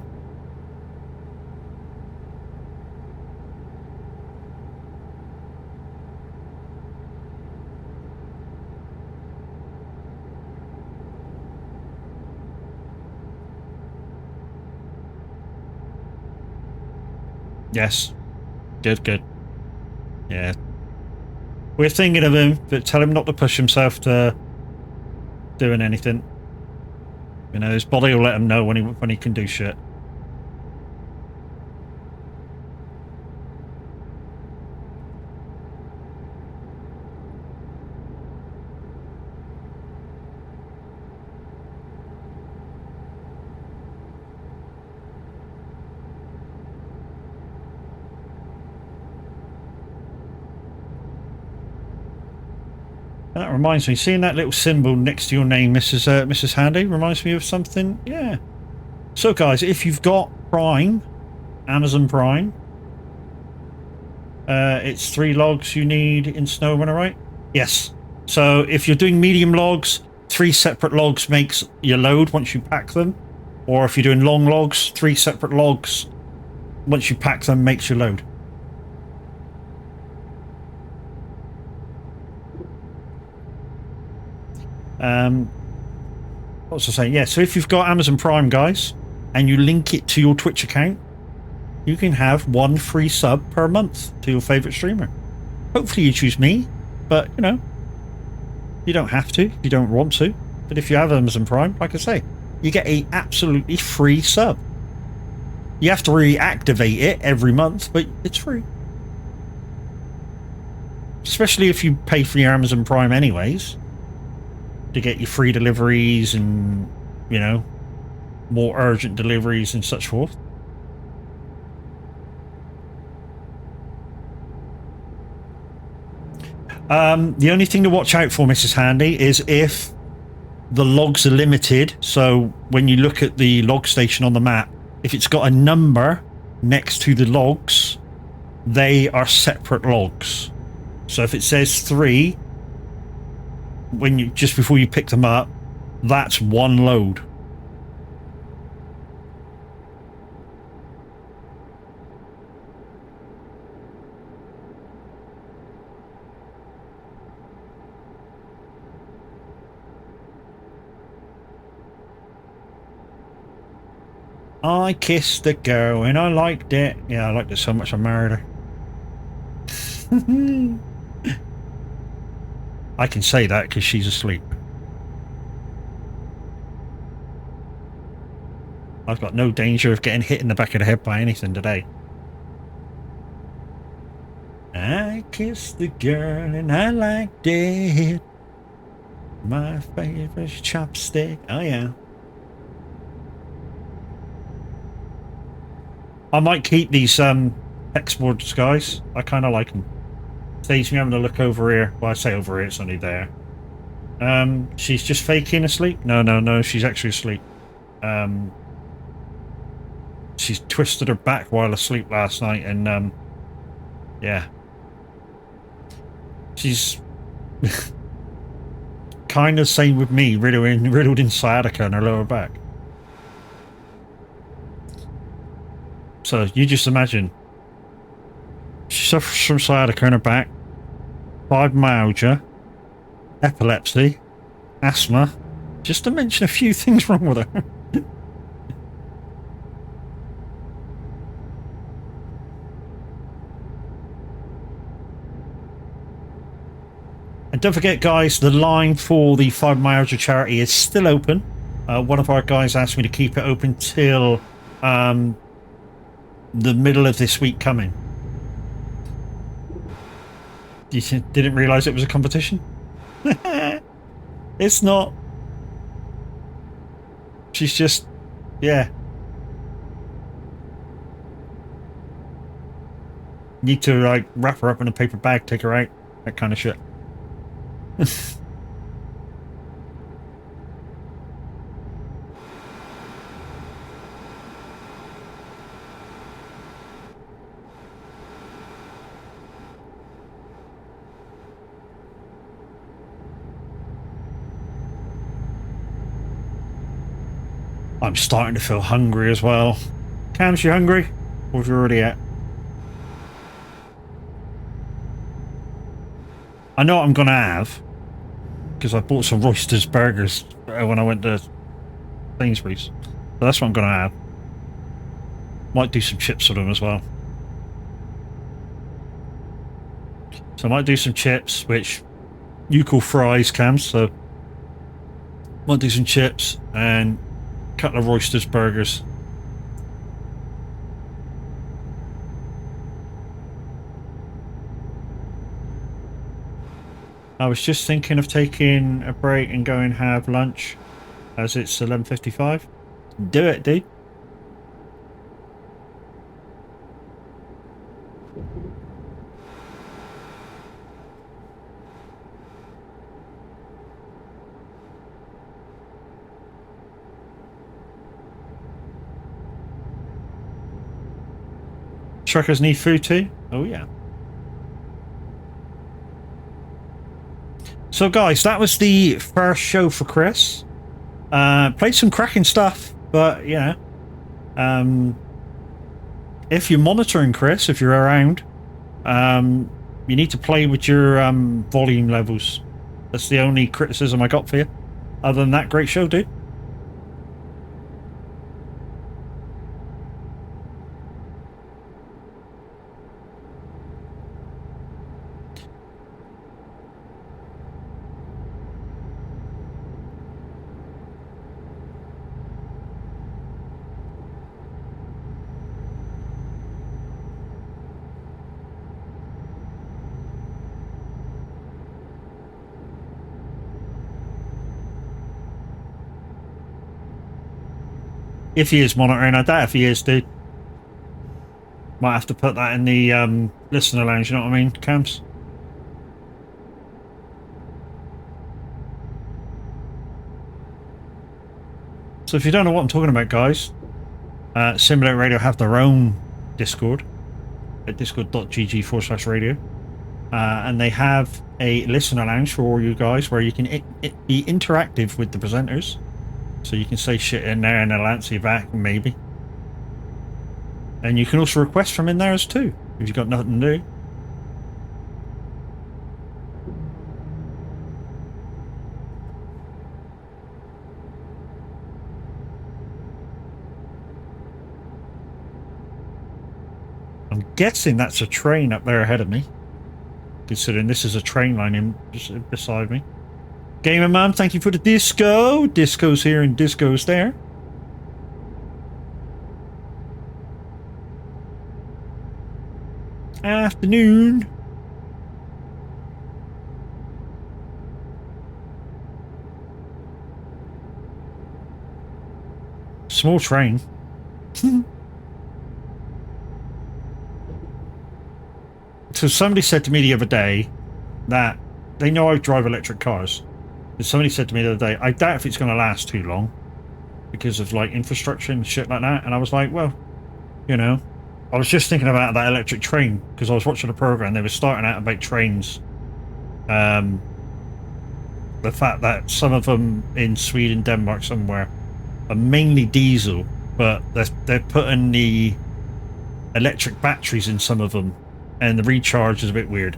Yes. Good, good. Yeah. We're thinking of him, but tell him not to push himself to doing anything. You know, his body will let him know when he can do shit. That reminds me, seeing that little symbol next to your name, Mrs. Handy, reminds me of something. Yeah. So, guys, if you've got Prime, Amazon Prime, it's 3 logs you need in snow, am I right? Yes. So, if you're doing medium logs, 3 separate logs makes your load once you pack them. Or if you're doing long logs, 3 separate logs, once you pack them, makes your load. What was I saying? Yeah, so if you've got Amazon Prime, guys, and you link it to your Twitch account, you can have 1 free sub per month to your favourite streamer. Hopefully you choose me, but, you know, you don't have to if you don't want to. But if you have Amazon Prime, like I say, you get a absolutely free sub. You have to reactivate it every month, but it's free. Especially if you pay for your Amazon Prime anyways, to get your free deliveries and, you know, more urgent deliveries and such forth. The only thing to watch out for, Mrs. Handy, is if the logs are limited. So when you look at the log station on the map, if it's got a number next to the logs, they are separate logs. So if it says 3, when you just before you pick them up, that's 1 load. I kissed the girl and I liked it. Yeah, I liked it so much I married her. I can say that because she's asleep. I've got no danger of getting hit in the back of the head by anything today. I kissed the girl and I liked it. My favorite chopstick. Oh yeah. I might keep these hex boards, guys. I kind of like them. Saves me having to look over here. Well, I say over here, it's only there. She's just faking asleep? No, she's actually asleep. She's twisted her back while asleep last night, and yeah. She's kind of same with me, riddled in sciatica in her lower back. So you just imagine, she suffers from sciatica in her back, fibromyalgia, epilepsy, asthma, just to mention a few things wrong with her. And don't forget, guys, the line for the fibromyalgia charity is still open. One of our guys asked me to keep it open till the middle of this week coming. You didn't realise it was a competition? It's not. She's just, yeah. Need to like wrap her up in a paper bag, take her out, that kind of shit. I'm starting to feel hungry as well. Cam's, you hungry? Or have you already at? I know what I'm gonna have, because I bought some Roysters burgers when I went to Sainsbury's. So that's what I'm gonna have. Might do some chips with them as well. So I might do some chips, which you call fries, Cam, so might do some chips and a couple of Roysters burgers. I was just thinking of taking a break and going have lunch, as it's 11:55. Do it, dude. Truckers need food too? Oh yeah. So guys, that was the first show for Chris. Played some cracking stuff, but yeah. If you're monitoring Chris, if you're around, you need to play with your volume levels. That's the only criticism I got for you. Other than that, great show, dude. If he is monitoring, I doubt if he is, dude. Might have to put that in the listener lounge, you know what I mean, Camps? So if you don't know what I'm talking about, guys, Simulator Radio have their own Discord at discord.gg/radio. And they have a listener lounge for all you guys where you can be interactive with the presenters. So you can say shit in there and they'll answer you back, maybe. And you can also request from in there as too, if you've got nothing to do. I'm guessing that's a train up there ahead of me, considering this is a train line in beside me. Gamer Mom, thank you for the disco. Disco's here and disco's there. Afternoon. Small train. So somebody said to me the other day that they know I drive electric cars. And somebody said to me the other day, I doubt if it's going to last too long because of like infrastructure and shit like that. And I was like, well, you know, I was just thinking about that electric train because I was watching a program. They were starting out about trains. The fact that some of them in Sweden, Denmark, somewhere are mainly diesel, but they're putting the electric batteries in some of them, and the recharge is a bit weird.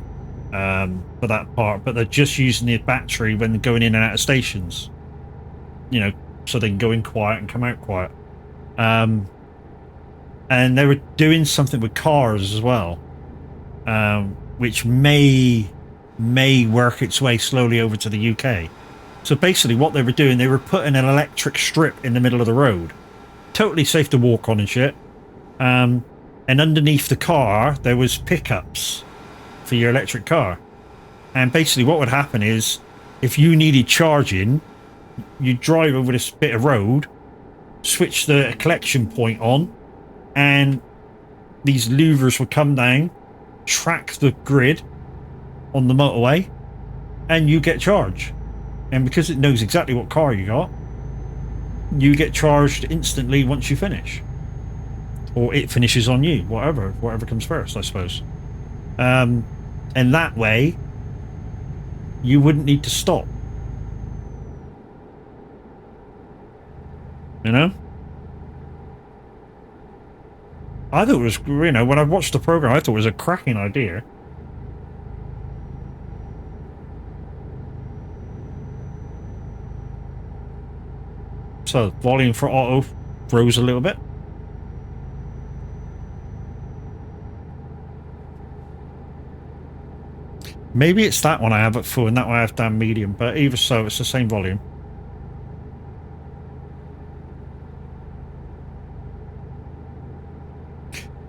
For that part, but they're just using the battery when they're going in and out of stations, you know, so they can go in quiet and come out quiet. And they were doing something with cars as well, which may work its way slowly over to the UK. So basically what they were doing, they were putting an electric strip in the middle of the road, totally safe to walk on and shit, and underneath the car there was pickups for your electric car. And basically what would happen is if you needed charging, you'd drive over this bit of road, switch the collection point on, and these louvers would come down, track the grid on the motorway, and you get charged. And because it knows exactly what car you got, you get charged instantly once you finish, or it finishes on you, whatever comes first, I suppose. And that way you wouldn't need to stop, you know. I thought it was, you know, when I watched the program, I thought it was a cracking idea. So volume for auto rose a little bit. Maybe it's that one I have at full and that one I have down medium, but either so, it's the same volume.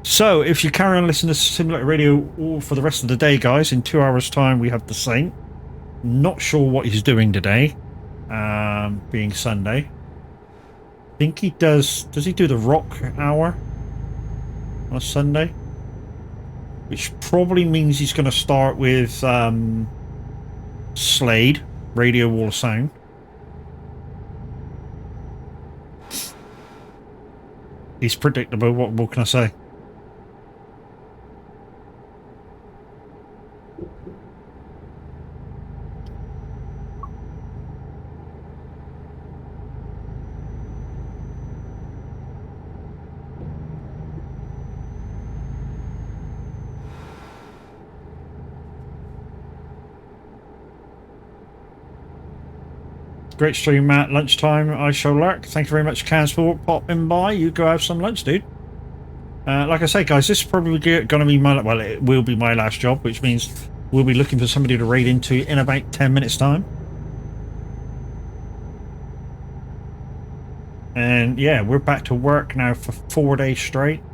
So if you carry on listening to Simulator Radio all for the rest of the day, guys, in 2 hours time we have the Saint. Not sure what he's doing today, being Sunday. I think he does he do the rock hour on a Sunday? Which probably means he's going to start with Slade, Radio Wall of Sound. He's predictable, what more can I say? Great stream, Matt. Lunchtime, I shall lurk. Thank you very much, Cans, for popping by. You go have some lunch, dude. Like I say, guys, this is probably going to be my... Well, it will be my last job, which means we'll be looking for somebody to raid into in about 10 minutes' time. And, yeah, we're back to work now for 4 days straight.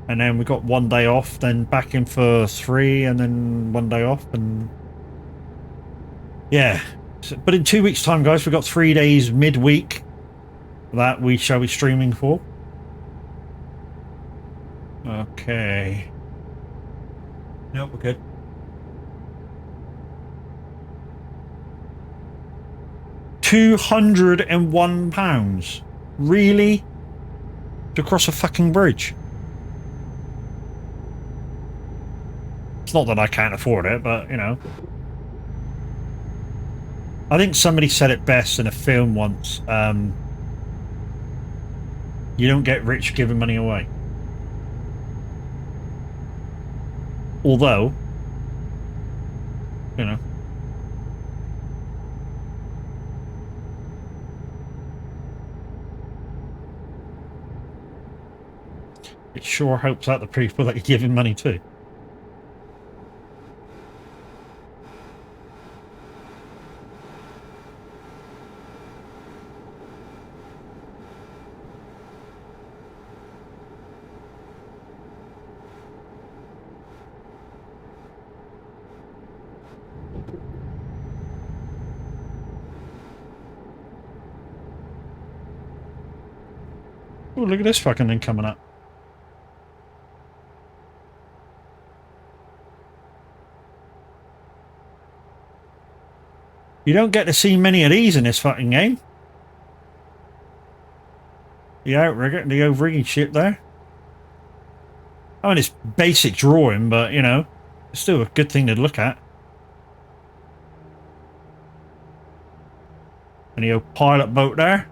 And then we got 1 day off, then back in for 3, and then 1 day off, and... Yeah. But in 2 weeks' time, guys, we've got 3 days midweek that we shall be streaming for. Okay. Nope, we're good. £201. Really? To cross a fucking bridge? It's not that I can't afford it, but, you know. I think somebody said it best in a film once. You don't get rich giving money away. Although, you know. It sure helps out the people that you're giving money to. Oh, look at this fucking thing coming up. You don't get to see many of these in this fucking game. The outrigger, the overrigging ship there. I mean, it's basic drawing, but, you know, it's still a good thing to look at. And the old pilot boat there.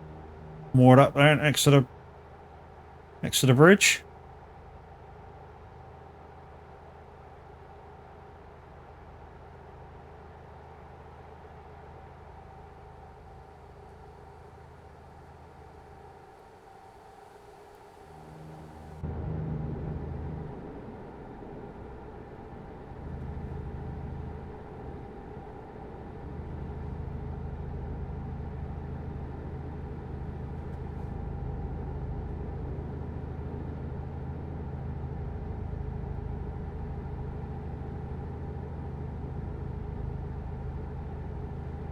Moored up there next to the bridge.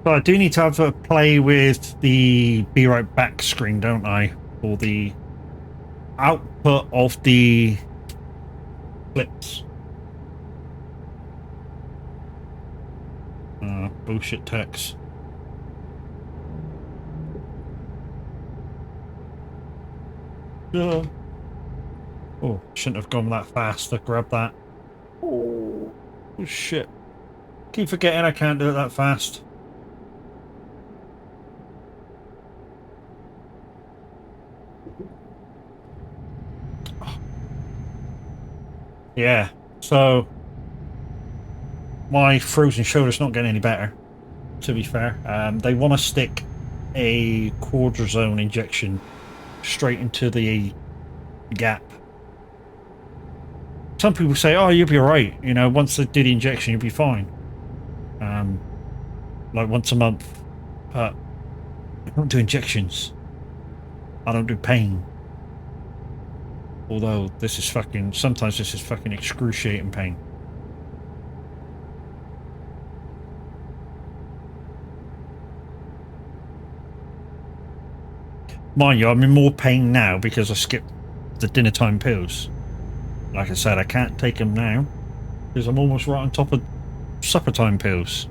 But I do need to have a play with the Be Right Back screen, don't I? For the output of the clips. Bullshit text. Oh, shouldn't have gone that fast to grab that. Oh shit. Keep forgetting I can't do it that fast. Yeah. So my frozen shoulder's not getting any better, to be fair. They want to stick a cortisone injection straight into the gap. Some people say, oh, you'll be alright, you know, once they do the injection, you'll be fine. Like once a month. But I don't do injections. I don't do pain. Although this is fucking, sometimes this is fucking excruciating pain. Mind you, I'm in more pain now because I skipped the dinner time pills. Like I said, I can't take them now because I'm almost right on top of supper time pills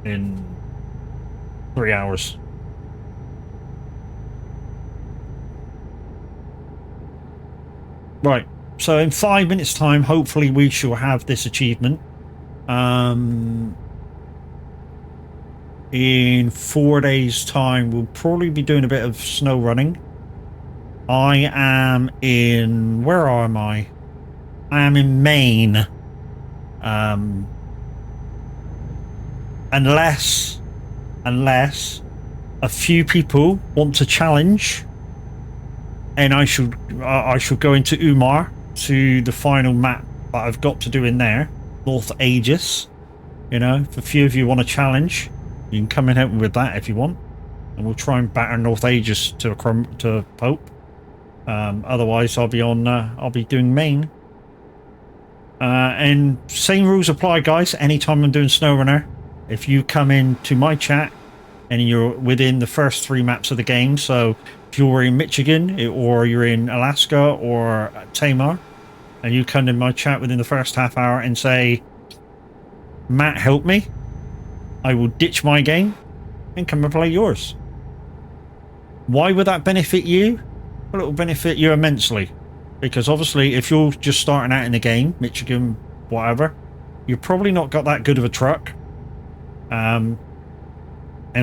in 3 hours. Right, so in 5 minutes time, hopefully we shall have this achievement. In 4 days time, we'll probably be doing a bit of snow running. I am in, where am I? I am in Maine. Unless a few people want to challenge, and I should go into Umar to the final map that I've got to do in there, North Aegis. You know, if a few of you want to challenge, you can come in help me with that if you want, and we'll try and batter North Aegis to Pope. Otherwise, I'll be doing Maine. And same rules apply, guys. Anytime I'm doing SnowRunner, if you come into my chat and you're within the first 3 maps of the game, so if you're in Michigan or you're in Alaska or Tamar, and you come in my chat within the first half hour and say, Matt, help me, I will ditch my game and come and play yours. Why would that benefit you? Well, it will benefit you immensely. Because obviously, if you're just starting out in the game, Michigan, whatever, you've probably not got that good of a truck. And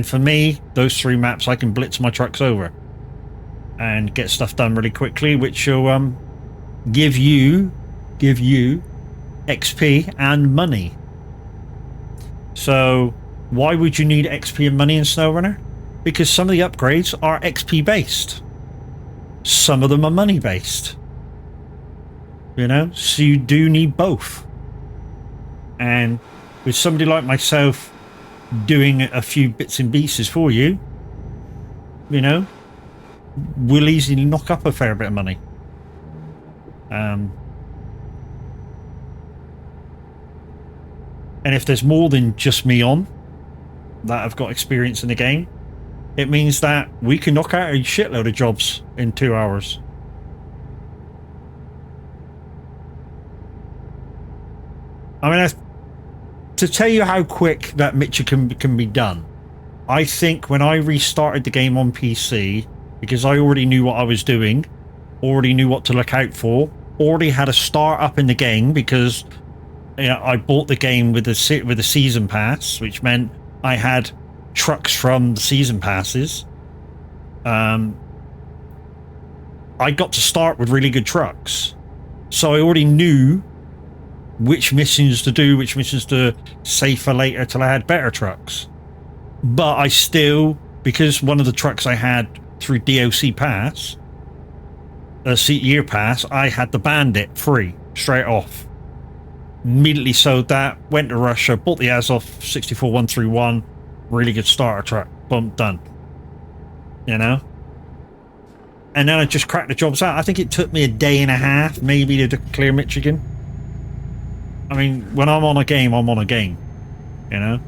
for me, those 3 maps, I can blitz my trucks over and get stuff done really quickly, which will give you XP and money. So why would you need XP and money in SnowRunner? Because some of the upgrades are XP based. Some of them are money based. You know, so you do need both. And with somebody like myself doing a few bits and pieces for you, you know, we'll easily knock up a fair bit of money. And if there's more than just me on that have got experience in the game, it means that we can knock out a shitload of jobs in 2 hours. I mean, to tell you how quick that Michigan can be done, I think when I restarted the game on PC, because I already knew what I was doing, already knew what to look out for, already had a start up in the game because, you know, I bought the game with the season pass, which meant I had trucks from the season passes. I got to start with really good trucks, so I already knew which missions to do, which missions to save for later till I had better trucks. But I still, because one of the trucks I had through DLC pass, year pass, I had the Bandit free straight off. Immediately sold that, went to Russia, bought the Azov 64131, really good starter truck, boom, done. You know? And then I just cracked the jobs out. I think it took me a day and a half, maybe, to clear Michigan. I mean, when I'm on a game, I'm on a game, you know?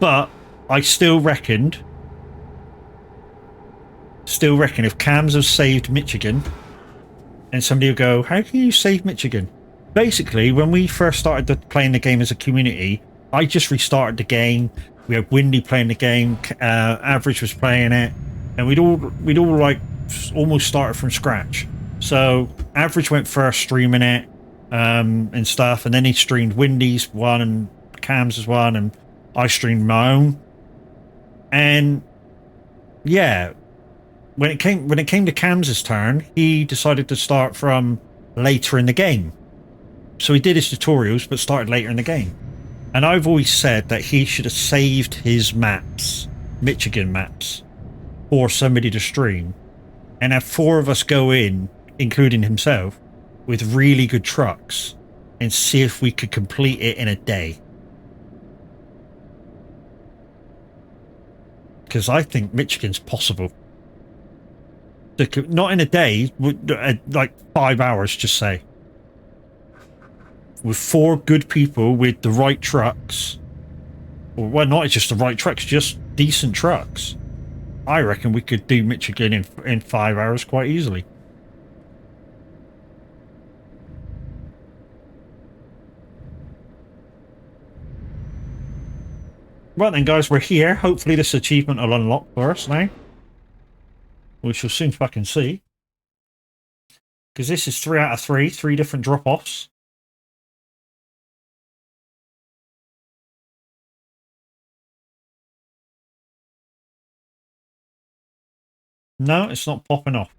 But I still reckon if Cams have saved Michigan, and somebody will go, how can you save Michigan? Basically, when we first started playing the game as a community, I just restarted the game. We had Windy playing the game, Average was playing it, and we'd all like almost started from scratch. So Average went first streaming it and stuff, and then he streamed Windy's one and Cam's one, and I streamed my own, and yeah, when it came to Cam's turn, he decided to start from later in the game. So he did his tutorials, but started later in the game. And I've always said that he should have saved his maps, Michigan maps, for somebody to stream, and have 4 of us go in, including himself, with really good trucks, and see if we could complete it in a day. Because I think Michigan's possible. Not in a day, like 5 hours, just say. With 4 good people with the right trucks. Or, well, not just the right trucks, just decent trucks. I reckon we could do Michigan in 5 hours quite easily. Well then, guys, we're here. Hopefully this achievement will unlock for us now. We shall soon fucking see. Because this is 3 out of 3 different drop-offs. No, it's not popping off.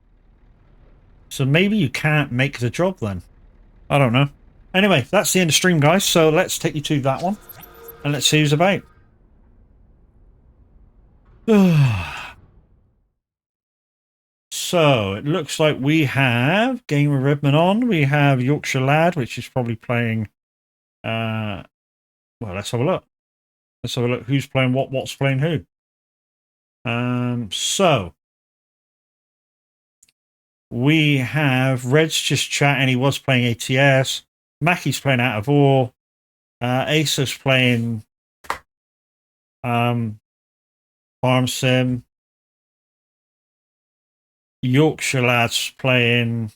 So maybe you can't make the job then. I don't know. Anyway, that's the end of stream, guys. So let's take you to that one. And let's see who's about. So it looks like we have Gamer Redman on. We have Yorkshire Lad, which is probably playing... well, let's have a look. Let's have a look who's playing what's playing who. So we have Red's just chatting. He was playing ATS. Mackie's playing Out of War. Asa's playing Farm Sim. Yorkshire Lad's playing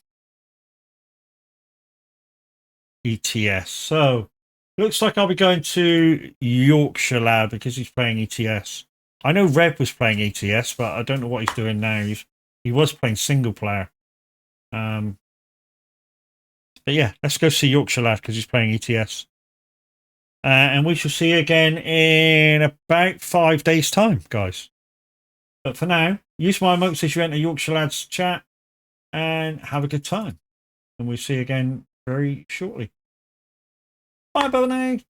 ETS. So looks like I'll be going to Yorkshire Lad because he's playing ETS. I know Red was playing ETS, but I don't know what he's doing now. He was playing single player. But yeah, let's go see Yorkshire Lad because he's playing ETS. And we shall see you again in about 5 days' time, guys. But for now, use my emotes as you enter Yorkshire Lad's chat and have a good time. And we'll see you again very shortly. Bye, bye.